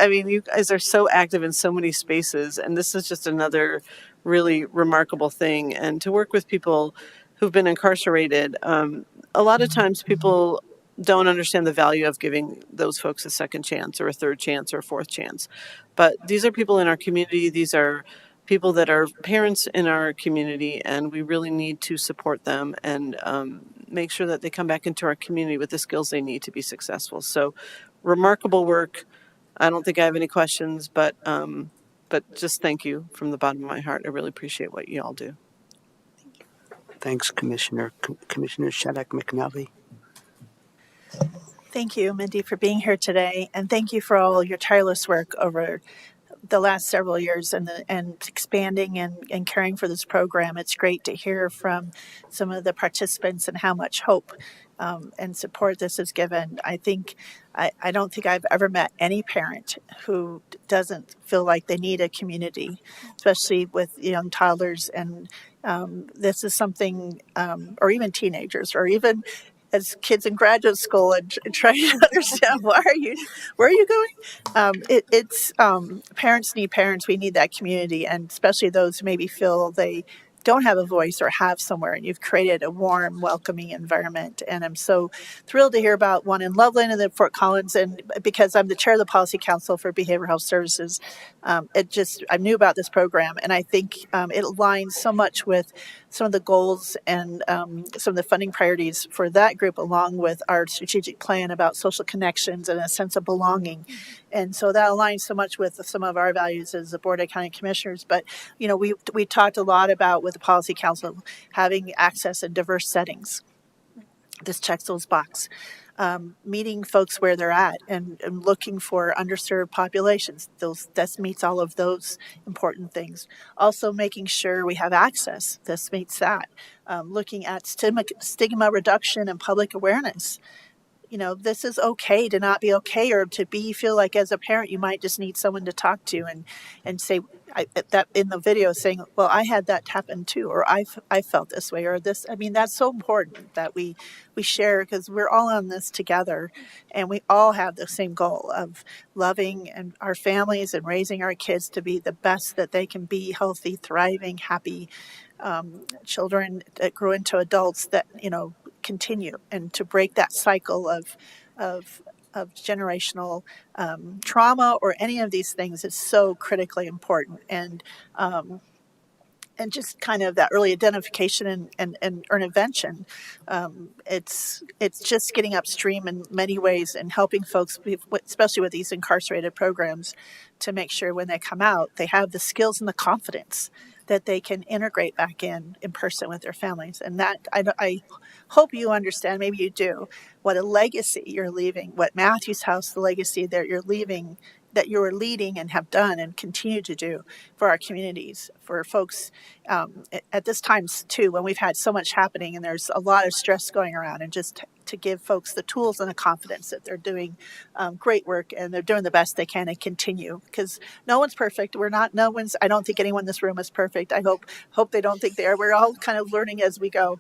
are so active in so many spaces, and this is just another really remarkable thing. And to work with people who've been incarcerated, a lot of times people don't understand the value of giving those folks a second chance or a third chance or a fourth chance. But these are people in our community. These are people that are parents in our community, and we really need to support them and make sure that they come back into our community with the skills they need to be successful. So, remarkable work. I don't think I have any questions, but just thank you from the bottom of my heart. I really appreciate what you all do. Thanks, Commissioner. Commissioner Shattuck McNally. Thank you, Mindy, for being here today, and thank you for all your tireless work over the last several years and expanding and caring for this program. It's great to hear from some of the participants and how much hope and support this has given. I don't think I've ever met any parent who doesn't feel like they need a community, especially with young toddlers. And this is something, or even teenagers, or even as kids in graduate school, and trying to understand where are you going? It's parents need parents. We need that community, and especially those who maybe feel they don't have a voice or have somewhere, and you've created a warm, welcoming environment. And I'm so thrilled to hear about one in Loveland and then Fort Collins. And because I'm the chair of the Policy Council for Behavioral Health Services, I knew about this program, and I think it aligns so much with some of the goals and some of the funding priorities for that group, along with our strategic plan about social connections and a sense of belonging. And so that aligns so much with some of our values as the Board of County Commissioners. But, we talked a lot about, with the Policy Council, having access in diverse settings. This checks those boxes. Meeting folks where they're at and looking for underserved populations. This meets all of those important things. Also making sure we have access. This meets that. Looking at stigma reduction and public awareness. This is okay to not be okay, or to feel like as a parent you might just need someone to talk to and say that in the video, saying, well, I had that happen too, or I felt this way, or this. That's so important that we share, because we're all on this together, and we all have the same goal of loving and our families and raising our kids to be the best that they can be, healthy, thriving, happy children that grow into adults that continue, and to break that cycle of generational trauma or any of these things is so critically important. And just kind of that early identification and intervention. It's just getting upstream in many ways and helping folks, especially with these incarcerated programs, to make sure when they come out, they have the skills and the confidence that they can integrate back in person with their families. And that I hope you understand, maybe you do, what a legacy you're leaving, what Matthews House, the legacy that you're leaving, that you are leading and have done and continue to do for our communities, for folks at this time too, when we've had so much happening and there's a lot of stress going around, and just to give folks the tools and the confidence that they're doing great work and they're doing the best they can, and continue, because no one's perfect. I don't think anyone in this room is perfect. I hope they don't think they are. We're all kind of learning as we go.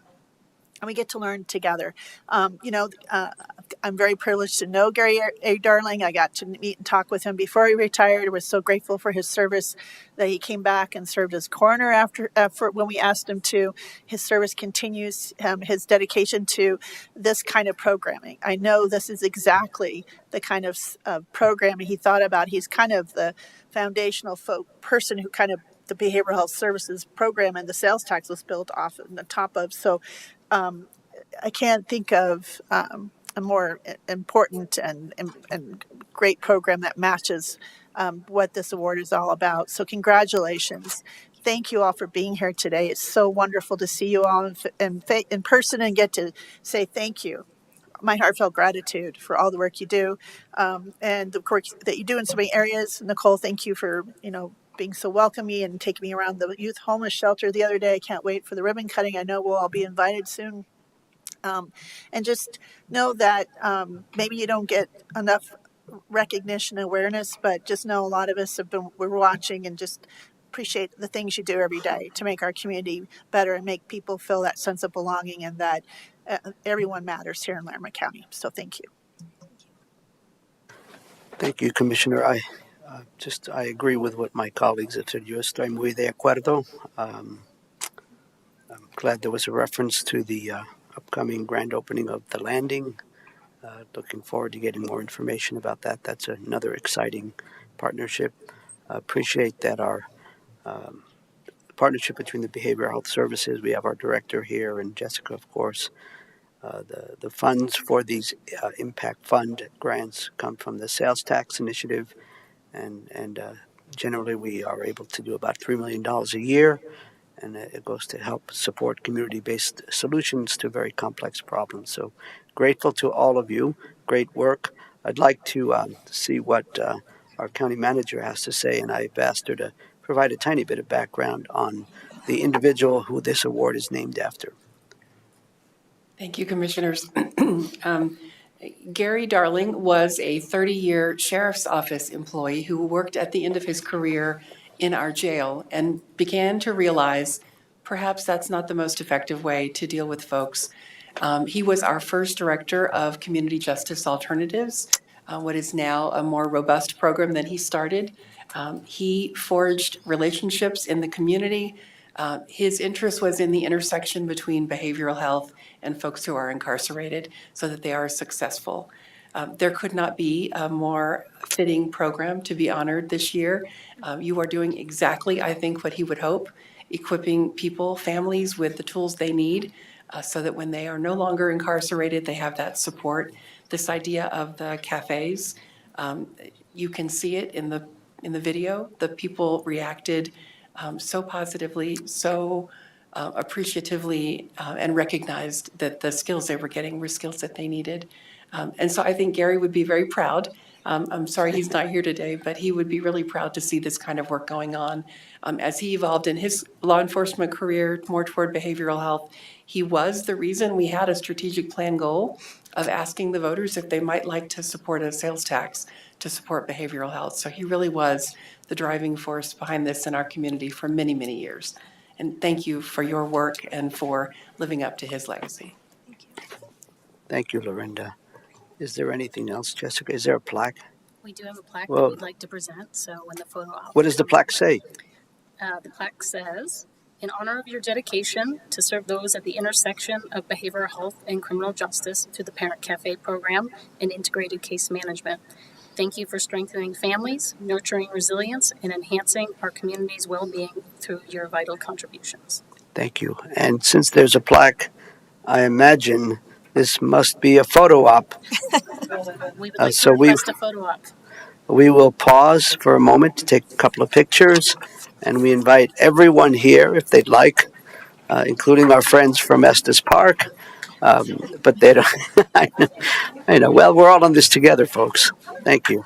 And we get to learn together. I'm very privileged to know Gary A. Darling. I got to meet and talk with him before he retired. We're so grateful for his service, that he came back and served as coroner after when we asked him to. His service continues, his dedication to this kind of programming. I know this is exactly the kind of programming he thought about. He's kind of the foundational person who kind of the behavioral health services program and the sales tax was built off and the top of. So I can't think of a more important and great program that matches what this award is all about. So congratulations. Thank you all for being here today. It's so wonderful to see you all in person and get to say thank you my heartfelt gratitude for all the work you do, and the work that you do in so many areas. Nicole, thank you for being so welcoming and taking me around the youth homeless shelter the other day. I can't wait for the ribbon cutting. I know we'll all be invited soon. And just know that maybe you don't get enough recognition and awareness, but just know a lot of us we're watching and just appreciate the things you do every day to make our community better and make people feel that sense of belonging and that everyone matters here in Larimer County. So thank you. Thank you, Commissioner. I agree with what my colleagues have said. Yo estoy muy de acuerdo. I'm glad there was a reference to the upcoming grand opening of the landing. Looking forward to getting more information about that. That's another exciting partnership. Appreciate that our partnership between the behavioral health services. We have our director here and Jessica, of course. The funds for these impact fund grants come from the sales tax initiative, and generally we are able to do about $3 million a year, and it goes to help support community-based solutions to very complex problems. So grateful to all of you. Great work. I'd like to see what our county manager has to say, and I've asked her to provide a tiny bit of background on the individual who this award is named after. Thank you, Commissioners. Gary Darling was a 30-year sheriff's office employee who worked at the end of his career in our jail and began to realize perhaps that's not the most effective way to deal with folks. He was our first director of Community Justice Alternatives, what is now a more robust program than he started. He forged relationships in the community. His interest was in the intersection between behavioral health and folks who are incarcerated so that they are successful. There could not be a more fitting program to be honored this year. You are doing exactly, I think, what he would hope, equipping people, families with the tools they need so that when they are no longer incarcerated, they have that support. This idea of the cafes, you can see it in the video. The people reacted so positively, so appreciatively, and recognized that the skills they were getting were skills that they needed. And so I think Gary would be very proud. I'm sorry he's not here today, but he would be really proud to see this kind of work going on. As he evolved in his law enforcement career more toward behavioral health, he was the reason we had a strategic plan goal of asking the voters if they might like to support a sales tax to support behavioral health. So he really was the driving force behind this in our community for many, many years. And thank you for your work and for living up to his legacy. Thank you, Lorinda. Is there anything else, Jessica? Is there a plaque? We do have a plaque Well, that we'd like to present. So when the photo op what does the plaque say? the plaque says, in honor of your dedication to serve those at the intersection of behavioral health and criminal justice through the Parent Cafe program and integrated case management. Thank you for strengthening families, nurturing resilience, and enhancing our community's well-being through your vital contributions. Thank you. And since there's a plaque, I imagine this must be a photo op. We would like So to request a photo op. we will pause for a moment to take a couple of pictures, and we invite everyone here, if they'd like, including our friends from Estes Park. But they don't. I know. Well, we're all on this together, folks. Thank you.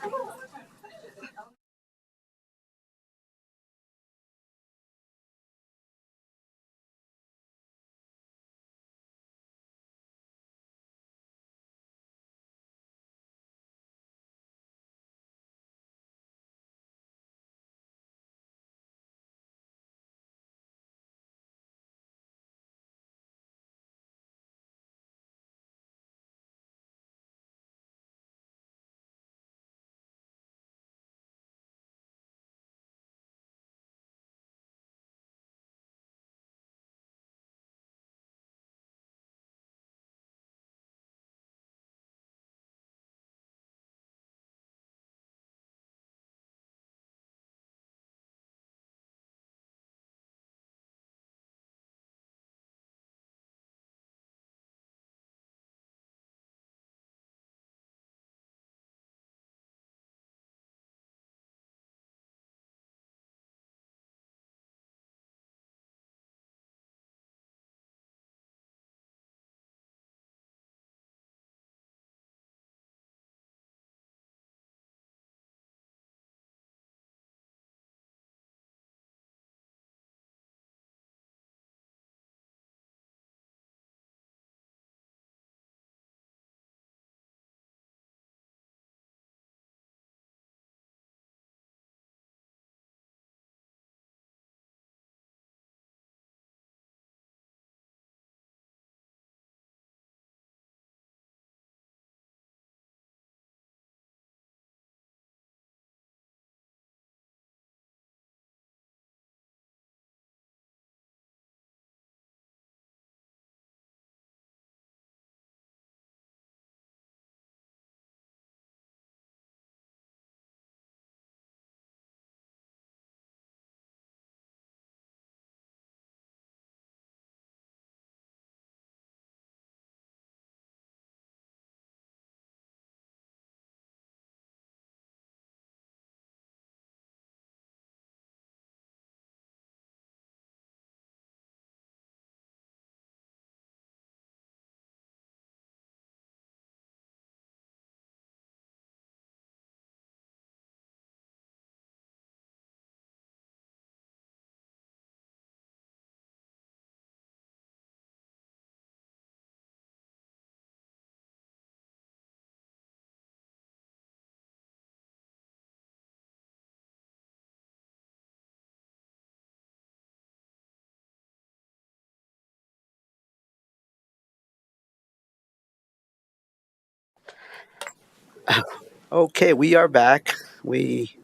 Okay, we are back. We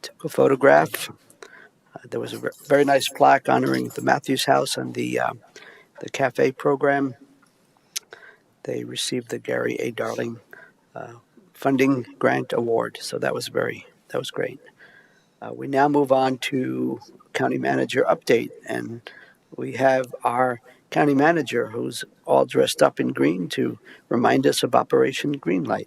took a photograph. There was a very nice plaque honoring the Matthews House and the cafe program. They received the Gary A. Darling Funding Grant Award, so that was great. We now move on to County Manager update, and we have our County Manager who's all dressed up in green to remind us of Operation Greenlight.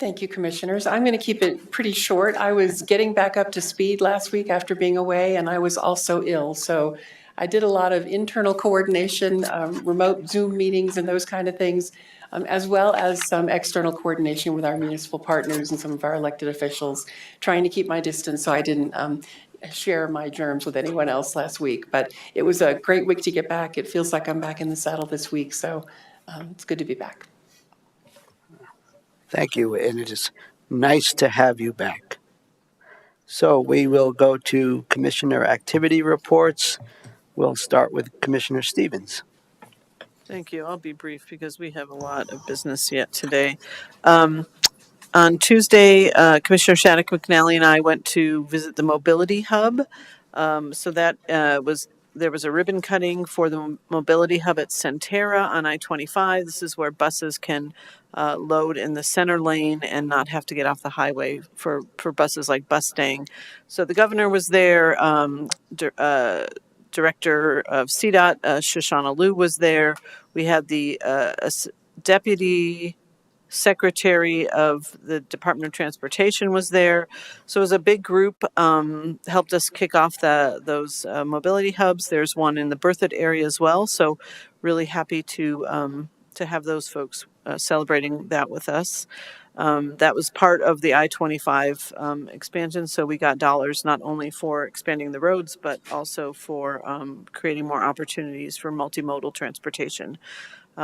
Thank you, Commissioners. I'm going to keep it pretty short. I was getting back up to speed last week after being away, and I was also ill. So I did a lot of internal coordination, remote Zoom meetings and those kind of things, as well as some external coordination with our municipal partners and some of our elected officials, trying to keep my distance so I didn't share my germs with anyone else last week. But it was a great week to get back. It feels like I'm back in the saddle this week, so it's good to be back. Thank you, and it is nice to have you back. So we will go to Commissioner activity reports. We'll start with Commissioner Stevens. Thank you. I'll be brief because we have a lot of business yet today. On Tuesday, Commissioner Shattuck McNally and I went to visit the Mobility Hub. There was a ribbon cutting for the Mobility Hub at Centera on I-25. This is where buses can load in the center lane and not have to get off the highway for buses like bus staying. So the governor was there. Director of CDOT, Shoshana Liu, was there. We had the deputy Secretary of the Department of Transportation was there. So it was a big group, helped us kick off those mobility hubs. There's one in the Berthoud area as well. So really happy to have those folks celebrating that with us. That was part of the I-25 expansion. So we got dollars not only for expanding the roads, but also for creating more opportunities for multimodal transportation.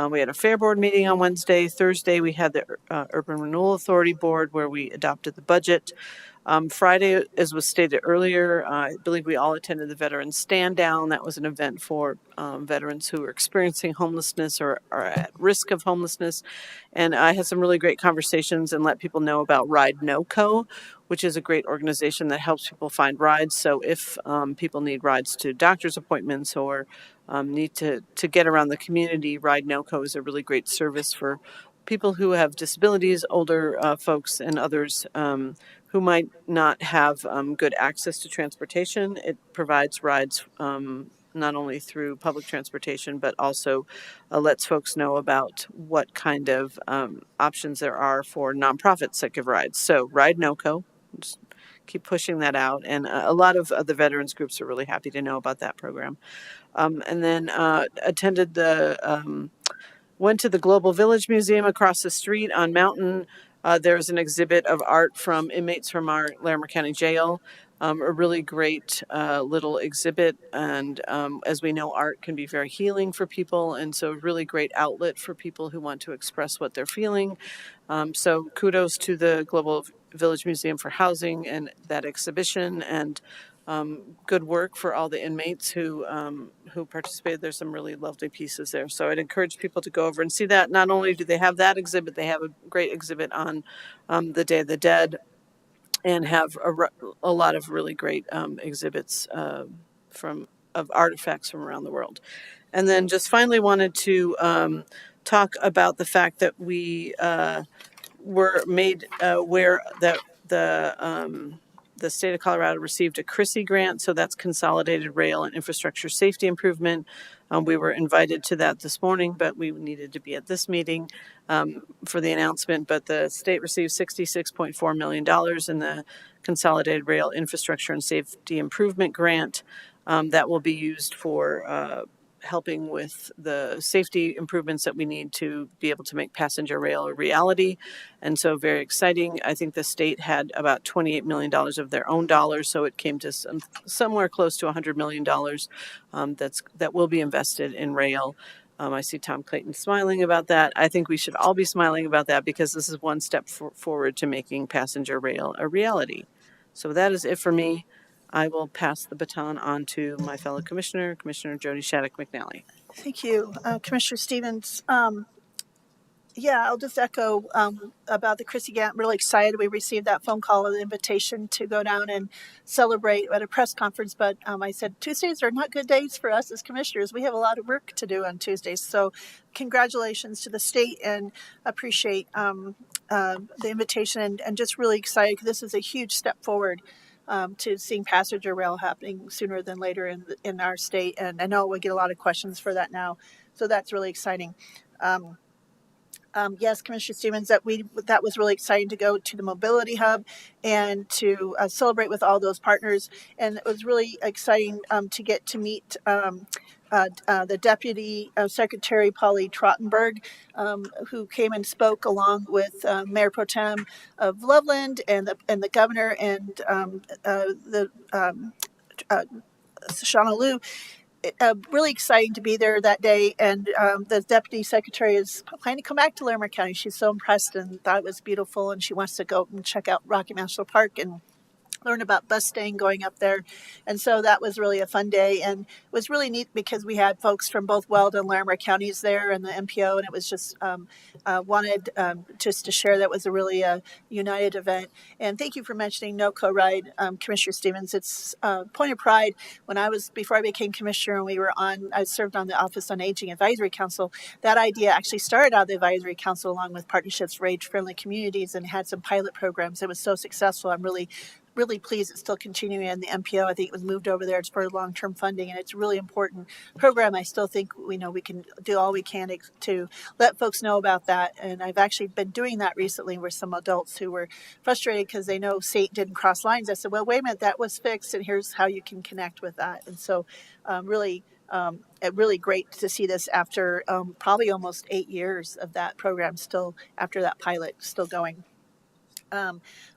We had a fair board meeting on Wednesday. Thursday, we had the Urban Renewal Authority Board where we adopted the budget. Friday, as was stated earlier, I believe we all attended the Veterans Stand Down. That was an event for veterans who are experiencing homelessness or are at risk of homelessness. And I had some really great conversations and let people know about Ride No Co., which is a great organization that helps people find rides. So if people need rides to doctor's appointments or need to get around the community, Ride No Co. is a really great service for people who have disabilities, older folks, and others who might not have good access to transportation. It provides rides not only through public transportation, but also lets folks know about what kind of options there are for nonprofits that give rides. So Ride No Co. Just keep pushing that out. And a lot of the veterans groups are really happy to know about that program. And then went to the Global Village Museum across the street on Mountain. There's an exhibit of art from inmates from our Larimer County Jail. A really great little exhibit. And as we know, art can be very healing for people. And so a really great outlet for people who want to express what they're feeling. So kudos to the Global Village Museum for housing and that exhibition, and good work for all the inmates who participated. There's some really lovely pieces there. So I'd encourage people to go over and see that. Not only do they have that exhibit, they have a great exhibit on the Day of the Dead, and have a lot of really great exhibits of artifacts from around the world. And then just finally wanted to talk about the fact that we were made aware that the state of Colorado received a CRISI grant, so that's Consolidated Rail and Infrastructure Safety Improvement. We were invited to that this morning, but we needed to be at this meeting for the announcement. But the state received $66.4 million in the Consolidated Rail Infrastructure and Safety Improvement Grant that will be used for helping with the safety improvements that we need to be able to make passenger rail a reality. And so very exciting. I think the state had about $28 million of their own dollars, so it came to somewhere close to $100 million that will be invested in rail. I see Tom Clayton smiling about that. I think we should all be smiling about that because this is one step forward to making passenger rail a reality. So that is it for me. I will pass the baton on to my fellow commissioner, Commissioner Jody Shattuck McNally. Thank you, Commissioner Stevens. Yeah, I'll just echo about the Chrissy Gant. I'm really excited. We received that phone call and invitation to go down and celebrate at a press conference. But I said Tuesdays are not good days for us as commissioners. We have a lot of work to do on Tuesdays. So, congratulations to the state and appreciate the invitation and just really excited because this is a huge step forward. To seeing passenger rail happening sooner than later in our state, and I know we get a lot of questions for that now, so that's really exciting. Um, yes, Commissioner Stevens, that was really exciting to go to the Mobility Hub and to celebrate with all those partners, and it was really exciting to get to meet the Deputy Secretary Polly Trottenberg, who came and spoke along with Mayor Pro Tem of Loveland and the governor and the Shauna Liu. Really exciting to be there that day. And the deputy secretary is planning to come back to Larimer County. She's so impressed and thought it was beautiful, and she wants to go and check out Rocky National Park and learn about bus staying going up there. And so that was really a fun day. And it was really neat because we had folks from both Weld and Larimer counties there and the MPO. And it was just wanted just to share that was a really united event. And thank you for mentioning No Co Ride, Commissioner Stevens. It's a point of pride. Before I became commissioner and I served on the Office on Aging Advisory Council. That idea actually started out of the Advisory Council along with Partnerships for Age-Friendly Communities and had some pilot programs. It was so successful. I'm really pleased it's still continuing in the MPO. I think it was moved over there. It's for long-term funding, and it's a really important program. I still think we can do all we can to let folks know about that. And I've actually been doing that recently with some adults who were frustrated because they know SAIT didn't cross lines. I said, well, wait a minute, that was fixed, and here's how you can connect with that. And so really great to see this after probably almost 8 years of that program still, after that pilot, still going.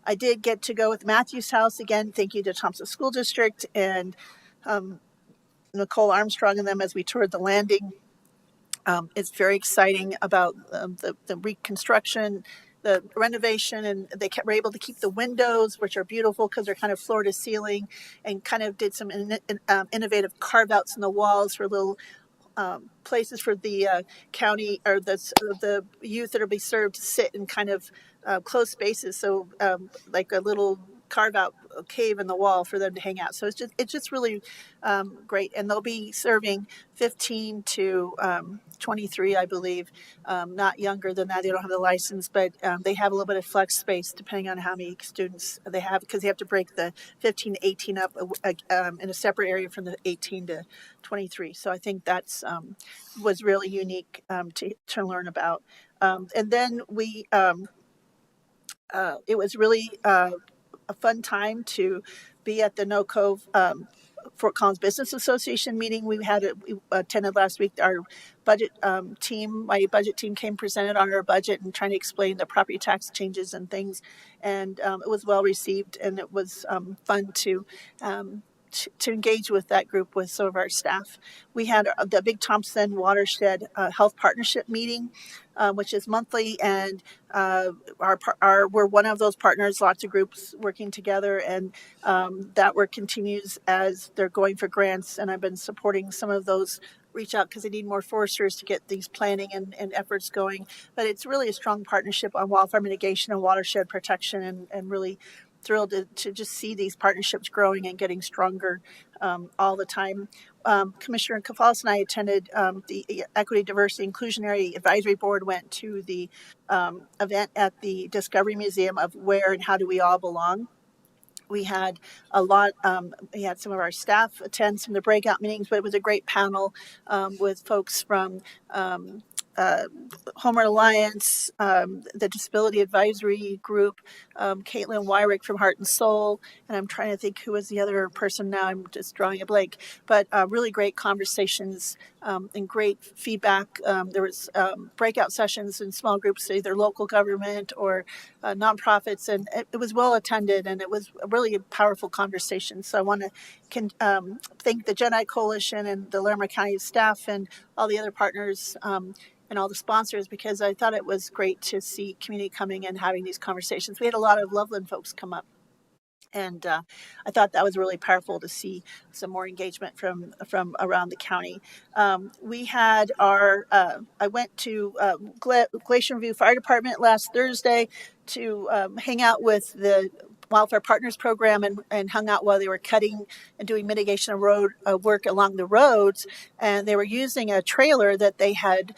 I did get to go with Matthew's house again. Thank you to Thompson School District and Nicole Armstrong and them as we toured the landing. It's very exciting about the reconstruction, the renovation, and were able to keep the windows, which are beautiful because they're kind of floor to ceiling, and kind of did some innovative carve outs in the walls for little places for the county or the youth that will be served to sit in kind of closed spaces. So like a little carve out cave in the wall for them to hang out. So it's just really great. And they'll be serving 15 to 23, I believe, not younger than that. They don't have the license, but they have a little bit of flex space depending on how many students they have, because they have to break the 15 to 18 up in a separate area from the 18 to 23. So I think that's was really unique to learn about. And then it was really a fun time to be at the No Cove Fort Collins Business Association meeting. We attended last week. Our budget my budget team came presented on our budget and trying to explain the property tax changes and things. And it was well received, and it was fun to engage with that group with some of our staff. We had the Big Thompson Watershed Health Partnership meeting, which is monthly, and we're one of those partners. Lots of groups working together, and that work continues as they're going for grants. And I've been supporting some of those reach out because they need more foresters to get these planning and efforts going. But it's really a strong partnership on wildfire mitigation and watershed protection, and really thrilled to just see these partnerships growing and getting stronger all the time. Commissioner Kafalis and I attended the Equity, Diversity, Inclusionary Advisory Board, went to the event at the Discovery Museum of Where and How Do We All Belong. We had we had some of our staff attend some of the breakout meetings, but it was a great panel with folks from Homer Alliance, the Disability Advisory Group, Caitlin Wyrick from Heart and Soul, and I'm trying to think who was the other person now. I'm just drawing a blank, but really great conversations and great feedback. There was breakout sessions in small groups, either local government or nonprofits, and it was well attended, and it was a really powerful conversation. So I want to thank the Gen I Coalition and the Larimer County staff and all the other partners and all the sponsors, because I thought it was great to see community coming and having these conversations. We had a lot of Loveland folks come up And I thought that was really powerful to see some more engagement from around the county. We had our I went to Glacier View Fire Department last Thursday to hang out with the Wildfire Partners program and hung out while they were cutting and doing mitigation of road work along the roads. And they were using a trailer that they had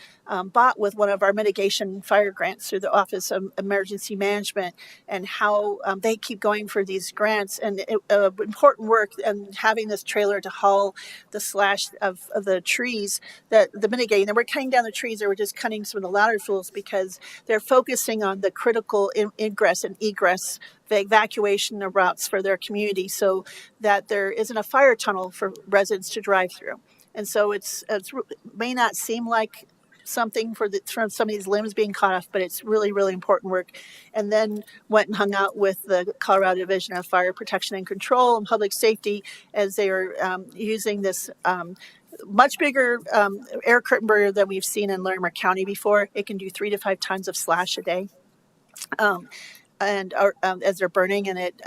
bought with one of our mitigation fire grants through the Office of Emergency Management, and how they keep going for these grants and important work, and having this trailer to haul the slash of the trees that the mitigating. They were cutting down the trees, they were just cutting some of the louder tools because they're focusing on the critical ingress and egress, the evacuation of routes for their community, so that there isn't a fire tunnel for residents to drive through. And so it may not seem like something from some of these limbs being cut off, but it's really, really important work. And then went and hung out with the Colorado Division of Fire Protection and Control and Public Safety as they are using this much bigger air curtain burner than we've seen in Larimer County before. It can do 3 to 5 tons of slash a day. And as they're burning, and it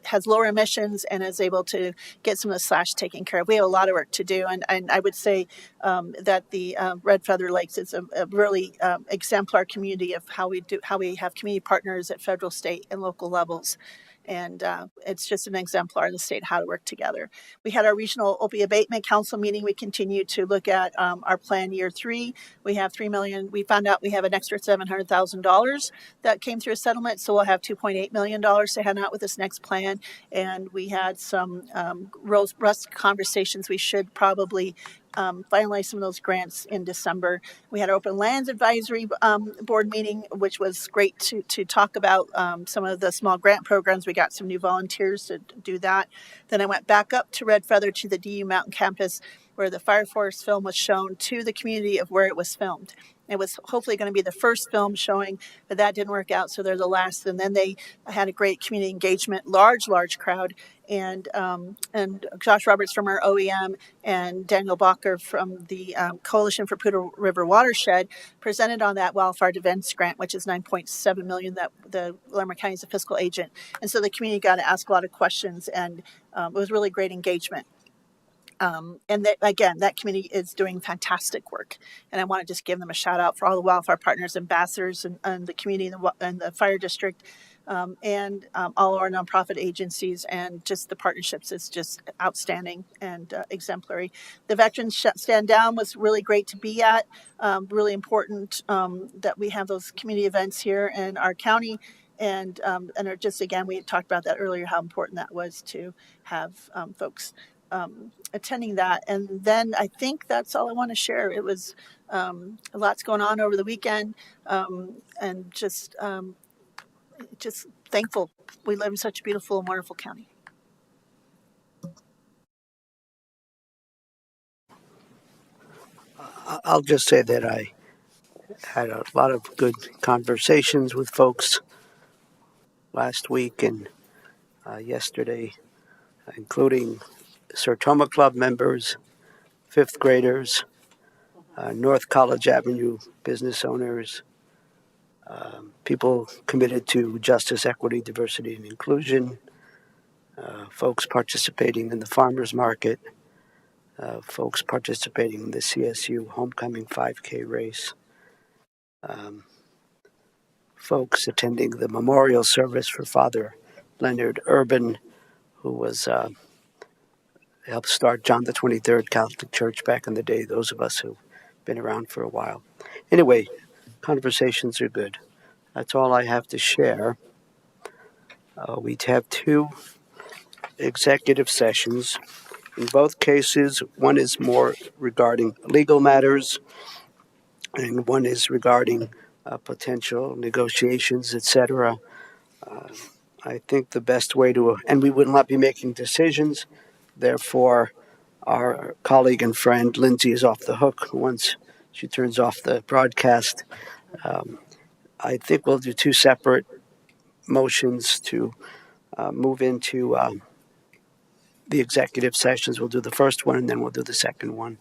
has lower emissions and is able to get some of the slash taken care of. We have a lot of work to do, and I would say that the Red Feather Lakes is a really exemplar community of how we have community partners at federal, state, and local levels. And it's just an exemplar of the state how to work together. We had our regional opioid abatement council meeting. We continue to look at our plan year 3. We have $3 million. We found out we have an extra $700,000 that came through a settlement, so we'll have $2.8 million to hand out with this next plan. And we had some robust conversations. We should probably finalize some of those grants in December. We had our Open Lands Advisory Board meeting, which was great to talk about some of the small grant programs. We got some new volunteers to do that. Then I went back up to Red Feather to the DU Mountain campus, where the Fire Force film was shown to the community of where it was filmed. It was hopefully going to be the first film showing, but that didn't work out, so they're the last. And then they had a great community engagement, large crowd, and Josh Roberts from our OEM and Daniel Bacher from the Coalition for Poudre River Watershed presented on that wildfire defense grant, which is $9.7 million that the Larimer County is a fiscal agent. And so the community got to ask a lot of questions, and it was really great engagement. And that committee is doing fantastic work. And I want to just give them a shout out for all the wildfire partners, ambassadors, and the community and the fire district, and all our nonprofit agencies, and just the partnerships is just outstanding and exemplary. The Veterans Stand Down was really great to be at. Really important that we have those community events here in our county. And are just, again, we talked about that earlier, how important that was to have folks attending that. And then I think that's all I want to share. It was a lot's going on over the weekend, and just thankful we live in such a beautiful and wonderful county. I'll just say that I had a lot of good conversations with folks last week and yesterday, including Sertoma Club members, fifth graders, North College Avenue business owners, people committed to justice, equity, diversity, and inclusion, folks participating in the farmers market, folks participating in the CSU homecoming 5K race, folks attending the memorial service for Father Leonard Urban, who was helped start John the 23rd Catholic Church back in the day, those of us who've been around for a while. Anyway, conversations are good. That's all I have to share. We have 2 executive sessions. In both cases, one is more regarding legal matters, and one is regarding potential negotiations, etc. I think the best way and we will not be making decisions, therefore our colleague and friend Lindsay is off the hook once she turns off the broadcast. I think we'll do 2 separate motions to move into the executive sessions. We'll do the first one and then we'll do the second one.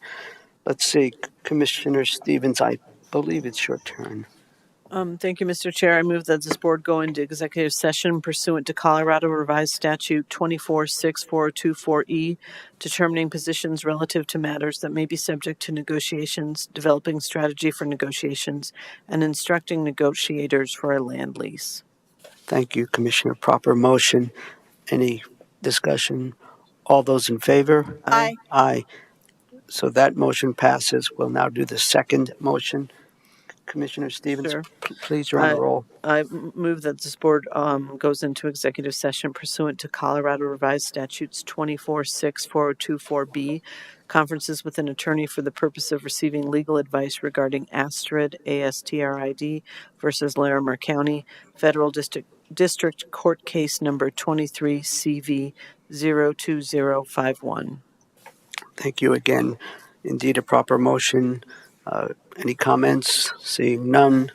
Let's see, Commissioner Stevens, I believe it's your turn. Thank you, Mr. Chair. I move that this board go into executive session pursuant to Colorado Revised Statute 24-64024E, determining positions relative to matters that may be subject to negotiations, developing strategy for negotiations, and instructing negotiators for a land lease. Thank you, Commissioner. Proper motion. Any discussion? All those in favor? Aye. Aye. So that motion passes. We'll now do the second motion. Commissioner Stevens, Sure. please, you're on a roll. I move that this board goes into executive session pursuant to Colorado Revised Statutes 24-64024B, conferences with an attorney for the purpose of receiving legal advice regarding Astrid, ASTRID, versus Larimer County, Federal District Court Case Number 23 CV 02051. Thank you again. Indeed, a proper motion. Any comments? Seeing none.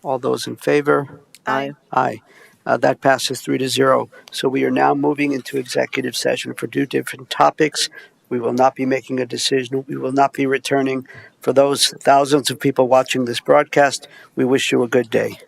All those in favor? Aye. Aye. That passes 3-0. So we are now moving into executive session for two different topics. We will not be making a decision. We will not be returning. For those thousands of people watching this broadcast, we wish you a good day.